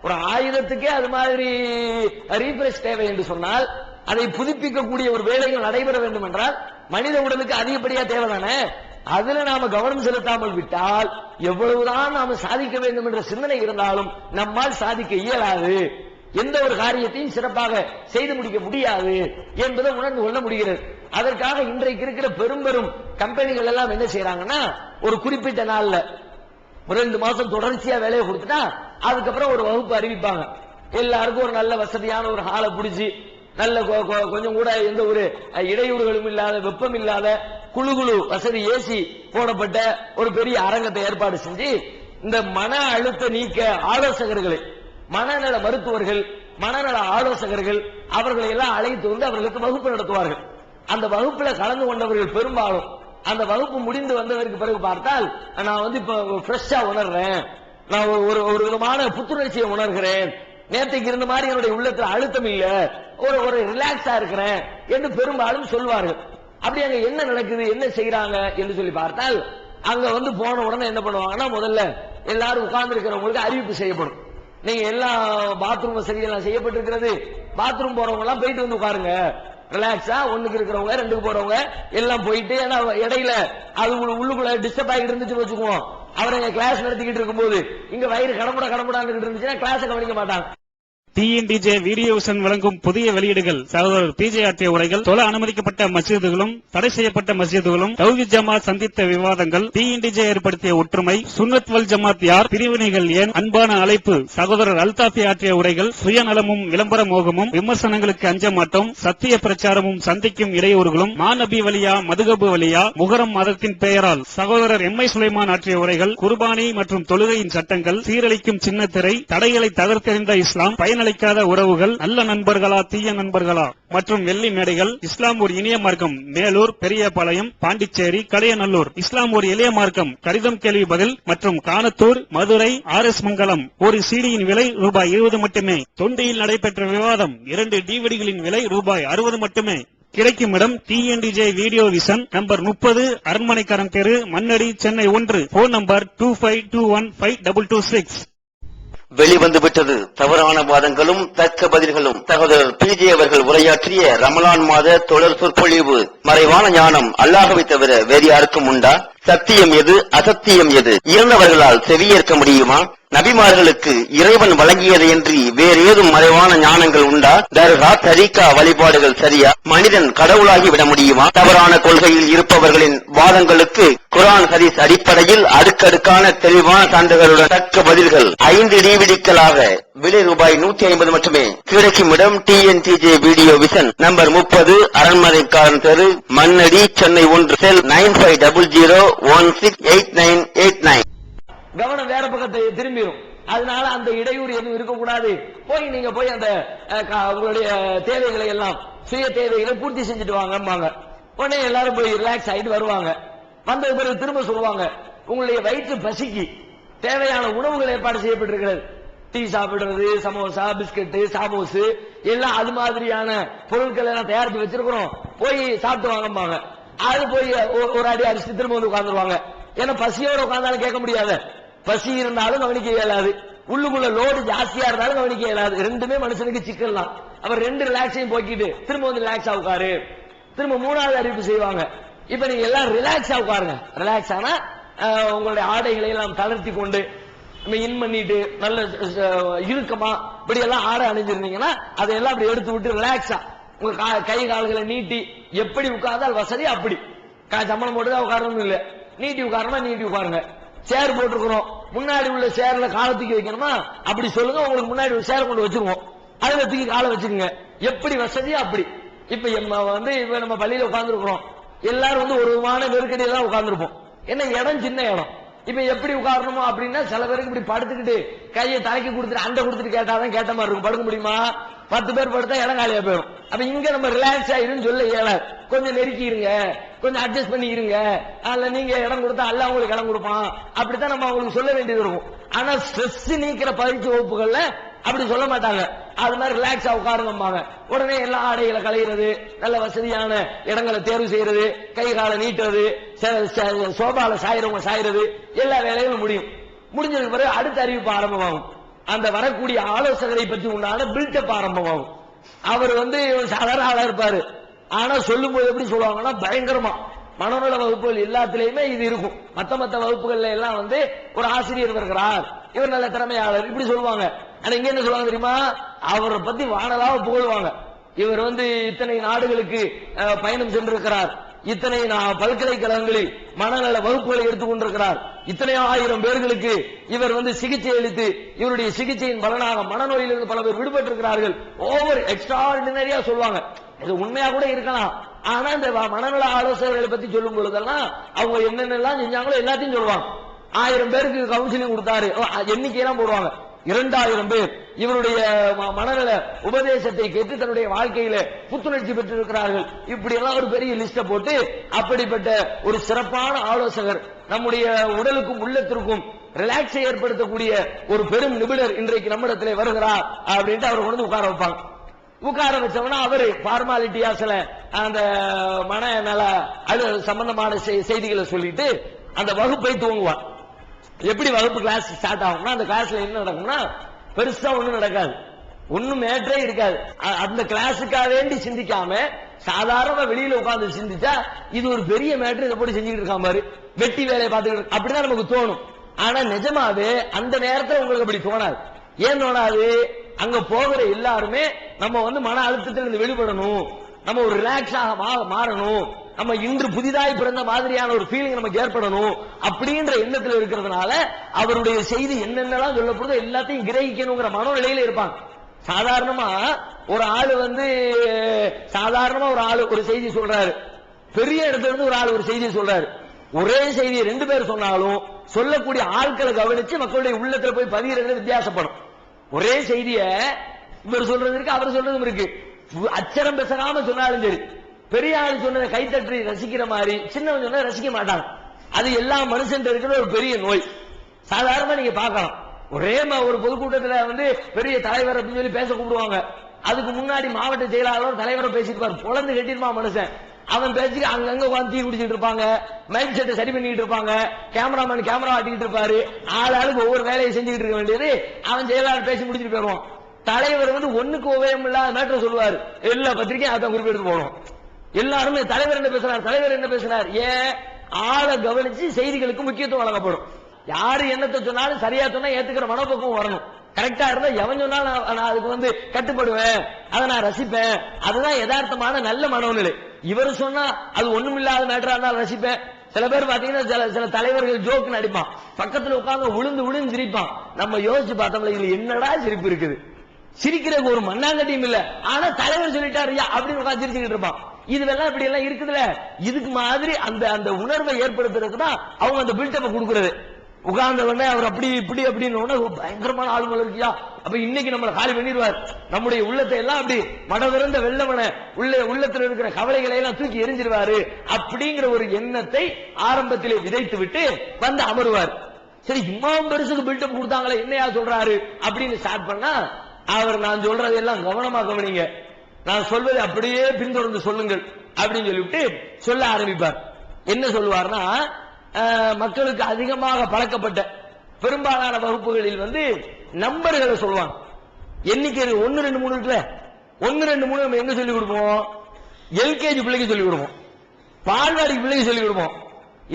ஒரு ஆயுதத்துக்கே அது மாதிரி ரீஃப்ரெஷ் தேவை என்று சொன்னால், அதை புதுப்பிக்கக்கூடிய ஒரு வேலைகள் நடைபெற வேண்டும் என்றால் மனித உடலுக்கு அதிகப்படியா தேவைதானே. அதுல நாம கவனம் செலுத்தாமல் விட்டால் எவ்வளவுதான் நாம சாதிக்க வேண்டும் என்ற சிந்தனை இருந்தாலும் நம்மால் சாதிக்க இயலாது, எந்த ஒரு காரியத்தையும் சிறப்பாக செய்து முடிக்க முடியாது என்பதை உணர்ந்து கொள்ள முடிகிறது. அதற்காக இன்றைக்கு இருக்கிற பெரும் கம்பெனிகள் எல்லாம் என்ன செய்யறாங்கன்னா, ஒரு குறிப்பிட்ட நாள்ல 2 மாசம் தொடர்ச்சியா வேலையை கொடுத்துட்டா அதுக்கப்புறம் ஒரு வகுப்பு அறிவிப்பாங்க. எல்லாருக்கும் ஒரு நல்ல வசதியான ஒரு ஹாலை பிடிச்சி, நல்ல கொஞ்சம் கூட எந்த ஒரு இடையூறுகளும் இல்லாத, வெப்பம் இல்லாத, குழு வசதி ஏசி போடப்பட்ட ஒரு பெரிய அரங்கத்தை ஏற்பாடு செஞ்சு இந்த மன அழுத்த நீக்க ஆலோசகர்களை, மனநல மருத்துவர்கள், மனநல ஆலோசகர்கள் அவர்களை எல்லாம் அழைத்து வந்து அவர்களுக்கு வகுப்பு நடத்துவார்கள். அந்த வகுப்புல கலந்து கொண்டவர்கள் பெரும்பாலும் அந்த வகுப்பு முடிந்து வந்ததற்கு பிறகு பார்த்தால், நான் இப்ப ஃப்ரெஷ்ஷா உணர்றேன், நான் ஒரு விதமான புத்துணர்ச்சியை உணர்கிறேன், நேற்றைக்கு இருந்த மாதிரி என்னுடைய உள்ளத்துல அழுத்தம் இல்ல, ஒரு ரிலாக்ஸா இருக்கிறேன் என்று பெரும்பாலும் சொல்வார்கள். அப்படி அங்க என்ன நடக்குது, என்ன செய்யறாங்க என்று சொல்லி பார்த்தால், அங்க போன உடனே என்ன பண்ணுவாங்கன்னா, முதல்ல எல்லாரும் உட்கார்ந்து இருக்கிறவங்களுக்கு அறிவிப்பு செய்யப்படும். நீங்க எல்லா பாத்ரூம் வசதி எல்லாம் செய்யப்பட்டிருக்கிறது, பாத்ரூம் போறவங்க எல்லாம் போயிட்டு வந்து உட்காருங்க, ரிலாக்ஸா ஒண்ணுக்கு இருக்கிறவங்க, ரெண்டுக்கு போறவங்க எல்லாம் போயிட்டு, ஏன்னா இடையில அது உள்ளுக்குள்ள டிஸ்டர்ப் ஆகிட்டு இருந்துச்சு வச்சுக்குவோம். அவர் எங்க கிளாஸ் நடத்திக்கிட்டு இருக்கும்போது இங்க வயிறு கடமுடான்னு இருந்துச்சுன்னா கிளாஸ் கவனிக்க மாட்டாங்க. டிஎன்டிஜே வீடியோ விஷன் வழங்கும் புதிய வெளியீடுகள் சகோதரர் பிஜே ஆற்றிய உரைகள், தொழ அனுமதிக்கப்பட்ட மஸ்ஜிதுகளும் தடை செய்யப்பட்ட மஸ்ஜிதுகளும், தௌஹீத் ஜமாத் சந்தித்த விவாதங்கள், டிஎன்டிஜே ஏற்படுத்திய ஒற்றுமை, சுன்னத் வல் ஜமாத் யார், பிரிவினைகள் ஏன், அன்பான அழைப்பு, சகோதரர் அல்தாஃபி ஆற்றிய உரைகள், சுயநலமும் விளம்பர மோகமும், விமர்சனங்களுக்கு அஞ்ச மாட்டோம், சத்திய பிரச்சாரமும் சந்திக்கும் இடையூறுகளும், மாநபி வலியா மதுகபு வலியா, முகரம் மதத்தின் பெயரால் சகோதரர் எம்ஐ சுலைமான் ஆற்றிய உரைகள், குர்பானி மற்றும் தொழுகையின் சட்டங்கள், சீரழிக்கும் சின்னத்திரை, தடைகளை தகர்த்தெறிந்த இஸ்லாம், பயனளிக்காத உறவுகள், நல்ல நண்பர்களா தீய நண்பர்களா மற்றும் வெள்ளி மேடைகள், இஸ்லாம் ஒரு இனிய மார்க்கம் மேலூர், பெரியபாளையம், பாண்டிச்சேரி, கடையநல்லூர், இஸ்லாம் ஒரு எளிய மார்க்கம் கடிதம் கேள்வி பதில் மற்றும் கானத்தூர், மதுரை, RS மங்கலம். ஒரு சீடியின் விலை ரூபாய் 20 மட்டுமே. தொண்டியில் நடைபெற்ற விவாதம் 2 டிவிடிகளின் விலை ரூபாய் 60 மட்டுமே. கிடைக்கும் இடம் டிஎன்டிஜே வீடியோ விஷன், நம்பர் 30, அரண்மனைக்காரன் தெரு, மண்ணடி, சென்னை 1. Phone number 25215226. வெளிவந்து விட்டது தவறான வாதங்களும் தக்க பதில்களும். சகோதரர் பிஜே அவர்கள் உரையாற்றிய ரமலான் மாத தொடர் சொற்பொழிவு. மறைவான ஞானம் அல்லாஹ்வை தவிர வேறு யாருக்கும் உண்டா? சத்தியம் எது, அசத்தியம் எது? இறந்தவர்களால் செவியேற்க முடியுமா? நபிமார்களுக்கு இறைவன் வழங்கியதையன்றி வேறு ஏதும் மறைவான ஞானங்கள் உண்டா? தர்கா, தரீகா வழிபாடுகள் சரியா? மனிதன் கடவுளாகி விட முடியுமா? தவறான கொள்கையில் இருப்பவர்களின் வாதங்களுக்கு குர்ஆன் ஹதீஸ் அடிப்படையில் அடுக்கடுக்கான தெளிவான சான்றுகளுடன் தக்க பதில்கள் 5 டிவிடிக்களாக விலை ரூபாய் 150 மட்டுமே. கிடைக்கும் இடம் டிஎன்டிஜே வீடியோ விஷன், நம்பர் 30, அரண்மனைக்காரன் தெரு, மண்ணடி, சென்னை 1. செல் 9500168989. கவனம் வேற பக்கத்தை திரும்பிடும். அதனால அந்த இடையூறு எதுவும் இருக்கக்கூடாது. நீங்க போய் அந்த உங்களுடைய தேவைகளை எல்லாம், சுய தேவைகளை பூர்த்தி செஞ்சுட்டு வாங்க. உடனே எல்லாரும் போய் ரிலாக்ஸ் ஆயிட்டு வருவாங்க. வந்த பிறகு திரும்ப சொல்லுவாங்க, உங்களுடைய வயிற்று பசிக்கு தேவையான உணவுகள் ஏற்பாடு செய்யப்பட்டிருக்கிறது. டீ சாப்பிடுறது, சமோசா, பிஸ்கட், சாமோஸ் எல்லாம் அது மாதிரியான பொருட்கள் எல்லாம் தயாரித்து வச்சிருக்கிறோம், போய் சாப்பிட்டு வாங்கம்பாங்க. அது போய் ஒரு அடி அரிசி திரும்ப வந்து உட்கார்ந்துருவாங்க. ஏன்னா பசியோட உட்கார்ந்தாலும் கேட்க முடியாது, பசி இருந்தாலும் கவனிக்க இயலாது, உள்ளுக்குள்ள லோடு ஜாஸ்தியா இருந்தாலும் கவனிக்க இயலாது. ரெண்டுமே மனுஷனுக்கு சிக்கல் தான். அவர் 2 ரிலாக்ஸையும் போக்கிட்டு திரும்ப வந்து ரிலாக்ஸா உட்காரு. திரும்ப 3வது அறிவிப்பு செய்வாங்க, இப்ப நீங்க எல்லாம் ரிலாக்ஸா உட்காருங்க. ரிலாக்ஸ் ஆனா உங்களுடைய ஆடைகளை எல்லாம் தளர்த்தி கொண்டு இன் பண்ணிட்டு நல்ல இறுக்கமா இப்படி எல்லாம் ஆடை அணிஞ்சிருந்தீங்கன்னா அதையெல்லாம் அப்படி எடுத்து விட்டு ரிலாக்ஸா உங்க கை கால்களை நீட்டி எப்படி உட்கார்ந்தால் வசதி அப்படி. சம்பளம் போட்டுதான் உட்காரணும் இல்ல, நீட்டி உட்காரணும், நீட்டி உட்காருங்க. சேர் போட்டுருக்கணும், முன்னாடி உள்ள சேர்ல காலை தூக்கி வைக்கணுமா அப்படி சொல்லுங்க, உங்களுக்கு முன்னாடி ஒரு சேர் கொண்டு வச்சிருவோம், அதுல தூக்கி காலை வச்சுக்கோங்க, எப்படி வசதியா அப்படி. இப்ப நம்ம பள்ளியில உட்கார்ந்துருக்கிறோம், எல்லாரும் ஒரு விதமான நெருக்கடியில தான் உட்கார்ந்துருப்போம். என்ன இடம் சின்ன இடம். இப்ப எப்படி உட்காரணுமோ அப்படின்னா சில பேருக்கு இப்படி படுத்துக்கிட்டு கையை தலைக்கு கொடுத்துட்டு அண்டை கொடுத்துட்டு கேட்டாதான் கேட்ட மாதிரி இருக்கும். படுக்க முடியுமா? 10 பேர் படுத்தா இடம் காலியா போயிடும். அப்ப இங்க நம்ம ரிலாக்ஸ் ஆயிருன்னு சொல்ல இயலாது. கொஞ்சம் நெருக்கி இருங்க, கொஞ்சம் அட்ஜஸ்ட் பண்ணி இருங்க, அல்ல நீங்க இடம் கொடுத்தா அல்ல உங்களுக்கு இடம் கொடுப்பான், அப்படித்தான் நம்ம அவங்களுக்கு சொல்ல வேண்டியது இருக்கும். ஆனா ஸ்ட்ரெஸ் நீக்கிற பயிற்சி வகுப்புகள்ல அப்படி சொல்ல மாட்டாங்க. அது மாதிரி ரிலாக்ஸா உட்காருங்கம்பாங்க. உடனே எல்லா ஆடைகளை களையிறது, நல்ல வசதியான இடங்களை தேர்வு செய்யறது, கை காலை நீட்டுறது, சோபால சாயிரவங்க சாயிறது, எல்லா வேலைகளும் முடியும். முடிஞ்சதுக்கு பிறகு அடுத்த அறிவிப்பு ஆரம்பமாகும். அந்த வரக்கூடிய ஆலோசகரை பற்றி உண்டான பில்டப் ஆரம்பமாகும். அவர் சாதாரண ஆளா இருப்பாரு, ஆனா சொல்லும் போது எப்படி சொல்லுவாங்கன்னா பயங்கரமா. மனநல வகுப்புகள் எல்லாத்திலையுமே இது இருக்கும். மத்த வகுப்புகள்ல எல்லாம் ஒரு ஆசிரியர் வருகிறார், இவர் நல்ல திறமையாளர் இப்படி சொல்லுவாங்க. ஆனா இங்க என்ன சொல்லுவாங்க தெரியுமா? அவரை பத்தி வானலாக புகழ்வாங்க. இவர் இத்தனை நாடுகளுக்கு பயணம் சென்றிருக்கிறார், இத்தனை பல்கலைக்கழகங்களில் மனநல வகுப்புகளை எடுத்துக்கொண்டிருக்கிறார், இத்தனை 1000 பேர்களுக்கு இவர் சிகிச்சை அளித்து இவருடைய சிகிச்சையின் பலனாக மனநோயிலிருந்து பல பேர் விடுபட்டிருக்கிறார்கள். ஓவர் எக்ஸ்ட்ராடினரியா சொல்லுவாங்க. இது உண்மையா கூட இருக்கலாம். ஆனா இந்த மனநல ஆலோசகர்களை பத்தி சொல்லும் பொழுதெல்லாம் அவங்க என்னென்னலாம் செஞ்சாங்களோ எல்லாத்தையும் சொல்லுவாங்க. 1000 பேருக்கு கவுன்சிலிங் கொடுத்தாரு, எண்ணிக்கையெல்லாம் போடுவாங்க. 2000 பேர் இவருடைய மனநல உபதேசத்தை கேட்டு தன்னுடைய வாழ்க்கையில புத்துணர்ச்சி பெற்றிருக்கிறார்கள். இப்படி எல்லாம் ஒரு பெரிய லிஸ்ட போட்டு அப்படிப்பட்ட ஒரு சிறப்பான ஆலோசகர், நம்முடைய உடலுக்கும் உள்ளத்திற்கும் ரிலாக்ஸை ஏற்படுத்தக்கூடிய ஒரு பெரும் நிபுணர் இன்றைக்கு நம்மிடத்திலே வருகிறார் அப்படின்ட்டு அவர் கொண்டு உட்கார வைப்பாங்க. உட்கார வச்சவனா அவரு ஃபார்மாலிட்டியா சில அந்த மனநல அது சம்பந்தமான செய்திகளை சொல்லிட்டு அந்த வகுப்பை துவங்குவார். எப்படி வகுப்பு கிளாஸ் ஸ்டார்ட் ஆகும்னா, அந்த கிளாஸ்ல என்ன நடக்கும்னா பெருசா ஒண்ணும் நடக்காது. ஒண்ணும் மேட்டரே இருக்காது. அந்த கிளாஸுக்காக வேண்டி சிந்திக்காம சாதாரண வெளியில உட்கார்ந்து சிந்திச்சா இது ஒரு பெரிய மேட்டர், இதை போட்டு செஞ்சுக்கிட்டு இருக்காம பாரு, வெட்டி வேலையை பார்த்துக்கிட்டு, அப்படிதான் நமக்கு தோணும். ஆனா நிஜமாவே அந்த நேரத்தில் உங்களுக்கு அப்படி தோணாது. ஏன் தோணாது? அங்க போகிற எல்லாருமே நம்ம வந்து மன அழுத்தத்திலிருந்து வெளிப்படணும், நம்ம ஒரு ரிலாக்ஸாக மாறணும், நம்ம இன்று புதிதாய் பிறந்த மாதிரியான ஒரு ஃபீலிங் நமக்கு ஏற்படணும் அப்படின்ற எண்ணத்தில் இருக்கிறதுனால அவருடைய செய்தி என்னென்னலாம் சொல்லப்படுதோ எல்லாத்தையும் கிரகிக்கணுங்கிற மனநிலையில இருப்பாங்க. சாதாரணமா ஒரு ஆளு வந்து ஒரு செய்தி சொல்றாரு, பெரிய இடத்துல இருந்து ஒரு ஆள் ஒரு செய்தி சொல்றாரு. ஒரே செய்தியை ரெண்டு பேர் சொன்னாலும் சொல்லக்கூடிய ஆட்களை கவனிச்சு மக்களுடைய உள்ளத்துல போய் பதிகிறது வித்தியாசப்படும். ஒரே செய்திய இவர் சொல்றது இருக்கு, அவர் சொல்றதும் இருக்கு. அச்சரம் பேசாம சொன்னாலும் சரி, பெரிய ஆள் சொன்னதை கைத்தட்டி ரசிக்கிற மாதிரி சின்னவன் சொன்னதை ரசிக்க மாட்டாங்க. அது எல்லா மனுஷன் இருக்கிற ஒரு பெரிய நோய். சாதாரணமா நீங்க பார்க்கலாம், ஒரே ஒரு பொதுக்கூட்டத்துல வந்து பெரிய தலைவர் அப்படின்னு சொல்லி பேச கூப்பிடுவாங்க. அதுக்கு முன்னாடி மாவட்ட செயலாளர் தலைவரை பேசிட்டு பொழந்து கட்டிருப்பான் மனுஷன். அவன் பேச்சுக்கு அங்கங்க உட்காந்து டீ குடிச்சிட்டு இருப்பாங்க, மைக் செட்டை சரி பண்ணிட்டு இருப்பாங்க, கேமராமேன் கேமரா ஆட்டிக்கிட்டு இருப்பாரு, ஆளுக்கு ஒவ்வொரு வேலையை செஞ்சுக்கிட்டு இருக்க வேண்டியது. அவன் செயலாளர் பேசி முடிச்சுட்டு போயிடுவான். தலைவர் வந்து ஒண்ணுக்கு உபயம் இல்லாத மேட்டர் சொல்லுவாரு, எல்லா பத்திரிகையும் அதான் குறிப்பிட்டு போகணும். எல்லாருமே தலைவர் என்ன பேசுறார், ஏன் ஆளை கவனிச்சு செய்திகளுக்கு முக்கியத்துவம் வழங்கப்படும். யாரு என்னத்தை சொன்னாலும் சரியா சொன்னா ஏத்துக்கிற மனப்போக்கம் வரணும். கரெக்டா இருந்தா எவன் சொன்னாலும் நான் அதுக்கு வந்து கட்டுப்படுவேன், அதை நான் ரசிப்பேன். அதுதான் யதார்த்தமான நல்ல மனோநிலை. இவர் சொன்னா அது ஒண்ணுமில்லாத மேட்டரா இருந்தாலும் ரசிப்பேன். சில பேர் பாத்தீங்கன்னா சில தலைவர்கள் ஜோக்கு நடிப்பான், பக்கத்துல உட்கார்ந்து விழுந்து சிரிப்பான். நம்ம யோசிச்சு பார்த்தோம்ல, இதுல என்னடா சிரிப்பு இருக்குது? சிரிக்கிறதுக்கு ஒரு மண்ணாங்கட்டியும் இல்ல, ஆனா தலைவர் சொல்லிட்டாரு அப்படின்னு உட்காந்து சிரிச்சுக்கிட்டு இருப்பான். இதுவெல்லாம் இப்படி எல்லாம் இருக்குதுல, இதுக்கு மாதிரி அந்த உணர்வை ஏற்படுத்துறதுக்கு தான் அவங்க அந்த பில்டப்பை கொடுக்கறது. உட்கார்ந்த உடனே அவர் அப்படி இப்படி அப்படின்னு பயங்கரமான ஆளுங்கள் இருக்கியா, அப்ப இன்னைக்கு நம்மளை காலி பண்ணிடுவார். நம்முடைய உள்ளத்தை எல்லாம் அப்படி மடவிறந்த வெள்ளமன உள்ளத்தில் இருக்கிற கவலைகளை எல்லாம் தூக்கி எரிஞ்சிருவாரு அப்படிங்கிற ஒரு எண்ணத்தை ஆரம்பத்திலே விதைத்து விட்டு வந்து அமருவார். சரி, இம்மாவும் பெருசுக்கு பில்டப் கொடுத்தாங்களே, என்னையா சொல்றாரு அப்படின்னு ஸ்டார்ட் பண்ணா, அவர் நான் சொல்றதெல்லாம் கவனமா கவனிங்க, நான் சொல்வதை அப்படியே பின்தொடர்ந்து சொல்லுங்கள் அப்படின்னு சொல்லிவிட்டு சொல்ல ஆரம்பிப்பார். என்ன சொல்லுவார்னா, மக்களுக்கு அதிகமாக பழக்கப்பட்ட பெரும்பாலான வகுப்புகளில் வந்து நம்பர்களை சொல்லுவாங்க. எண்ணிக்கை 1 2 3 இருக்குல்ல, 1 2 3 நம்ம எங்க சொல்லிக் கொடுப்போம்? எல்கேஜி பிள்ளைக்கு சொல்லிக் கொடுப்போம், பால்வாடி பிள்ளைக்கு சொல்லிக் கொடுப்போம்.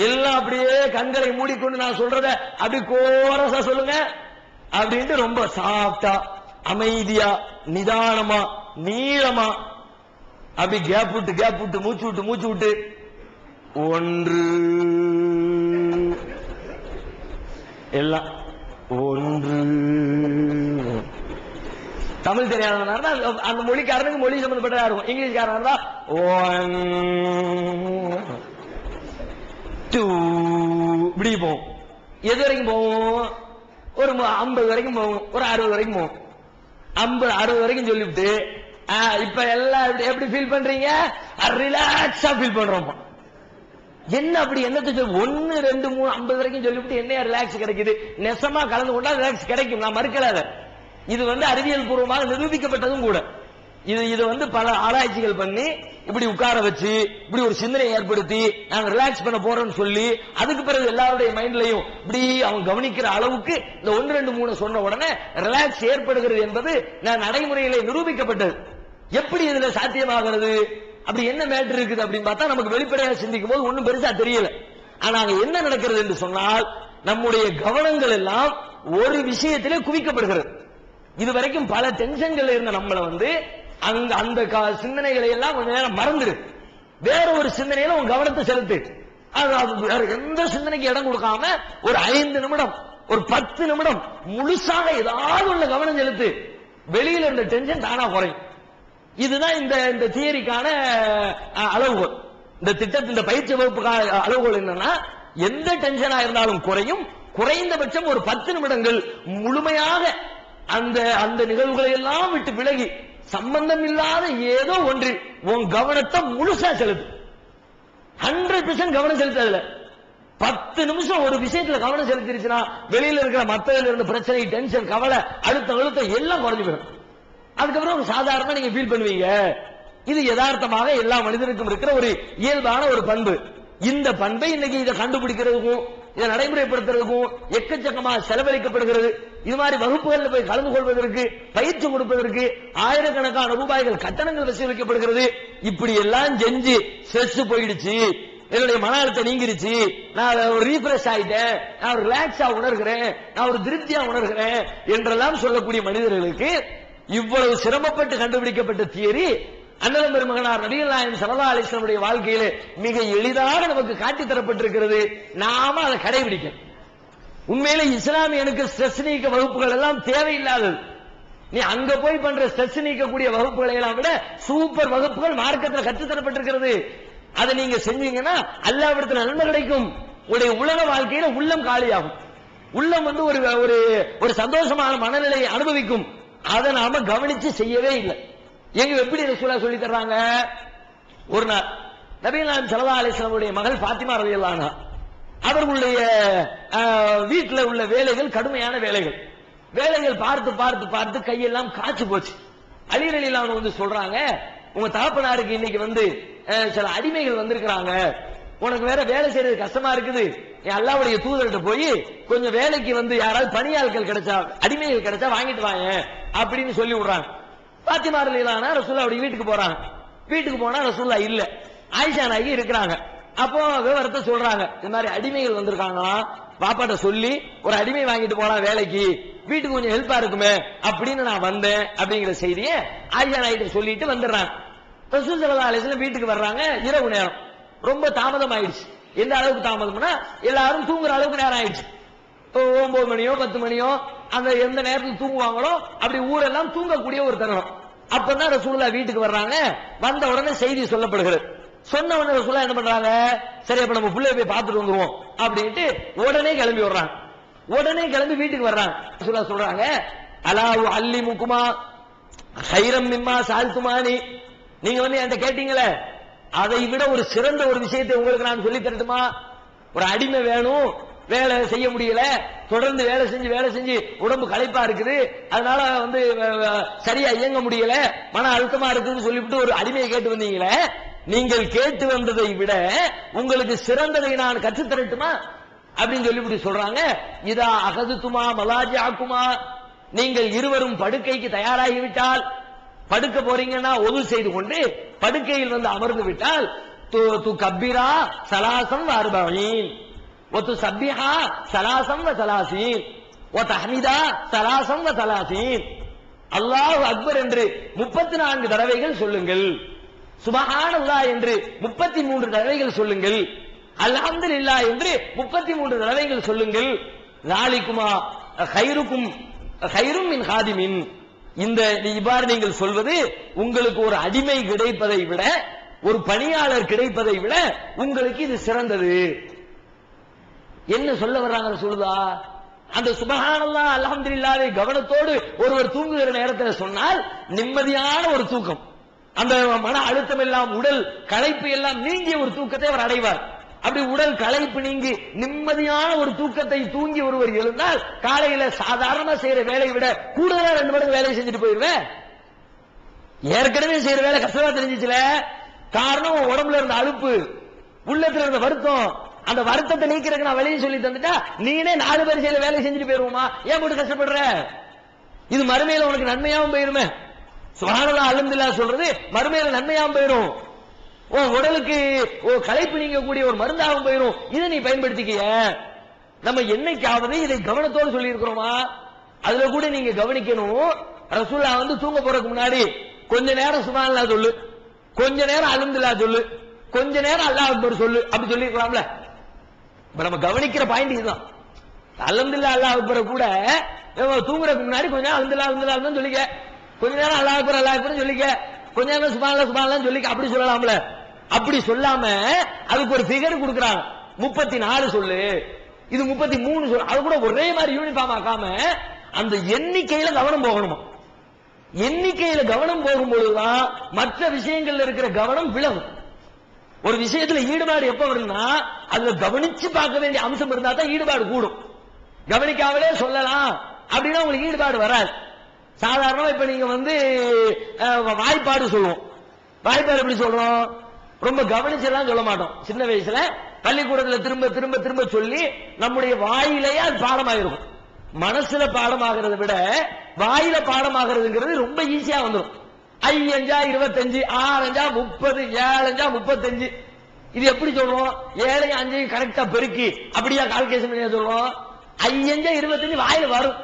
எல்லாம் அப்படியே கண்களை மூடிக்கொண்டு நான் சொல்றத அப்படி கோரசா சொல்லுங்க அப்படின்ட்டு ரொம்ப சாஃப்டா அமைதியா நிதானமா நீளமா அப்படி கேப் விட்டு மூச்சு விட்டு 1 எல்லாம் 1. தமிழ் தெரியாதவனா அந்த மொழிக்காரனுக்கு மொழி சம்பந்தப்பட்டதா இருக்கும். இங்கிலீஷ்காரனா இருந்தா 1 2 இப்படி போகும். எது வரைக்கும் போவோம்? ஒரு 50 வரைக்கும் போகும், ஒரு 60 வரைக்கும் போகும். 50 60 வரைக்கும் சொல்லிவிட்டு இப்ப எல்லாம் எப்படி ஃபீல் பண்றீங்க? ரிலாக்ஸா ஃபீல் பண்றோம். என்ன அப்படி என்னத்தை 1 2 3 50 வரைக்கும் சொல்லிவிட்டு என்ன ரிலாக்ஸ் கிடைக்குது? நெசமா கலந்து கொண்டா ரிலாக்ஸ் கிடைக்கும், நான் மறுக்கல. இது வந்து அறிவியல் பூர்வமாக நிரூபிக்கப்பட்டதும் கூட. இது வந்து பல ஆராய்ச்சிகள் பண்ணி இப்படி உட்கார வச்சு இப்படி ஒரு சிந்தனை ஏற்படுத்தி நாங்க ரிலாக்ஸ் பண்ண போறோம்னு சொல்லி அதுக்கு பிறகு எல்லாருடைய மைண்ட்லயும் இப்படி அவங்க கவனிக்கிற அளவுக்கு இந்த 1 2 3 சொன்ன உடனே ரிலாக்ஸ் ஏற்படுகிறது என்பது நடைமுறையிலே நிரூபிக்கப்பட்டது. எப்படி இதுல சாத்தியமாகிறது? அப்படி என்ன மேட்டர் இருக்குது அப்படின்னு பார்த்தா நமக்கு வெளிப்படையாக சிந்திக்கும் போது ஒன்னும் பெருசா தெரியல. ஆனா அங்க என்ன நடக்கிறது என்று சொன்னால், நம்முடைய கவனங்கள் எல்லாம் ஒரு விஷயத்திலே குவிக்கப்படுகிறது. இதுவரைக்கும் பல டென்ஷன்கள் இருந்த நம்மளை வந்து அந்த சிந்தனைகளை எல்லாம் கொஞ்ச நேரம் மறந்துடு, வேற ஒரு சிந்தனையில உங்க கவனத்தை செலுத்து. வேற எந்த சிந்தனைக்கு இடம் கொடுக்காம ஒரு 5 நிமிடம் ஒரு 10 நிமிடம் முழுசாக ஏதாவது உள்ள கவனம் செலுத்து. வெளியில இருந்த டென்ஷன் தானா குறையும். இதுதான் இந்த தியரிக்கான அளவுகோல். இந்த திட்டத்தின் இந்த பயிற்சி வகுப்புக்கான அளவுகோல் என்னன்னா, எந்த டென்ஷனா இருந்தாலும் குறையும். குறைந்தபட்சம் ஒரு 10 நிமிடங்கள் முழுமையாக அந்த நிகழ்வுகளை எல்லாம் விட்டு விலகி சம்பந்தம் இல்லாத ஏதோ ஒன்று உன் கவனத்தை முழுசா செலுத்து. 100% கவனம் செலுத்தல. 10 நிமிஷம் ஒரு விஷயத்துல கவனம் செலுத்திருச்சுன்னா வெளியில இருக்கிற மத்ததுல இருந்த பிரச்சனை, டென்ஷன், கவலை, அழுத்தம் எல்லாம் குறைஞ்சு போயிடும். அதுக்கப்புறம் சாதாரணமா நீங்க ஃபீல் பண்ணுவீங்க. இது யதார்த்தமாக எல்லா மனிதனுக்கும் இருக்கிற ஒரு இயல்பான ஒரு பண்பு. இந்த பண்பை இன்னைக்கு இதை கண்டுபிடிக்கிறதுக்கும் இதை நடைமுறைப்படுத்துறதுக்கும் எக்கச்சக்கமா செலவழிக்கப்படுகிறது. இது மாதிரி வகுப்புகளில் போய் கலந்து கொள்வதற்கு, பயிற்சி கொடுப்பதற்கு ஆயிரக்கணக்கான ரூபாய்கள் கட்டணங்கள் வசூலிக்கப்படுகிறது. இப்படி எல்லாம் செஞ்சு ஸ்ட்ரெஸ் போயிடுச்சு, என்னுடைய மன அழுத்தம் நீங்கிருச்சு, நான் ஒரு ரீஃப்ரெஷ் ஆயிட்டேன், நான் ஒரு ரிலாக்ஸா உணர்கிறேன், நான் ஒரு திருப்தியா உணர்கிறேன் என்றெல்லாம் சொல்லக்கூடிய மனிதர்களுக்கு இவ்வளவு சிரமப்பட்டு கண்டுபிடிக்கப்பட்ட தியரி அண்ணல் பெருமகனார் நபிகள் நாயகம் ஸல்லல்லாஹு அலைஹி வஸல்லம் வாழ்க்கையிலே மிக எளிதாக நமக்கு காட்டி தரப்பட்டிருக்கிறது. நாம அதை கடைபிடிக்க. உண்மையிலே இஸ்லாமியனுக்கு ஸ்ட்ரெஸ் நீக்க வகுப்புகள் எல்லாம் தேவையில்லாதது. நீ அங்க போய் பண்ற ஸ்ட்ரெஸ் நீக்கக்கூடிய வகுப்புகளை எல்லாம் விட சூப்பர் வகுப்புகள் மார்க்கத்தில் கற்றுத்தரப்பட்டிருக்கிறது. அதை நீங்க செஞ்சீங்கன்னா அல்லாஹ்விடத்தில் நன்மை கிடைக்கும். உங்களுடைய உலக வாழ்க்கையில உள்ளம் காலியாகும். உள்ளம் வந்து ஒரு சந்தோஷமான மனநிலையை அனுபவிக்கும். அதை நாம கவனிச்சு செய்யவே இல்லை. எங்க எப்படி ரசூலுல்லாஹ் சொல்லி தர்றாங்க? ஒரு நாள் நபிகள் நாயகம் ஸல்லல்லாஹு அலைஹி வஸல்லம் மகள் ஃபாத்திமா ரலியல்லாஹு அன்ஹா அவர்களுடைய வீட்டில் உள்ள வேலைகள் கடுமையான வேலைகள் பார்த்து பார்த்து பார்த்து கையெல்லாம் காய்ச்சி போச்சு. அலி ரலியல்லாஹு அன்ஹு வந்து சொல்றாங்க, உங்க தகப்பனாருக்கு இன்னைக்கு வந்து சில அடிமைகள் வந்திருக்கிறாங்க, உனக்கு வேற வேலை செய்யறது கஷ்டமா இருக்குது, என் அல்லாஹ்வுடைய தூதர்கிட்ட போய் கொஞ்சம் வேலைக்கு வந்து யாராவது பணியாட்கள் கிடைச்சா, அடிமைகள் கிடைச்சா வாங்கிட்டு வாங்க அப்படின்னு சொல்லி விடுறாங்க. பாத்திமா ரலியல்லாஹு அன்ஹா ரசூலுல்லாஹ்வுடைய வீட்டுக்கு போறாங்க. வீட்டுக்கு போனா ரசூலுல்லாஹ் இல்ல, ஆயிஷா நாயகி இருக்கிறாங்க. அப்போ விவரத்தை சொல்றாங்க, இந்த மாதிரி அடிமைகள் வந்திருக்காங்களாம், பாப்பாட்ட சொல்லி ஒரு அடிமை வாங்கிட்டு போலாம் வேலைக்கு, வீட்டுக்கு கொஞ்சம் ஹெல்ப்பா இருக்குமே அப்படின்னு நான் வந்தேன் அப்படிங்கிற செய்தியை ஆயிஷா நாயகி சொல்லிட்டு வந்துடுறாங்க. ரசூல் ஸல்லல்லாஹு அலைஹி வஸல்லம் வீட்டுக்கு வர்றாங்க. இரவு நேரம் ரொம்ப தாமதம் ஆயிடுச்சு. எந்த அளவுக்கு தாமதம்னா எல்லாரும் தூங்குற அளவுக்கு நேரம் ஆயிடுச்சு. 9 மணியோ 10 மணியோ அந்த எந்த நேரத்தில் தூங்குவாங்களோ அப்படி ஊரெல்லாம் தூங்கக்கூடிய ஒரு தருணம். அப்பதான் ரசூலுல்லாஹ் வீட்டுக்கு வர்றாங்க. வந்த உடனே செய்தி சொல்லப்படுகிறது. சொன்ன உடனே ரசூலுல்லாஹ் என்ன பண்றாங்க, சரி அப்ப நம்ம பிள்ளைய போய் பார்த்துட்டு வந்துருவோம் அப்படின்ட்டு உடனே கிளம்பி வர்றாங்க. உடனே கிளம்பி வீட்டுக்கு வர்றாங்க. ரசூலுல்லாஹ் சொல்றாங்க, அலாஹு அல்லிமுகுமா ஹைரம் மிம்மா சால்துமானி, நீங்க வந்து என்கிட்ட கேட்டீங்களே அதை விட ஒரு சிறந்த ஒரு விஷயத்தை உங்களுக்கு நான் சொல்லி தரட்டுமா? ஒரு அடிமை வேணும், வேலை செய்ய முடியல, தொடர்ந்து வேலை செஞ்சு உடம்பு களைப்பா இருக்குது, அதனால வந்து சரியா இயங்க முடியல, மன அழுத்தமா இருக்குன்னு சொல்லிவிட்டு ஒரு அடிமையை கேட்டு வந்தீங்களே, நீங்கள் கேட்டு வந்ததை விட உங்களுக்கு சிறந்ததை நான் கற்றுத் தரட்டுமா அப்படின்னு சொல்லிவிட்டு சொல்றாங்க, இதா அகதுத்துமா மலாஜியாக்குமா, நீங்கள் இருவரும் படுக்கைக்கு தயாராகிவிட்டால், படுக்க போறீங்கன்னா ஒது செய்து கொண்டு படுக்கையில் வந்து அமர்ந்து விட்டால், து கப்பிரா சலாசம் அர்பஈன் ஒத்து சப்பிஹா சலாசம் சலாசீன் ஒத்தஹ்மிதா சலாசம் சலாசீன், அல்லாஹு அக்பர் என்று 34 தடவைகள் சொல்லுங்கள், சுபஹானல்லாஹ் என்று 33 தடவைகள் சொல்லுங்கள், அல்ஹம்துலில்லாஹ் என்று 33 தடவைகள் சொல்லுங்கள், ஸாலிகுமா கைருக்கும் கைரும் மின் காதிமின், இந்த இவ்வாறு நீங்கள் சொல்வது உங்களுக்கு ஒரு அடிமை கிடைப்பதை விட, ஒரு பணியாளர் கிடைப்பதை விட உங்களுக்கு இது சிறந்தது. என்ன சொல்ல வர்றாங்க சொல்லுதா? அந்த சுபஹானல்லாஹ் அல்ஹம்துலில்லாஹ் கவனத்தோடு ஒருவர் தூங்குகிற நேரத்தில் சொன்னால் நிம்மதியான ஒரு தூக்கம், அந்த மன அழுத்தம் எல்லாம் உடல் களைப்பு எல்லாம் நீங்கிய ஒரு தூக்கத்தை அவர் அடைவார். அப்படி உடல் களைப்பு நீங்கி நிம்மதியான ஒரு தூக்கத்தை தூங்கி ஒருவர் எழுந்தால் காலையில சாதாரண செய்யற வேலையை விட கூடுதலா 2 மடங்கு வேலையை செஞ்சுட்டு போயிருவேன். ஏற்கனவே செய்யற வேலை கஷ்டமா தெரிஞ்சிச்சுல, காரணம் உடம்புல இருந்த அலுப்பு, உள்ளத்துல இருந்த வருத்தம், அந்த வருத்தத்தை நீக்கிறதுக்கு நான் வெளியே சொல்லி தந்துட்டா நீனே 4 பேர் செய்யற வேலையை செஞ்சுட்டு போயிருவோமா, ஏன் போட்டு கஷ்டப்படுற? இது மறுமையில உனக்கு நன்மையாவும் போயிருமே. சுப்ஹானல்லாஹ் அல்ஹம்துலில்லாஹ் சொல்றது மறுமையில நன்மையாவும் போயிரும், உடலுக்கு களைப்பு நீங்கக்கூடிய ஒரு மருந்தாகவும் போயிடும். இதை நீ பயன்படுத்திக்க. நம்ம என்னைக்காவது இதை கவனத்தோடு சொல்லி இருக்கிறோமா? அதுல கூட நீங்க கவனிக்கணும். ரசூலுல்லாஹ் வந்து தூங்க போறதுக்கு முன்னாடி கொஞ்ச நேரம் சுப்ஹானல்லாஹ் சொல்லு, கொஞ்ச நேரம் அல்ஹம்துலில்லாஹ் சொல்லு, கொஞ்ச நேரம் அல்லாஹ் அக்பர் சொல்லு, அப்படி சொல்லி இருக்கலாம்ல. இப்ப நம்ம கவனிக்கிற பாயிண்ட் இதுதான். அல்ஹம்துலில்லாஹ் அல்லாஹ் அக்பர் கூட தூங்குறதுக்கு முன்னாடி கொஞ்ச நேரம் அல்ஹம்துலில்லாஹ் அல்ஹம்துலில்லாஹ் சொல்லிக்க, கொஞ்ச நேரம் அல்லாஹ் அக்பர் அல்லாஹ் அக்பர் சொல்லிக்க, கொஞ்ச நேரம் சுப்ஹானல்லாஹ் சுப்ஹானல்லாஹ் சொல்லிக்க, அப்படி சொல்லலாம்ல. அப்படி சொல்லாம அதுக்கு ஒரு ஃபிகர் கொடுக்கறாங்க, 34 சொல்லு, இது 33 சொல்லு. அது கூட ஒரே மாதிரி யூனிஃபார்ம் ஆக்காம அந்த எண்ணிக்கையில கவனம் போகணுமா. எண்ணிக்கையில கவனம் போகும்போதுதான் மற்ற விஷயங்கள்ல இருக்கிற கவனம் விலகும். ஒரு விஷயத்துல ஈடுபாடு எப்ப வரும்னா அதுல கவனிச்சு பார்க்க வேண்டிய அம்சம் இருந்தா தான் ஈடுபாடு கூடும். கவனிக்காமலே சொல்லலாம் அப்படின்னா உங்களுக்கு ஈடுபாடு வராது. சாதாரணமா இப்ப நீங்க வந்து வாய்ப்பாடு சொல்லுவோம். வாய்ப்பாடு எப்படி சொல்றோம்? ரொம்ப கவனிச்செல்லாம் சொல்ல மாட்டோம். சின்ன வயசுல பள்ளிக்கூடத்துல திரும்ப திரும்ப திரும்ப சொல்லி நம்முடைய வாயிலேயே அது பாடமாயிருக்கும். மனசுல பாடமாகிறத விட வாயில பாடமாகிறதுங்கிறது ரொம்ப ஈஸியா வந்துடும். 5 5 25, 6 5 30, 7 5 35. இது எப்படி சொல்றோம்? 7 5 கரெக்டா பெருக்கி அப்படியா கால்குலேஷன் பண்ணி சொல்றோம்? 5 5 25 வாயில வரும்.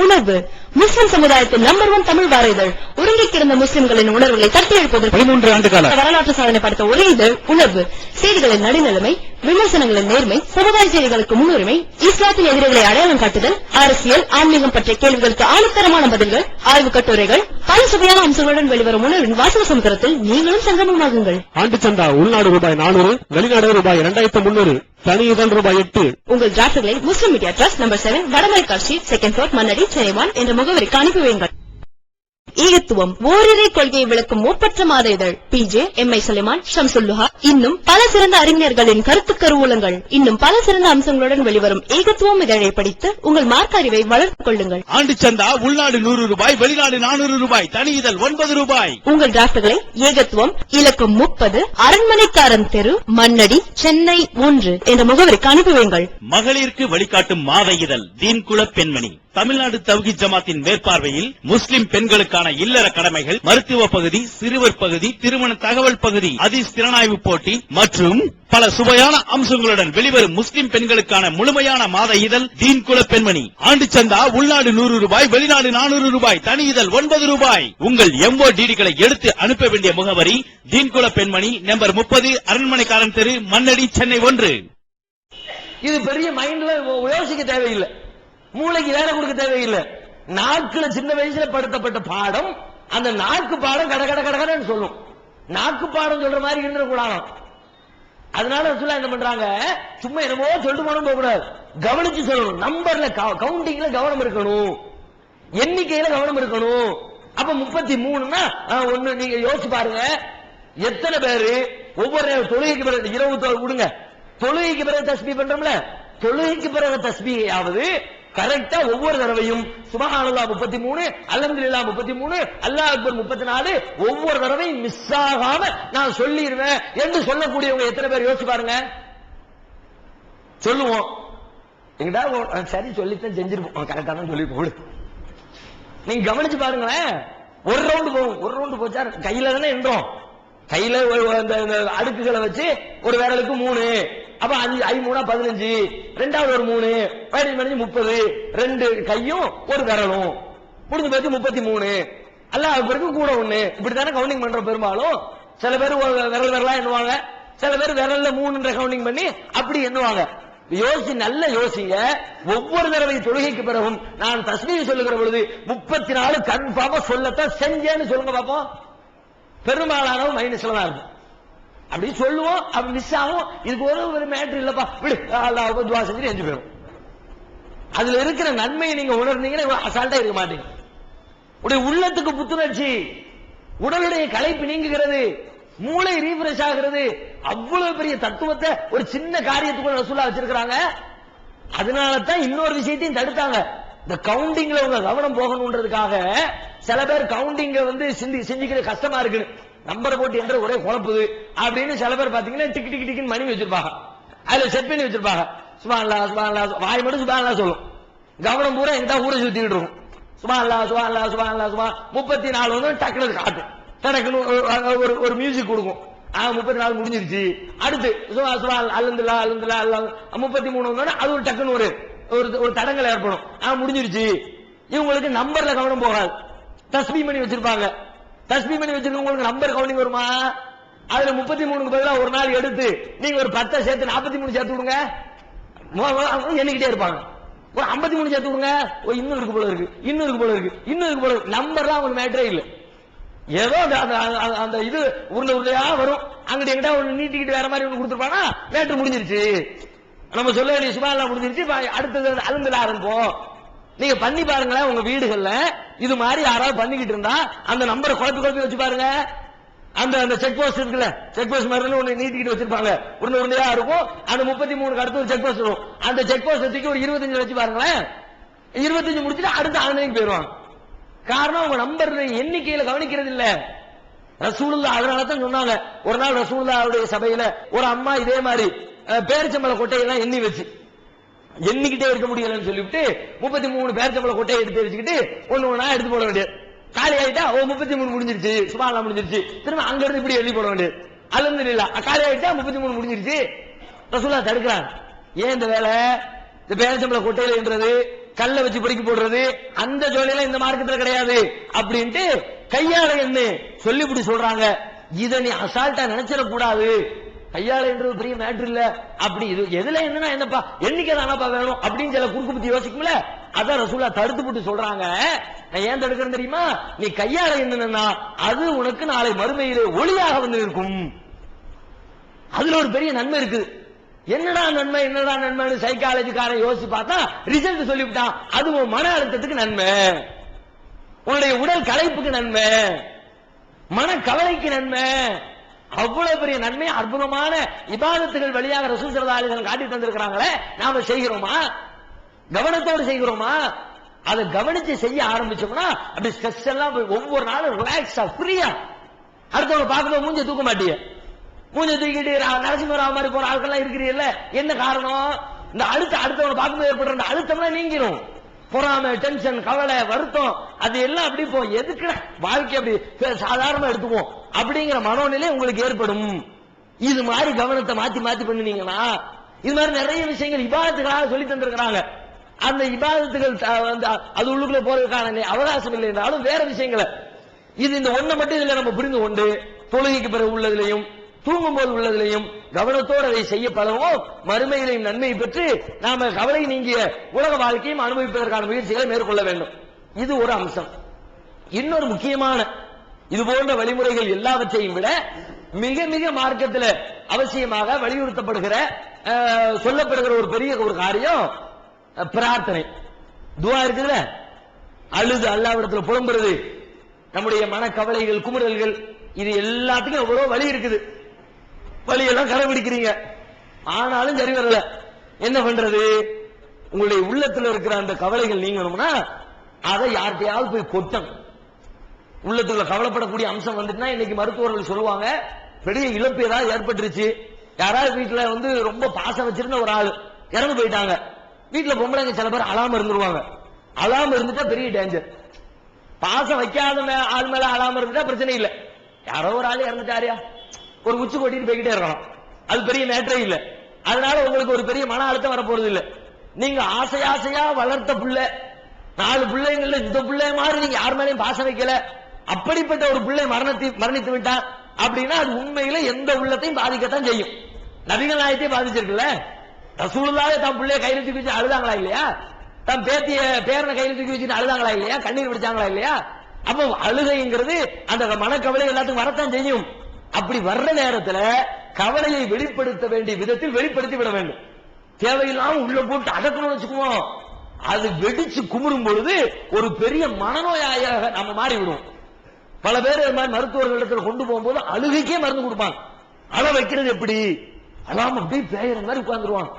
உணர்வு முஸ்லிம் சமுதாயத்தின் நம்பர் 1 தமிழ் வார இதழ். உறங்கி கிடந்த முஸ்லிம்களின் உணர்வுகளை தட்டி எழுப்பதற்கு 13 ஆண்டு கால வரலாற்று சாதனை படைத்த ஒரே இதழ் உணர்வு. செய்திகளின் நடுநிலைமை, விமர்சனங்களின் நேர்மை, சமுதாய செய்திகளுக்கு முன்னுரிமை, இஸ்லாத்தின் எதிரிகளை அடையாளம் காட்டுதல், அரசியல், ஆன்மீகம் பற்றிய கேள்விகளுக்கு ஆணித்தரமான பதில்கள், ஆய்வுக் கட்டுரைகள், பல சுவையான அம்சங்களுடன் வெளிவரும் உணர்வின் வாசக சமுத்திரத்தில் நீங்களும் சங்கமமாகுங்கள். ஆண்டு சந்தா உள்நாடு ரூபாய் 400, வெளிநாடு ரூபாய் 2300, தனி இதழ் ரூபாய் 8. உங்கள் டிராஃப்ட்களை Muslim media trust number 7, Vadamalaikar street, 2nd floor, Mannady, Chennai 1 என்ற முகவரிக்கு அனுப்பி வையுங்கள். ஈகத்துவம் ஓரிரை கொள்கையை விளக்கும் ஒப்பற்ற மாத இதழ். PJ, MI சுலைமான், ஷம்சுல்லுஹா, இன்னும் பல சிறந்த அறிஞர்களின் கருத்து கருவூலங்கள், இன்னும் பல சிறந்த அம்சங்களுடன் வெளிவரும் ஈகத்துவம் இதழை படித்து உங்கள் மார்க்க அறிவை வளர்த்துக் கொள்ளுங்கள். ஆண்டு சந்தா உள்நாடு 100 ரூபாய், வெளிநாடு 400 ரூபாய், தனி இதழ் 9 ரூபாய். உங்கள் டிராஃப்ட்களை ஏகத்துவம் இலக்கம் 30, அரண்மனைக்காரன் தெரு, மன்னடி, சென்னை 1 என்ற முகவரிக்கு அனுப்பி வையுங்கள். மகளிருக்கு வழிகாட்டும் மாத இதழ் தீன்குல பெண்மணி. தமிழ்நாடு தவ்ஹீத் ஜமாத்தின் மேற்பார்வையில் முஸ்லிம் பெண்களுக்கான இல்லற கடமைகள், மருத்துவ பகுதி, சிறுவர் பகுதி, திருமண தகவல் பகுதி, ஹதீஸ் திறனாய்வு போட்டி மற்றும் பல சுவையான அம்சங்களுடன் வெளிவரும் முஸ்லிம் பெண்களுக்கான முழுமையான மாத இதழ் தீன்குல பெண்மணி. ஆண்டு சந்தா உள்நாடு 100 ரூபாய், வெளிநாடு 400 ரூபாய், தனி இதழ் 9 ரூபாய். உங்கள் MODDகளை எடுத்து அனுப்ப வேண்டிய முகவரி தீன்குல பெண்மணி, நம்பர் 30, அரண்மனைக்காரன் தெரு, மன்னடி, சென்னை 1. இது பெரிய மைண்ட்ல யோசிக்க தேவையில்லை, மூளைக்கு வேலை கொடுக்க தேவையில்லை. நாக்குல சின்ன வயசுல படுத்தப்பட்ட பாடம், அந்த நாக்கு பாடம் கட கட கடன்னு சொல்லும். நாக்கு பாடம் சொல்ற மாதிரி இருந்துடக்கூடாது. அதனால ரசூலுல்லாஹ் என்ன பண்றாங்க, சும்மா என்னமோ சொல்லிட்டு போன போக கூடாது, கவனிச்சு சொல்லணும். நம்பர்ல கவுண்டிங்ல கவனம் இருக்கணும், எண்ணிக்கையில கவனம் இருக்கணும். அப்ப 33னா ஒண்ணு நீங்க யோசிச்சு பாருங்க, எத்தனை பேரு ஒவ்வொரு தொழுகைக்கு பிறகு இரவு விடுங்க, தொழுகைக்கு பிறகு தஸ்பீஹ் பண்றோம்ல, தொழுகைக்கு பிறகு தஸ்பீஹாவது கரெக்டா ஒவ்வொரு தடவையும் சுப்ஹானல்லாஹ் 33, அல்ஹம்துலில்லாஹ் 33, அல்லாஹ் அக்பர் 34, ஒவ்வொரு தடவையும் மிஸ் ஆகாம நான் சொல்லிடுவேன் என்று சொல்லக்கூடியவங்க எத்தனை பேர் யோசிச்சு பாருங்க. சொல்லுவோம், எங்கடா சரி சொல்லித்தான் செஞ்சிருப்போம், கரெக்டா தான் சொல்லி போடு. நீங்க கவனிச்சு பாருங்களேன், ஒரு ரவுண்டு போகும், ஒரு ரவுண்டு போச்சா கையில தானே என்றோம், கையில அடுக்குகளை வச்சு ஒரு விரலுக்கு 3, அப்ப 5 3 15, ரெண்டாவது ஒரு 3, 15 30, 2 கையும் ஒரு விரலும் முடிஞ்சு போச்சு 33. அல்லாஹ் அக்பருக்கு கூட 1. இப்படித்தானே கவுண்டிங் பண்ற பெரும்பாலும். சில பேர் விரல் விரலா எண்ணுவாங்க, சில பேர் விரல்ல 3 கவுண்டிங் பண்ணி அப்படி எண்ணுவாங்க. யோசி, நல்ல யோசிங்க. ஒவ்வொரு தடவை தொழுகைக்கு பிறகும் நான் தஸ்பீஹ் சொல்லுகிற பொழுது 34 கன்ஃபார்மா சொல்லத்தான் செஞ்சேன்னு சொல்லுங்க பாப்போம். பெரும்பாலானவங்க மைனஸ்ல தான் இருக்கும். அப்படி சொல்லுவோம், அப்படி மிஸ் ஆகும். இதுக்கு ஒரு மேட்டர் இல்லப்பா, விடு அல்லாஹ் துஆ செஞ்சு எஞ்சு போயிடும். அதுல இருக்கிற நன்மையை நீங்க உணர்ந்தீங்கன்னா அசால்ட்டா இருக்க மாட்டீங்க. உடைய உள்ளத்துக்கு புத்துணர்ச்சி, உடலுடைய களைப்பு நீங்குகிறது, மூளை ரீஃப்ரெஷ் ஆகிறது. அவ்வளவு பெரிய தத்துவத்தை ஒரு சின்ன காரியத்துக்குள்ள ரசூலுல்லாஹ் வச்சிருக்காங்க. அதனால தான் இன்னொரு விஷயத்தையும் தடுத்தாங்க. இந்த கவுண்டிங்ல உங்க கவனம் போகணும்ன்றதுக்காக சில பேர் கவுண்டிங்க செஞ்சுக்கிற கஷ்டமா இருக்கு, நம்பர் போட்டு என்ற ஒரே குழப்புது அப்படின்னு சில பேர் பாத்தீங்கன்னா டிக்கு டிக்கு டிக்குன்னு மணி வச்சிருப்பாங்க, அதுல செட் பண்ணி வச்சிருப்பாங்க. சுப்ஹானல்லாஹ் சுப்ஹானல்லாஹ் வாய் மட்டும் சுப்ஹானல்லாஹ் சொல்லும், கவனம் பூரா எங்கிட்ட ஊரை சுத்திட்டு இருக்கும். சுப்ஹானல்லாஹ் சுப்ஹானல்லாஹ் சுப்ஹானல்லாஹ் சுப்ஹான் 34 வந்து டக்குனு காட்டும், டக்குனு ஒரு மியூசிக் கொடுக்கும். 34 முடிஞ்சிருச்சு. அடுத்து சுப்ஹான் அல்ஹம்துலில்லாஹ் அல்ஹம்துலில்லாஹ் அல்லாஹ் 33 வந்தோட அது ஒரு டக்குனு ஒரு தடங்கள் ஏற்படும். முடிஞ்சிருச்சு. இவங்களுக்கு நம்பர்ல கவனம் போகாது, தஸ்பீஹ் பண்ணி வச்சிருப்பாங்க. தஸ்பீஹ் பண்ணி வச்சிருக்கவங்களுக்கு நம்பர் கவுண்டிங் வருமா? அதுல 33க்கு பதிலா ஒரு நாள் எடுத்து நீங்க ஒரு 10 சேர்த்து 43 சேர்த்து விடுங்க, எண்ணிக்கிட்டே இருப்பாங்க. ஒரு 53 சேர்த்து விடுங்க, இன்னும் இருக்கு போல இருக்கு, இன்னும் இருக்கு போல இருக்கு, இன்னும் இருக்கு போல இருக்கு. நம்பர்லாம் அவங்களுக்கு மேட்டரே இல்லை. ஏதோ அந்த இது உருளையா வரும், அங்கிட்ட எங்கிட்ட ஒண்ணு நீட்டிக்கிட்டு வேற மாதிரி ஒண்ணு கொடுத்துருப்பானா மேட்டர் முடிஞ்சிருச்சு. நம்ம சொல்ல வேண்டிய சுப்ஹானல்லாஹ் முடிஞ்சிருச்சு. அடுத்தது அல்ஹம்துலில்லாஹ் ஆரம்பிப்போம். நீங்க பண்ணி பாருங்களேன், உங்க வீடுகள்ல இது மாதிரி யாராவது பண்ணிக்கிட்டு இருந்தா அந்த நம்பரை குழப்பி வச்சு பாருங்க. அந்த செக் போஸ்ட் இருக்குல்ல, செக் போஸ்ட் மாதிரி ஒண்ணு நீட்டிக்கிட்டு வச்சிருப்பாங்க, உருண்டையா இருக்கும். அந்த 33க்கு அடுத்து ஒரு செக் போஸ்ட் இருக்கும். அந்த செக் போஸ்ட் வச்சுக்கு ஒரு 25 வச்சு பாருங்களேன், 25 முடிச்சுட்டு அடுத்த ஆன்லைனுக்கு போயிருவாங்க. காரணம் அவங்க நம்பர் எண்ணிக்கையில கவனிக்கிறது இல்ல. ரசூலுல்லாஹ் அதனால தான் சொன்னாங்க, ஒரு நாள் ரசூலுல்லாஹ்வுடைய சபையில ஒரு அம்மா இதே மாதிரி பேரிச்சம்பள கொட்டையெல்லாம் எண்ணிக்கிட்டே இருக்க முடியலன்னு சொல்லிவிட்டு 33 பேரிச்சம்பள கொட்டையை எடுத்து வச்சுக்கிட்டு ஒண்ணு ஒண்ணா எடுத்து போட வேண்டியது. காலி ஆயிட்டா 33 முடிஞ்சிருச்சு, சுபாலாம் முடிஞ்சிருச்சு, திரும்ப அங்க இருந்து இப்படி எழுதி போட வேண்டியது. அல்ஹம்துலில்லாஹ் காலி ஆயிட்டா 33 முடிஞ்சிருச்சு. ரசூலுல்லாஹ் தடுக்கிறாங்க. ஏன் இந்த வேலை? இந்த பேரிச்சம்பள கொட்டையில என்றது கல்ல வச்சு பொறுக்கி போடுறது அந்த ஜோலியெல்லாம் இந்த மார்க்கத்துல கிடையாது அப்படின்ட்டு கையாள என்ன சொல்லிவிட்டு சொல்றாங்க. இதை நீ அசால்ட்டா நினைச்சிடக் கூடாது. கையாள என்றது பெரிய மேட்ரு இல்ல, அப்படி இது எதுல என்னன்னா என்னப்பா எண்ணிக்கை தானப்பா வேணும் அப்படின்னு சில குறுக்கு புத்தி யோசிக்கும்ல, அதான் ரசூலுல்லாஹ் தடுத்து போட்டு சொல்றாங்க. நான் ஏன் தடுக்கிறேன் தெரியுமா? நீ கையாள என்னன்னா அது உனக்கு நாளை மறுமையிலே ஒளியாக வந்து இருக்கும். அதுல ஒரு பெரிய நன்மை இருக்குது. என்னடா நன்மைன்னு சைக்காலஜிக்காரன் யோசிச்சு பார்த்தா ரிசல்ட் சொல்லிவிட்டான். அது உன் மன அழுத்தத்துக்கு நன்மை, உன்னுடைய உடல் களைப்புக்கு நன்மை, மன கவலைக்கு நன்மை. அவ்வளவு பெரிய நன்மை, அற்புதமான இபாதத்துகள் வழியாக ரசூல் ஸல்லல்லாஹு அலைஹி வஸல்லம் காட்டி தந்திருக்கிறாங்களே, நாம செய்கிறோமா? கவனத்தோடு செய்கிறோமா? அதை கவனிச்சு செய்ய ஆரம்பிச்சோம்னா அப்படி ஸ்ட்ரெஸ் எல்லாம் ஒவ்வொரு நாளும் ரிலாக்ஸா ஃப்ரீயா. அடுத்தவங்க பார்க்கும்போது மூஞ்ச தூக்க மாட்டீங்க. மூஞ்ச தூக்கிட்டு நரசிம்மராவ் மாதிரி போற ஆட்கள்லாம் இருக்கிறீல்ல, என்ன காரணம்? இந்த அடுத்தவங்க பார்க்கும்போது ஏற்படுற அந்த அழுத்தம்லாம் நீங்கிரும். பொறாமை, டென்ஷன், கவலை, வருத்தம் அது எல்லாம் அப்படி போ. எதுக்கு வாழ்க்கை அப்படி சாதாரணமா எடுத்துக்குவோம் அப்படிங்கிற மனோநிலை உங்களுக்கு ஏற்படும். இது மாதிரி கவனத்தை மாத்தி மாத்தி பண்ணுனீங்கன்னா இது மாதிரி நிறைய விஷயங்கள் இபாதத்துகளாக சொல்லி தந்திருக்கிறாங்க. அந்த இபாதத்துகள் அது உள்ளுக்குள்ள போறதுக்கான அவகாசம் இல்லை என்றாலும் வேற விஷயங்களை இது இந்த ஒன்றை மட்டும் இதுல நம்ம புரிந்து கொண்டு தொழுகைக்கு பிறகு உள்ளதிலையும் தூங்கும் போது உள்ளதிலையும் கவனத்தோடு அதை செய்ய பழகும். மறுமையிலையும் நன்மையை பெற்று நாம கவலை நீங்கிய உலக வாழ்க்கையும் அனுபவிப்பதற்கான முயற்சிகளை மேற்கொள்ள வேண்டும். இது ஒரு அம்சம். இன்னொரு முக்கியமான இது போன்ற வழிமுறைகள் எல்லாவற்றையும் விட மிக மிக மார்க்கத்தில் அவசியமாக வலியுறுத்தப்படுகிற சொல்லப்படுகிற ஒரு பெரிய ஒரு காரியம் பிரார்த்தனை, துஆ இருக்குல்ல. அழுது அல்லாஹ்விடத்துல புலம்புறது, நம்முடைய மனக்கவலைகள், குமுறல்கள், இது எல்லாத்துக்கும் எவ்வளவு வழி இருக்குது. வழியெல்லாம் கடைபிடிக்கிறீங்க, ஆனாலும் சரி வரல. என்ன பண்றது? உங்களுடைய உள்ளத்துல இருக்கிற அந்த கவலைகள் நீங்கணும்னா அதை யார்கிட்டயாவது போய் கொட்டணும். உள்ளத்துல கவலைப்படக்கூடிய அம்சம் வந்துட்டுனா இன்னைக்கு மருத்துவர்கள் சொல்லுவாங்க, பெரிய இழப்பு ஏதாவது ஏற்பட்டுருச்சு, யாராவது வீட்டுல ரொம்ப பாசம் வச்சிருந்த ஒரு ஆள் இறந்து போயிட்டாங்க. வீட்டுல பொம்பளைங்க சில பேர் அழாம இருந்துருவாங்க. அழாம இருந்துட்டா பெரிய டேஞ்சர். பாசம் வைக்காத ஆள் மேல அழாம இருந்துட்டா பிரச்சனை இல்லை. யாரோ ஒரு ஆள் இறந்துட்டாரியா ஒரு உச்சி கொட்டிட்டு போய்கிட்டே இருக்கலாம், அது பெரிய மேட்டரே இல்லை. அதனால உங்களுக்கு ஒரு பெரிய மன அழுத்தம் வரப்போறது இல்லை. நீங்க ஆசையா வளர்த்த பிள்ளை, 4 பிள்ளைங்கள்ல இந்த பிள்ளை மாதிரி நீங்க யார் மேலையும் பாசம் வைக்கல, அப்படிப்பட்ட ஒரு பிள்ளை மரணித்து விட்டார் அப்படின்னா அது உண்மையில எந்த உள்ளத்தையும் பாதிக்கத்தான் செய்யும். நபிகள் நாயகத்தையும் பாதிச்சிருக்குல்ல. ரசூலுல்லாஹ் தம் பிள்ளைய கையில தூக்கி வச்சு அழுதாங்களா இல்லையா? தம் பேரனை கையில தூக்கி வச்சுட்டு அழுதாங்களா இல்லையா? கண்ணீர் பிடிச்சாங்களா இல்லையா? அப்ப அழுகைங்கிறது அந்த மனக்கவலை எல்லாத்துக்கும் வரத்தான் செய்யும். அப்படி வர்ற நேரத்துல கவலையை வெளிப்படுத்த வேண்டிய விதத்தில் வெளிப்படுத்தி விட வேண்டும். தேவையில்லாம உள்ள போட்டு அடக்கணும்னு வச்சுக்குவோம், அது வெடிச்சு குமுறும் பொழுது ஒரு பெரிய மனநோயாக நம்ம மாறி விடுவோம். பல பேர் மருத்துவர்களிடத்துல கொண்டு போகும்போது அழுகைக்கே மருந்து கொடுப்பாங்க. அழ வைக்கிறது எப்படி? அழாம அப்படியே பேயற மாதிரி உட்கார்ந்துருவாங்க.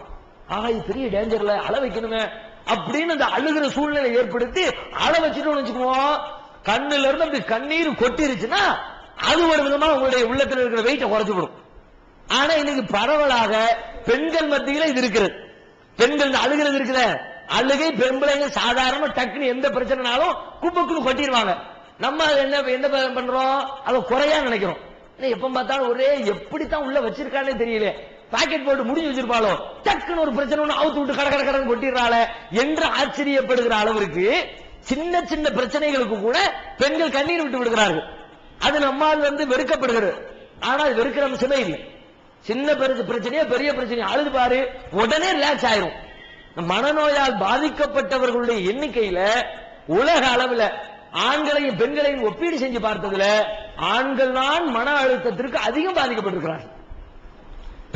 இது பெரிய டேஞ்சர்ல, அழ வைக்கணுங்க அப்படின்னு அந்த அழுகிற சூழ்நிலை ஏற்படுத்தி அழ வச்சுட்டோம்னு வச்சுக்குவோம், கண்ணுல இருந்து அப்படி கண்ணீர் கொட்டிருச்சுன்னா அது ஒரு விதமா உங்களுடைய உள்ளத்தில் இருக்கிற வெயிட்டை குறைச்சுவிடும். ஆனா இன்னைக்கு பரவலாக பெண்கள் மத்தியில இது இருக்கிறது. பெண்கள் அழுகிறது இருக்கிற அழுகை பெண்பிள்ளைங்க சாதாரண டக்குன்னு எந்த பிரச்சனைனாலும் குப்பைக்குன்னு கொட்டிடுவாங்க. நம்ம என்ன பண்றோம்? அதை குறையா நினைக்கிறோம். எப்ப பார்த்தாலும் ஒரே எப்படித்தான் உள்ள வச்சிருக்கானே தெரியல, பாக்கெட் போட்டு முடிஞ்சு வச்சிருப்பாளோ, டக்குன்னு ஒரு பிரச்சனை அவுத்து விட்டு கடை கொட்டிடுறாள என்று ஆச்சரியப்படுகிற அளவிற்கு சின்ன சின்ன பிரச்சனைகளுக்கு கூட பெண்கள் கண்ணீர் விட்டு விடுகிறார்கள். அது நம்மால் வெறுக்கப்படுகிறது. ஆனால் வெறுக்கிற அம்சமே இல்லை. சின்ன பிரச்சனையே பெரிய பிரச்சனை அழுது பாரு, உடனே ரிலாக்ஸ் ஆயிரும். மனநோயால் பாதிக்கப்பட்டவர்களுடைய எண்ணிக்கையில உலக அளவில் ஆண்களையும் பெண்களையும் ஒப்பீடு செஞ்சு பார்த்ததுல ஆண்கள் தான் மன அழுத்தத்திற்கு அதிகம் பாதிக்கப்பட்டிருக்கிறார்கள்.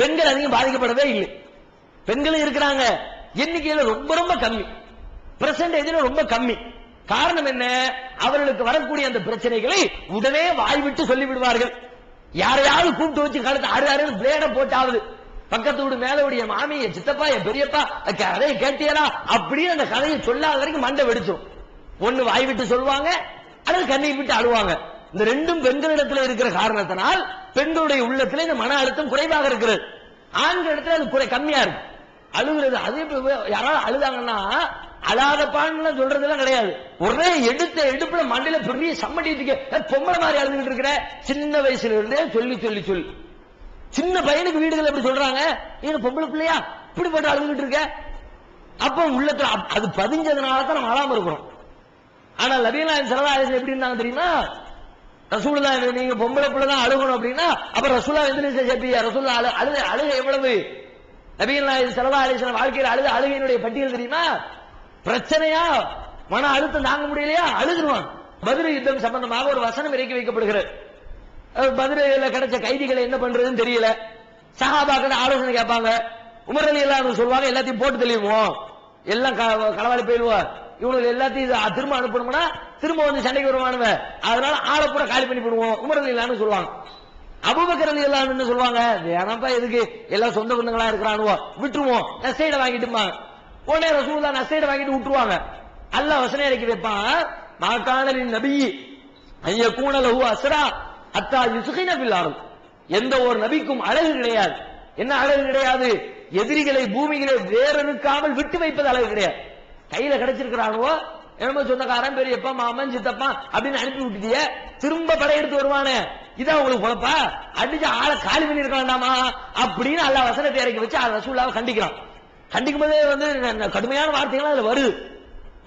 பெண்கள் அதிகம் பாதிக்கப்படவே இல்லை. பெண்களும் இருக்கிறாங்க, எண்ணிக்கையில ரொம்ப ரொம்ப கம்மி, பெர்சன்டேஜ் ரொம்ப கம்மி. காரணம் என்ன? அவர்களுக்கு வரக்கூடிய அந்த பிரச்சனைகளை உடனே வாய்விட்டு சொல்லி விடுவார்கள். யாரையாவது கூப்பிட்டு வச்சு கழுத்து அறு பிளேட போட்டாவது பக்கத்து வீடு மேல வீடு என் மாமி, என் சித்தப்பா, என் பெரியப்பா கதையை கேட்டியலா அப்படின்னு அந்த கதையை சொல்லாத வரைக்கும் மண்டை வெடிச்சோம். ஒண்ணு வாய் விட்டு சொல்லுவாங்க, அல்லது கண்ணீர் விட்டு அழுவாங்க. இந்த ரெண்டும் பெண்களிடத்தில் இருக்கிற காரணத்தினால் பெண்களுடைய உள்ளத்தில் இந்த மன அழுத்தம் குறைவாக இருக்கிறது. ஆண்கள் இடத்துல அது குறை கம்மியா இருக்கு. அழுகுறது அதே யாராவது அழுதாங்கன்னா அழாதப்பான்னு சொல்றதெல்லாம் கிடையாது. ஒரே எடுப்புல மண்டையில பெரிய சம்மட்டிக்கு பொம்பளை மாதிரி அழுதுகிட்டு இருக்கிற சின்ன வயசுல இருந்தே சொல்லி சொல்லி சொல்லி சின்ன பையனுக்கு வீடுகள் எப்படி சொல்றாங்க, நீங்க பொம்பளை பிள்ளையா இப்படி போட்டு அழுதுகிட்டு இருக்க. அப்ப உள்ளத்துல அது பதிஞ்சதுனால தான் நம்ம அழாம இருக்கிறோம். ஆனா நபிகள் நாயகம் ஸல்லல்லாஹு அலைஹி வஸல்லம் எப்படி இருந்தாங்க தெரியுமா? ரசூலுல்லாஹ் நீங்க பொம்பளை பிள்ளை தான் அழுகணும் அப்படின்னா அப்ப ரசூலுல்லாஹ் எந்த சேர்ப்பியா? ரசூலுல்லாஹ் அழுகை எவ்வளவு? நபிகள் நாயகம் ஸல்லல்லாஹு அலைஹி வஸல்லம் வாழ்க்கையில் அழுகையினுடைய பட்டியல் தெரியுமா? பிரச்சனையா மன அழுத்தம் தாங்க முடியலையா அழுதுருவான். பத்ர் யுத்தம் சம்பந்தமாக ஒரு வசனம் இறக்கி வைக்கப்படுகிறது. பத்ரில கிடைச்ச கைதிகளை என்ன பண்றதுன்னு தெரியல. சஹாபாக்கள் ஆலோசனை கேட்பாங்க. உமர் ரலியல்லாஹு அன்ஹு சொல்வாங்க, எல்லாத்தையும் போட்டு தெளிவோம், எல்லாம் களவாடி போயிடுவோம், இவங்களுக்கு எல்லாத்தையும் திரும்ப அனுப்பணும்னா திரும்ப வந்து சண்டைக்கு வருவானுவ, அதனால ஆளப்புற காலி பண்ணி போடுவோம் உமர் ரலியல்லாஹு அன்ஹு சொல்லுவாங்க. அபூபக்கர் ரலியல்லாஹு அன்ஹு சொல்லுவாங்க, வேணாம்பா எதுக்கு எல்லாம் சொந்த பந்தங்களா இருக்கிறானுவோ விட்டுருவோம், நஷ்டீட வாங்கிட்டுமாங்க. உடனே ரசூலுல்லாஹ் நஷ்டீட வாங்கிட்டு விட்டுருவாங்க. அல்லாஹ் வசனம் இறக்கி வைப்பான், மாகானலின் நபி ஐயகூன லஹு அஸ்ரா அத்தா யுஸ்கின பில் அர்த். எந்த ஒரு நபிக்கும் அழகு கிடையாது. என்ன அழகு கிடையாது? எதிரிகளை பூமியிலே வேறனுக்காமல் விட்டு வைப்பது அழகு கிடையாது. கையில கிடைச்சிருக்கிறானுவோ என்னமோ சொந்தக்காரன் பெரியப்பா மாமன் சித்தப்பா அப்படின்னு அனுப்பி விட்டுட்டிய, திரும்ப படையெடுத்து வருவானே இதான் உங்களுக்கு பொழப்பா? அடிச்சு ஆளை காலி பண்ணி இருக்க வேண்டாமா அப்படின்னு அல்லாஹ் வசனத்தை இறக்கி வச்சு ரசூலுல்லாஹ் கண்டிக்கிறான். கண்டிக்கும் போதே வந்து கடுமையான வார்த்தைகள் அதுல வருது.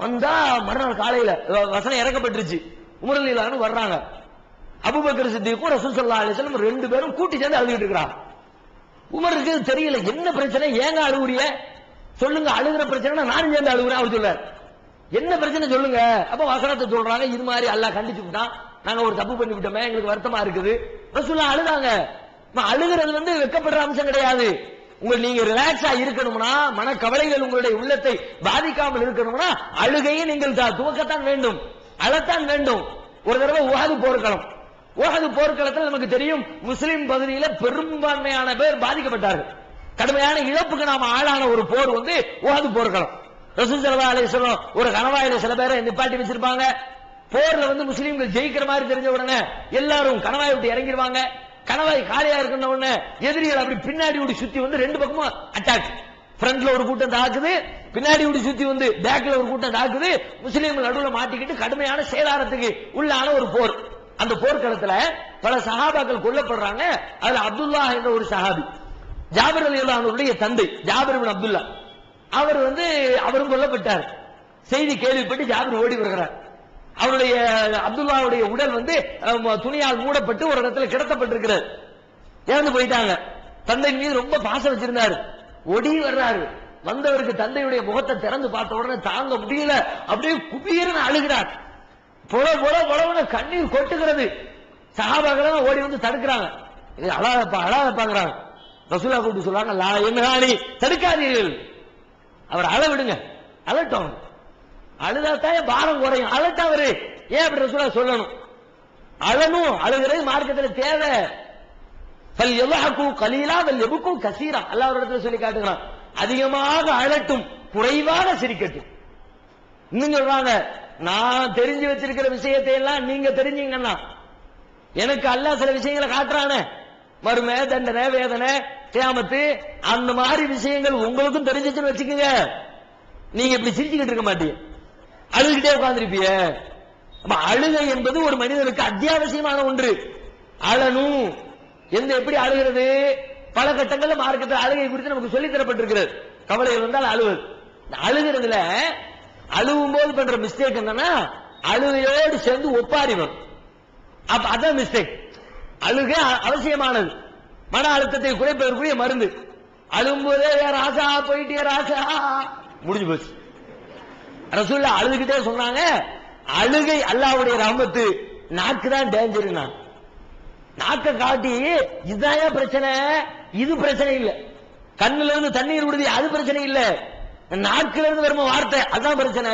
வந்தா மறுநாள் காலையில வசனம் இறக்கப்பட்டுருச்சு. உமர் ரலியல்லாஹு அன்ஹு வர்றாங்க. அபூபக்கர் சித்திக்கும் ரசூல் ஸல்லல்லாஹு அலைஹி வஸல்லம் ரெண்டு பேரும் கூட்டி சேர்ந்து அழுதுட்டு இருக்கிறாங்க. உமருக்கு தெரியல என்ன பிரச்சனை, ஏங்க அழுகுறிய சொல்லுங்க, அழுகிற பிரச்சனை நானும் சேர்ந்து அழுகுறேன் அவர் சொல்ல, என்ன பிரச்சனை சொல்லுங்க. அப்ப வசனத்தை சொல்றாங்க, இது மாதிரி அல்லாஹ் கண்டிச்சு விட்டான், நாங்க ஒரு தப்பு பண்ணி விட்டோமே எங்களுக்கு வருத்தமா இருக்குது. ரசூலுல்லாஹ் அழுதாங்க. அழுகிறது வந்து வெட்கப்படுற அம்சம் கிடையாது. நீங்க ரிலாக்ஸா இருக்கணும்னா, மனக்கவலைகள் உங்களுடைய உள்ளத்தை பாதிக்காமல் இருக்கணும்னா அழுகையை நீங்கள் துவக்கத்தான் வேண்டும், அழத்தான் வேண்டும். ஒரு தடவை உஹது போர்க்களம், உஹது போர்க்களத்தில் நமக்கு தெரியும் முஸ்லிம் பகுதியில பெரும்பான்மையான பேர் பாதிக்கப்பட்டார்கள். கடுமையான இழப்புக்கு நாம ஆளான ஒரு போர் வந்து உஹது போர்க்களம். ரசூல் ஸல்லல்லாஹு அலைஹி வஸல்லம் ஒரு கணவாயில சில பேரை நிப்பாட்டி வச்சிருப்பாங்க. போர்ல வந்து முஸ்லிம்கள் ஜெயிக்கிற மாதிரி தெரிஞ்ச உடனே எல்லாரும் கணவாயை விட்டு இறங்கிடுவாங்க. கணவாய் காலியா இருக்கின்ற உடனே எதிரிகள் அப்படி பின்னாடி ஓடி சுத்தி வந்து ரெண்டு பக்கமும் அட்டாக். ஃப்ரண்ட்ல ஒரு கூட்டம் தாக்குது, பின்னாடி ஓடி சுத்தி வந்து பேக்ல ஒரு கூட்டம் தாக்குது. முஸ்லிம்கள் நடுவில் மாட்டிக்கிட்டு கடுமையான சேதாரத்துக்கு உள்ளான ஒரு போர். அந்த போர்க்களத்துல பல சஹாபாக்கள் கொல்லப்படுறாங்க. அதுல அப்துல்லா என்ற ஒரு சஹாபி, ஜாபிர் ரலியல்லாஹு அன்ஹுடைய தந்தை ஜாபிர் இப்னு அப்துல்லா, அவர் வந்து அவரும் கொல்லப்பட்டார். செய்தி கேள்விப்பட்டு ஜாபிர் ஓடி வருகிறார். அவருடைய அப்துல்லாவுடைய உடல் வந்து துணியால் மூடப்பட்டு ஒரு இடத்துல கிடத்தப்பட்டிருக்கிறது. இறந்து போயிட்டாங்க. தந்தை மீது ரொம்ப பாசம் வச்சிருந்தாரு. ஓடி வர்றாரு. வந்தவருக்கு தந்தையுடைய முகத்தை திறந்து பார்த்த உடனே தாங்க முடியல, அப்படியே குபீர்னு அழுகிறார். பொல பொல பொலவன கண்ணீர் கொட்டுகிறது. சஹாபாக்கள் ஓடி வந்து தடுக்கிறாங்க. இது அழாதப்பா அழாதப்பாங்கிறாங்க. ரசூலா கூப்பிட்டு சொல்றாங்க, லா என்ஹானி, தடுக்காதீர்கள், அவர் அழ விடுங்க, அழட்டும், அழுதாத்தான் பாரம் குறையும், அழட்டா அவரு. ஏன் அப்படி ரசூலா சொல்லணும்? அழணும், அழுகிறது மார்க்கத்தில் தேவை. பல் யலஹகு கலீலா வல் யபகு கஸீரா, அல்லாஹ் ஒரு இடத்துல சொல்லி காட்டுகிறான், அதிகமாக அழட்டும் குறைவாக சிரிக்கட்டும். இன்னும் சொல்றாங்க, நான் தெரிஞ்சு வச்சிருக்கிற விஷயத்தை எல்லாம் நீங்க தெரிஞ்சீங்கன்னா, எனக்கு அல்லாஹ் சில விஷயங்களை காட்டுறானே, மறுமை, தண்டனை, வேதனை, கியாமத்து, அந்த மாதிரி விஷயங்கள் உங்களுக்கும் தெரிஞ்சிச்சுன்னு வச்சுக்கோங்க, நீங்க இப்படி சிரிச்சுக்கிட்டு இருக்க மாட்டீங்க, அழுகிட்டே உட்கார்ந்திருப்பீங்க. அழுகை என்பது ஒரு மனிதனுக்கு அத்தியாவசியமான ஒன்று. அழணும். எப்படி அழுகிறது? பல கட்டங்களில் மார்க்கத்தில் அழுகை குறித்து நமக்கு சொல்லித் தரப்பட்டிருக்கிறது. கவலைகள் வந்தால் அழுவது. அழுகிறதுல அழுவும் போது பண்ற மிஸ்டேக் என்னன்னா, அழுகையோடு சேர்ந்து ஒப்பாரிவன். அப்ப அதான் மிஸ்டேக். அழுகை அவசியமானது, மன அழுத்தத்தை குறைப்பதற்குரிய மருந்து. அழும் போதே ராசா போயிட்டே ராசா முடிஞ்சு போச்சு. ரசூலுல்லாஹ் அழுதுகிட்டே சொன்னாங்க, அழுகை அல்லாஹ்வுடைய ரஹ்மத்து, நாக்கு தான் டேஞ்சர். நாக்க காட்டி இதுதான் பிரச்சனை, இது பிரச்சனை இல்ல. கண்ணுல இருந்து தண்ணீர் விடுது, அது பிரச்சனை இல்ல. நாக்குல இருந்து வரும் வார்த்தை அதான் பிரச்சனை.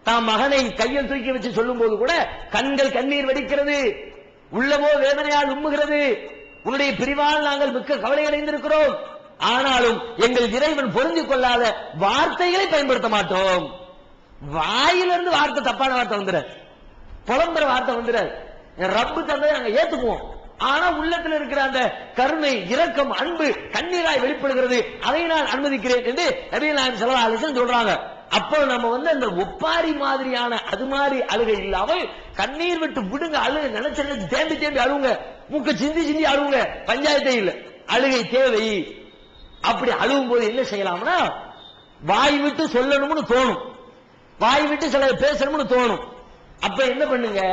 தாம் மகனை கையில் தூக்கி வச்சு சொல்லும் போது கூட கண்கள் கண்ணீர் வடிக்கிறது, உள்ளமோ வேதனையால் உம்முகிறது. உன்னுடைய பிரிவால் நாங்கள் மிக்க கவலை அடைந்திருக்கிறோம், ஆனாலும் எங்கள் இறைவன் பொருந்திக் கொள்ளாத வார்த்தைகளை பயன்படுத்த மாட்டோம். வாயிலிருந்து வார்த்தை தப்பான வார்த்தை வந்துடாது, புலம்புற வார்த்தை வந்துடாது. ரப்பு தந்தை நாங்க ஏத்துக்குவோம், ஆனா உள்ளத்துல இருக்கிற அந்த கருணை, இரக்கம், அன்பு கண்ணீராய் வெளிப்படுகிறது. அதை நான் அனுமதிக்கிறேன் என்று நபிகள் நாயகம் ஸல்லல்லாஹு அலைஹி வஸல்லம் சொல்றாங்க. அப்போ நம்ம அந்த ஒப்பாரி மாதிரியான அது மாதிரி அழுகை இல்லாமல் கண்ணீர் விட்டு விடுங்க, அழுகை நினைச்சு நினைச்சு தேம்பி தேம்பி அழுவுங்க, மூக்க சிந்தி சிந்தி அழுவுங்க, பஞ்சாயத்தே இல்ல. அழுகை தேவை. அப்படி அழுவும் போது என்ன செய்யலாம்னா, வாய் விட்டு சொல்லணும்னு தோணும், வாய் விட்டு சில பேசணும்னு தோணும். அப்ப என்ன பண்ணுங்க,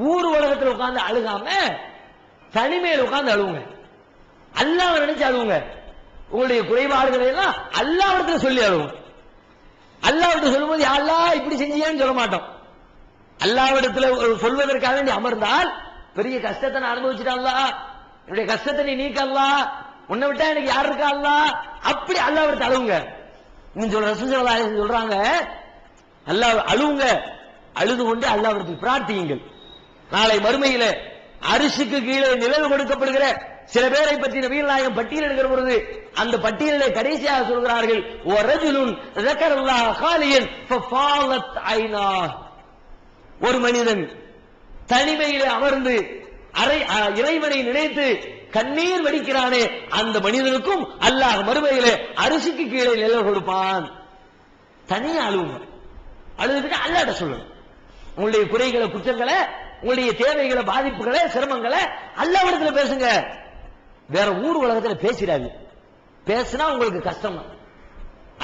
ஊர் உலகத்தில் உட்கார்ந்து அழுகாம தனிமையில் உட்கார்ந்து அழுவுங்க, அல்லாஹ்வை நினைச்சு அழுவுங்க. உங்களுடைய குறைபாடுகளை எல்லாம் அல்லாஹ்விடத்துல சொல்லி அழுவுங்க. அல்லாஹ்விடத்துல சொல்லும்போது யா அல்லாஹ் இப்படி செஞ்சியேன்னு சொல்ல மாட்டோம். அல்லாஹ்விடத்துல சொல்வதற்காக வேண்டி அமர்ந்தால் பெரிய கஷ்டத்தை நான் அனுபவிச்சுட்டேன் அல்லாஹ், என்னுடைய கஷ்டத்தை நீ நீக்க அல்லாஹ், உன்னை விட்டா எனக்கு யார் இருக்கா அல்லாஹ், அப்படி அல்லாஹ்விடத்துல அழுவுங்க. ரசூல் ஸல்லல்லாஹு அலைஹி வஸல்லம் சொல்றாங்க, அல்லாஹ் அழுவுங்க, அழுது கொண்டு அல்லாஹ்விடத்தில் பிரார்த்தியுங்கள். நாளை மறுமையில அரிசிக்கு கீழே நிழல் கொடுக்கப்படுகிற சில பேரை பற்றி நபிகள் நாயகம் பட்டியல் எடுக்கிற பொழுது அந்த பட்டியலை கடைசியாக சொல்கிறார்கள், வரஜுலுன் ذكرல்லாஹ خاليا ففاضت عيناه. ஒரு மனிதன் தனிமையிலே அமர்ந்து இறைவனை நினைத்து கண்ணீர் வடிக்கிறானே, அந்த மனிதனுக்கும் அல்லாஹ் மறுமையிலே அரிசிக்கு கீழே நிழல் கொடுப்பான். தனியா அழுவுங்க, அழுதுட்டு அல்லாஹ்ட்ட சொல்லுங்க. உங்களுடைய குறைகளை, குற்றங்களை, உங்களுடைய தேவைகளை, பாதிப்புகளை, சிரமங்களை அல்லாஹ்விடத்துல பேசுங்க. வேற ஊர் உலகத்துல பேசிடாது. பேசினா உங்களுக்கு கஷ்டம்.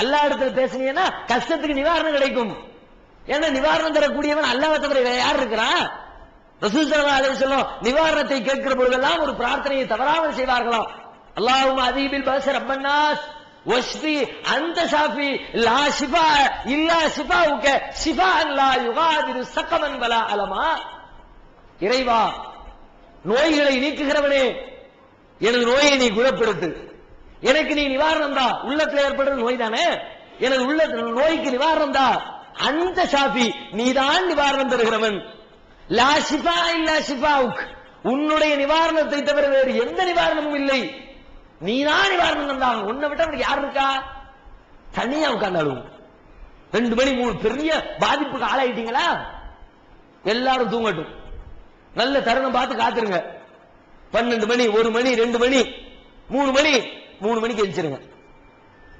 அல்லாஹ்விடத்துல பேசுனீங்கன்னா கஷ்டத்துக்கு நிவாரணம் கிடைக்கும். ஏன்னா நிவாரணம் தரக்கூடியவன் அல்லாஹ்வை தவிர வேற யார் இருக்கிறான்? ரசூல் ஸல்லல்லாஹு அலைஹி வஸல்லம் நிவாரணத்தை கேட்கிற பொழுதெல்லாம் ஒரு பிரார்த்தனையை தவறாமல் செய்வார்களாம். அல்லாஹும்ம அதீபில் பஸ ரப்பன்னாஸ் வஷ்ஃபி அன்த ஷாஃபி லா ஷிஃபா இல்லா ஷிஃபாஉக ஷிஃபாஅன் லா யுகாதிரு ஸகமன் வலா அலமா. இறைவா, நோய்களை நீக்குகிறவனே, எனது நோயை நீ குணப்படுத்து, எனக்கு நீ நிவாரணம் தான். உள்ளத்தில் ஏற்படுற நோய் தானே, எனது உள்ள நோய்க்கு நிவாரணம் தான். அந்த ஷாஃபி, நீதான் நிவாரணம் தருகிறவன். லா ஷிஃபா இல்லா ஷிஃபாஉக், உன்னுடைய நிவாரணத்தை தவிர வேறு எந்த நிவாரணமும் இல்லை, நீதான் நிவாரணம் தந்தான். உன்னை விட்டு அவனுக்கு யார் இருக்கா? தனியா உட்கார்ந்தாலும் 2 மணி 3 பெரிய பாதிப்புக்கு ஆளாயிட்டீங்களா, எல்லாரும் தூங்கட்டும், நல்ல தருணம் பார்த்து காத்துருங்க. 12 மணி 1 மணி 2 மணி 3 மணி 3 மணிக்கு எழுச்சிருங்க.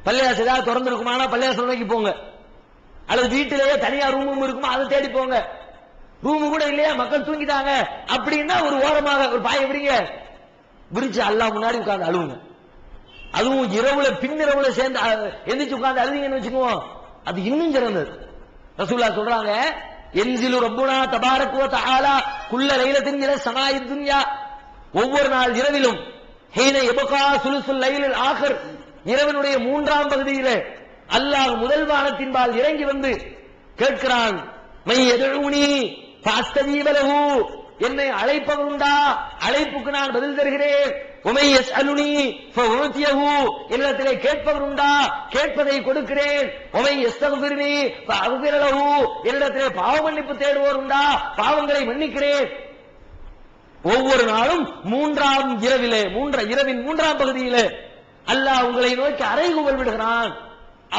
பள்ளியாசம் ஏதாவது திறந்து இருக்குமானா பள்ளியாசம் நோக்கி போங்க, அல்லது வீட்டிலேயே தனியா ரூமும் இருக்குமா அதை தேடி போங்க. ரூமு கூட இல்லையா, மக்கள் தூங்கிட்டாங்க அப்படின்னா ஒரு ஓரமாக ஒரு பாய விடுங்க, விரிச்சு அல்லாஹ் முன்னாடி உட்கார்ந்து அழுவுங்க. அதுவும் இரவுல பின்னிரவுல சேர்ந்து எந்திரிச்சு உட்கார்ந்து அழுவீங்கன்னு வச்சுக்குவோம், அது இன்னும் சிறந்தது. ரசூலுல்லாஹ் சொல்றாங்க, என்சிலு ரப்புனா தபாரக வ தஆலா குல்ல லைலத்தின் இல ஸமாஇ துன்யா, ஒவ்வொரு நாள் இரவிலும் ஹீன யபகா சுலுசுல் லைலில் ஆகிர், இரவினுடைய 3ஆம் பகுதியிலே அல்லாஹ் முதல் வானத்தின்பால் இறங்கி வந்து கேட்கிறான், மை யதுஊனி ஃபஅஸ்தஜீப லஹு, என்னை அழைப்பவர் உண்டா, அழைப்புக்கு நான் பதில் தருகிறேன். உமை யஸ்அலுனி ஃபஉதியஹு, என்னிடத்திலே கேட்பவர் உண்டா, கேட்பதை கொடுக்கிறேன். உமை யஸ்தக்ஃபிருனி ஃபஅக்ஃபிர லஹு, என்னிடத்திலே பாவ மன்னிப்பு தேடுவோர் உண்டா, பாவங்களை மன்னிக்கிறேன். ஒவ்வொரு நாளும் 3ஆம் இரவிலே, இரவின் 3ஆம் பகுதியிலே அல்லாஹ் உங்களை நோக்கி அறைகூவல் விடுகிறான்.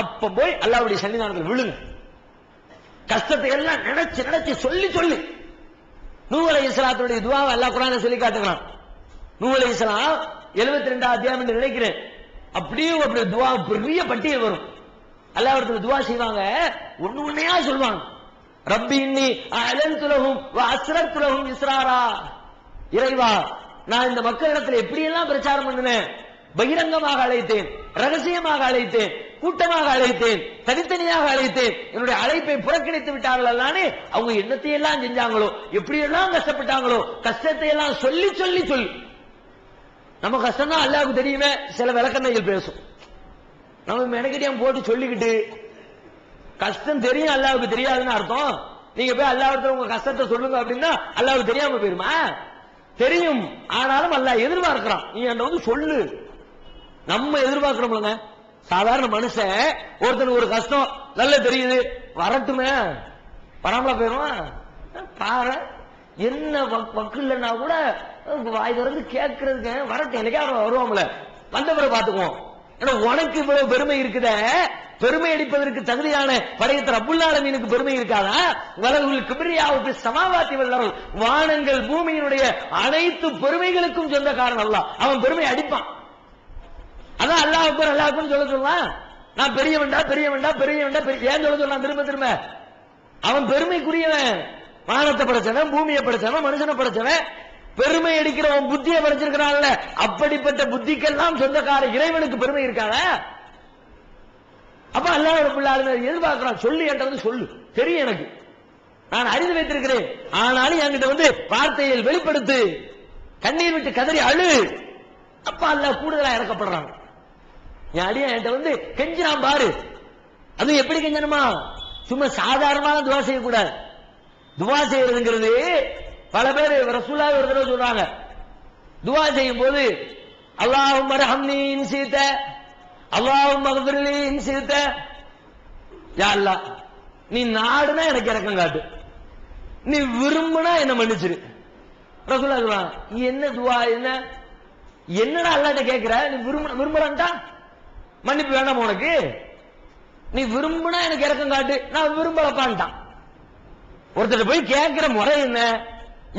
அப்ப போய் அல்லாஹ்வுடைய சன்னிதானத்தில் விழுங்க. கஷ்டத்தை எல்லாம் நினைச்சு நினைச்சு சொல்லி சொல்லி நூஹ் அலைஹிஸ்ஸலாத்துடைய துஆவை அல்லாஹ் குர்ஆன்ல சொல்லி காட்டுகிறான். நூஹ் அலைஹிஸ்ஸலாம் 72 அத்தியாயம் என்று நினைக்கிறேன். அப்படியே அப்படி துஆ பெரிய பட்டியல் வரும். அல்லாஹ்விடத்துல துஆ செய்வாங்க, ஒண்ணு ஒண்ணையா சொல்வாங்க. ரப்பி இன்னி அலன்து லஹும் வ அஸ்ரர்து லஹும் இஸ்ராரா, இறைவா நான் இந்த மக்களிடத்தில் எப்படியெல்லாம் பிரச்சாரம் பண்ணினேன், பகிரங்கமாக அழைத்தேன், ரகசியமாக அழைத்தேன், கூட்டமாக அழைத்தேன், தனித்தனியாக அழைத்தேன், என்னுடைய அழைப்பை புறக்கணித்து விட்டார்கள் அல்லானே, அவங்க என்னத்தை எல்லாம் செஞ்சாங்களோ, எப்படி எல்லாம் கஷ்டப்பட்டாங்களோ, கஷ்டத்தை எல்லாம் சொல்லி சொல்லி சொல்லி. நம்ம கஷ்டம் தான் அல்லாஹ்வுக்கு தெரியுமே, சில விளக்கணைகள் பேசும், நம்ம மெனக்கிட்டியம் போட்டு சொல்லிக்கிட்டு கஷ்டம் தெரியும் அல்லாஹ்வுக்கு தெரியாதுன்னு அர்த்தம். நீங்க போய் அல்லாஹ்விடத்துல உங்க கஷ்டத்தை சொல்லுங்க அப்படின்னா அல்லாஹ்வுக்கு தெரியாம போயிருமா? தெரியும், ஆனாலும் அல்லாஹ் எதிர்பார்க்கிறான், நீ என்ன சொல்லு. நம்ம எதிர்பார்க்கிறோம்லங்க, சாதாரண மனுஷன் ஒருத்தனுக்கு ஒரு கஷ்டம் நல்ல தெரியுது, வரட்டுமே, வராமலா போயிருவான். பாரு என்ன வக்கு இல்லைன்னா கூட வாய் திறந்து கேட்கறதுக்கு வரட்டும், என்னைக்கா வருவோம்ல, வந்த பிறகு பாத்துக்குவோம். உனக்கு இவ்வளவு பெருமை இருக்குத, பெருமை அடிப்பதற்கு தகுதியான படைத்த ரப்புல் ஆலமீனுக்கு பெருமை இருக்காதா? வலகுல் கிப்ரியாவுக்கு சமாவாத்தி வல்லருள், வானங்கள் பூமியினுடைய அனைத்து பெருமைகளுக்கும் சொந்தக்காரன் அல்லாஹ். அவன் பெருமை அடிப்பான். அதான் அல்லாஹ் அக்பர் அல்லாஹ் அக்பர் சொல்ல சொல்லுவான். நான் பெரியவன்டா பெரியவன்டா பெரியவன்டா ஏன் சொல்ல சொல்லான் திரும்ப திரும்ப? அவன் பெருமைக்குரியவன். வானத்தை படைச்சவன், பூமியை படைச்சவன், மனுஷனை படைச்சவன். பெருமை அடிக்கிறவன் புத்தியை படைச்சிருக்கிறான்ல, அப்படிப்பட்ட புத்திக்கெல்லாம் சொந்தக்கார இறைவனுக்கு பெருமை இருக்காத? அப்ப அல்லாஹ் ரப்பல் ஆலமீன் எதிர்பார்க்கிறான், சொல்லு என்கிட்ட சொல்லு, தெரியும் எனக்கு, நான் அறிந்து வைத்திருக்கிறேன், ஆனாலும் என்கிட்ட வார்த்தையில் வெளிப்படுத்து, கண்ணீர் விட்டு கதறி அழு. அப்ப அல்லாஹ் கூடுதலா இறக்கப்படுறாங்க. என் அடியா என்கிட்ட கெஞ்சினான் பாரு. அது எப்படி கெஞ்சணுமா? சும்மா சாதாரணமான துவா செய்யக்கூடாது. துவா செய்யறதுங்கிறது பல பேர் ரசூலுல்லாஹி ஒரு தடவை சொல்றாங்க, துவா செய்யும் போது அல்லாஹும்ம ரஹம்னி இன் ஷி'த, அல்லாஹும்ம அக்ஃபிர்லி இன் ஷி'த. யா அல்லாஹ், நீ நாடுனா எனக்கு இரக்கம் காட்டு, நீ விரும்புனா என்ன மன்னிச்சிரு. ரசூலுல்லாஹி சொல்றாங்க, என்ன துவா, என்னடா அல்லாஹ்ட்ட கேக்குற? நீ விரும்புறா மன்னிப்பு வேண்டாம் உனக்கு? நீ விரும்புனா எனக்கு இரக்கம் காட்டு, நான் விரும்பலப்பான்ட்டான். ஒருத்தர் போய் கேட்கிற முறை என்ன?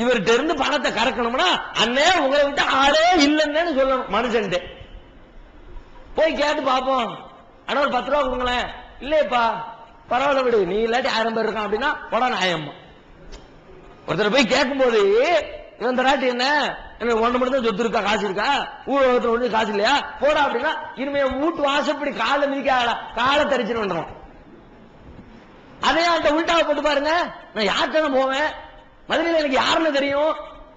இவர்கிட்ட இருந்து பணத்தை கறக்கணும்னா அண்ணே உங்களை விட்டு ஆளே இல்லைன்னு சொல்லணும். மனுஷன் போய் கேட்டு பாப்போம், ஆனா ஒரு 10 ரூபா கொடுங்களேன். இல்லையப்பா பரவாயில்ல விடு, நீ இல்லாட்டி 1000 பேர் இருக்கான் அப்படின்னா போடா நியாயமா. ஒருத்தர் போய் கேட்கும் போது இந்த ராட்டி என்ன ஒன்று மட்டும் தான் சொத்து இருக்கா, காசு இருக்கா, ஊழல் ஒண்ணு காசு இல்லையா, போடா அப்படின்னா இனிமே வீட்டு வாசப்படி காலை மிதிக்க காலை தரிச்சுன்னு வந்துடும். அதே அந்த உள்டாவை போட்டு பாருங்க, நான் யார்கிட்ட போவேன், மதுரையில் எனக்கு யாருன்னு தெரியும்,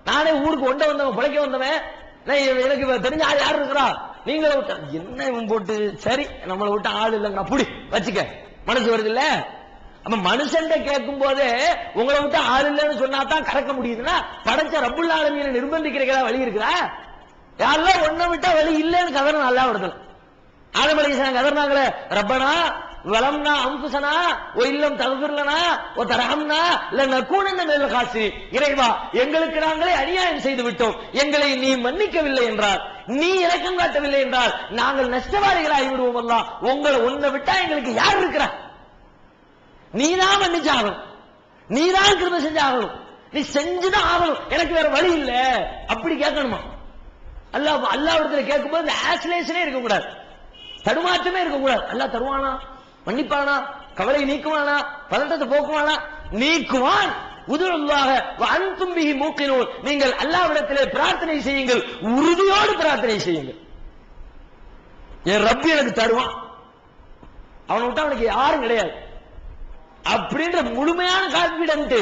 நானே ஊருக்கு ஒண்ட வந்தவன், பிழைக்க வந்தவன், எனக்கு தெரிஞ்ச ஆள் யாரு இருக்கிறா, நீங்கள விட்ட என்ன இவன் போட்டு, சரி நம்மளை விட்டு ஆள் இல்லைங்க அப்படி வச்சுக்க, மனசு வருது இல்ல? அப்ப மனுஷன் கேட்கும் போதே உங்களை விட்டு ஆள் இல்லைன்னு சொன்னா தான் கறக்க முடியுதுன்னா, படைச்ச ரப்புல் ஆலமீனை நிர்பந்திக்கிறதா வழி இருக்குதா? யாரெல்லாம் ஒன்ன விட்டா வழி இல்லைன்னு கதறணும். நல்லா வருதல் ஆதம் அலைஹிஸ்ஸலாம் கதறினாங்களே, ரப்பனா வலம்னா அன்ஃபுஸனா வ இல்லம் தக்ஃபிர் லனா வ தர்ஹம்னா லனகூனன்ன மினல் காசிரின். இறைவா, எங்களுக்கு நாங்களே அநியாயம் செய்து விட்டோம், எங்களை நீ மன்னிக்கவில்லை என்றால், நீ இரக்கம் காட்டவில்லை என்றால் நாங்கள் நஷ்டவாளிகளாகி விடுவோம். அல்லாஹ், உங்களை ஒன்ன விட்டா எங்களுக்கு யார் இருக்கிறா? நீதான் மன்னிச்சாகணும், நீதான் கிருபை செஞ்சாகணும், நீ செஞ்சுதான் ஆகணும், எனக்கு வேற வழி இல்ல. அப்படி கேட்கணுமா? அல்லாஹ்விடத்துல கேட்கும்போது இந்த ஆசிலேஷனே இருக்கக்கூடாது, தடுமாற்றமே இருக்கக்கூடாது. அல்லாஹ் தருவானா, மன்னிப்பானா, கவலை நீக்குவானா, பதட்டத்தை போக்குவானா? நீக்குவான். உதுல்லாஹ வ அன்தும் பிஹி மூகினூன். நீங்கள் அல்லாஹ்விடத்திலே பிரார்த்தனை செய்யுங்கள், உறுதியோடு பிரார்த்தனை செய்யுங்கள். என் ரப்பி எனக்கு தருவான், அவனை விட்டு அவனுக்கு யாரும் கிடையாது அப்படின்ற முழுமையான கான்பிடன்ட்.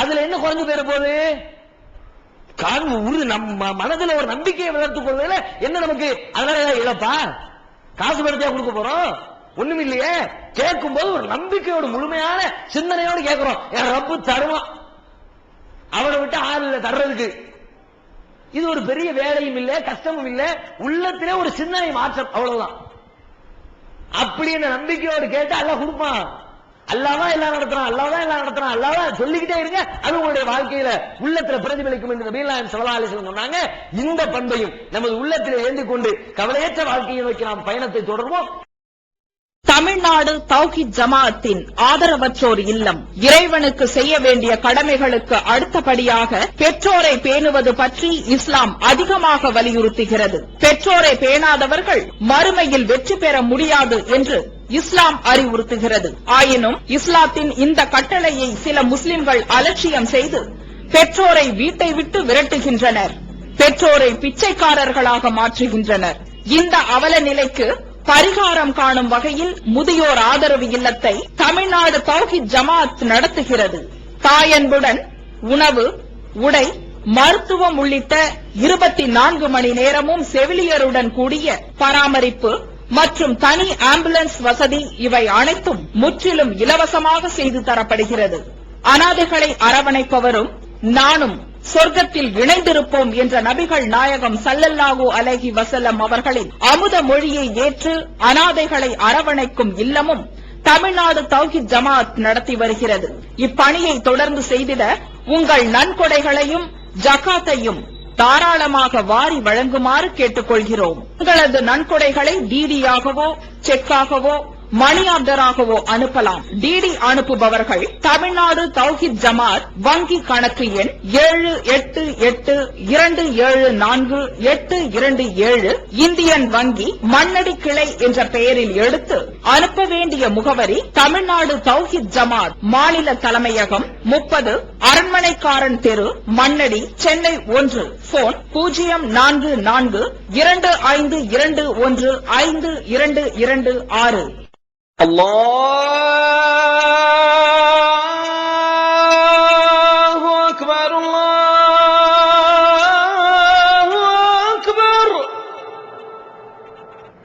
அதுல என்ன குறைஞ்சு போயிட போகுது? நம்ம மனதில் ஒரு நம்பிக்கையை வளர்த்துக் கொள்வதில் என்ன நமக்கு அதனால இழப்பா? காசு படுத்தியா கொடுக்க போறோம்? ஒண்ணும் இல்லையே. கேட்கும் போது ஒரு நம்பிக்கையோட முழுமையான சிந்தனையோடு கேட்கிறோம், என் ரப்பு தருவான், அவனை விட்டு ஆள் இல்லை தர்றதுக்கு. இது ஒரு பெரிய வேலையும் இல்லை, கஷ்டமும் இல்லை, உள்ளத்திலே ஒரு சிந்தனை மாற்றம், அவ்வளவுதான். அப்படி என்ன நம்பிக்கையோடு கேட்டு அல்லாஹ் கொடுப்பான். அல்லாஹ்தான் எல்லாம் நடத்துறான், அல்லாஹ்தான் எல்லாம் நடத்துறான், அல்லாஹ்தான் சொல்லிக்கிட்டே இருங்க, அது உங்களுடைய வாழ்க்கையில உள்ளத்துல பிரதிபலிக்கும் என்று நபிகள் நாயகம் ஸல்லல்லாஹு அலைஹி வஸல்லம் சொன்னாங்க. இந்த பண்பையும் நமது உள்ளத்திலே ஏந்தி கொண்டு கவலையற்ற வாழ்க்கையை நோக்கி நாம் பயணத்தை தொடர்வோம். தமிழ்நாடு தௌஹீத் ஜமாஅத்தின் ஆதரவற்றோர் இல்லம் இறைவனுக்கு செய்ய வேண்டிய கடமைகளுக்கு அடுத்தபடியாக பெற்றோரை பேணுவது பற்றி இஸ்லாம் அதிகமாக வலியுறுத்துகிறது. பெற்றோரை பேணாதவர்கள் மறுமையில் வெற்றி பெற முடியாது என்று இஸ்லாம் அறிவுறுத்துகிறது. ஆயினும் இஸ்லாத்தின் இந்த கட்டளையை சில முஸ்லிம்கள் அலட்சியம் செய்து பெற்றோரை வீட்டை விட்டு விரட்டுகின்றனர், பெற்றோரை பிச்சைக்காரர்களாக மாற்றுகின்றனர். இந்த அவல நிலைக்கு பரிகாரம் காணும் வகையில் முதியோர் ஆதரவு இல்லத்தை தமிழ்நாடு தௌஹீத் ஜமாஅத் நடத்துகிறது. தாயன்புடன் உணவு, உடை, மருத்துவம் உள்ளிட்ட 24 மணி நேரமும் செவிலியருடன் கூடிய பராமரிப்பு மற்றும் தனி ஆம்புலன்ஸ் வசதி, இவை அனைத்தும் முற்றிலும் இலவசமாக செய்து தரப்படுகிறது. அனாதைகளை அரவணைப்பவரும் நானும் சொர்க்கத்தில் இணைந்திருப்போம் என்ற நபிகள் நாயகம் ஸல்லல்லாஹு அலைஹி வஸல்லம் அவர்களின் அமுத மொழியை ஏற்று அனாதைகளை அரவணைக்கும் இல்லமும் தமிழ்நாடு தௌஹீத் ஜமாஅத் நடத்தி வருகிறது. இப்பணியை தொடர்ந்து செய்திட உங்கள் நன்கொடைகளையும் ஜகாத்தையும் தாராளமாக வாரி வழங்குமாறு கேட்டுக்கொள்கிறோம். உங்களது நன்கொடைகளை டிடியாகவோ செக்காகவோ மணி ஆர்டராகவோ அனுப்பலாம். டிடி அனுப்புபவர்கள் தமிழ்நாடு தௌஹீத் ஜமாத் வங்கி கணக்கு எண் 7882748227 இந்தியன் வங்கி மண்ணடி கிளை என்ற பெயரில் எடுத்து அனுப்ப வேண்டிய முகவரி தமிழ்நாடு தௌஹீத் ஜமாத் மாநில தலைமையகம் 30 அரண்மனைக்காரன் தெரு மண்ணடி சென்னை 1. போன் 044252152226. Allah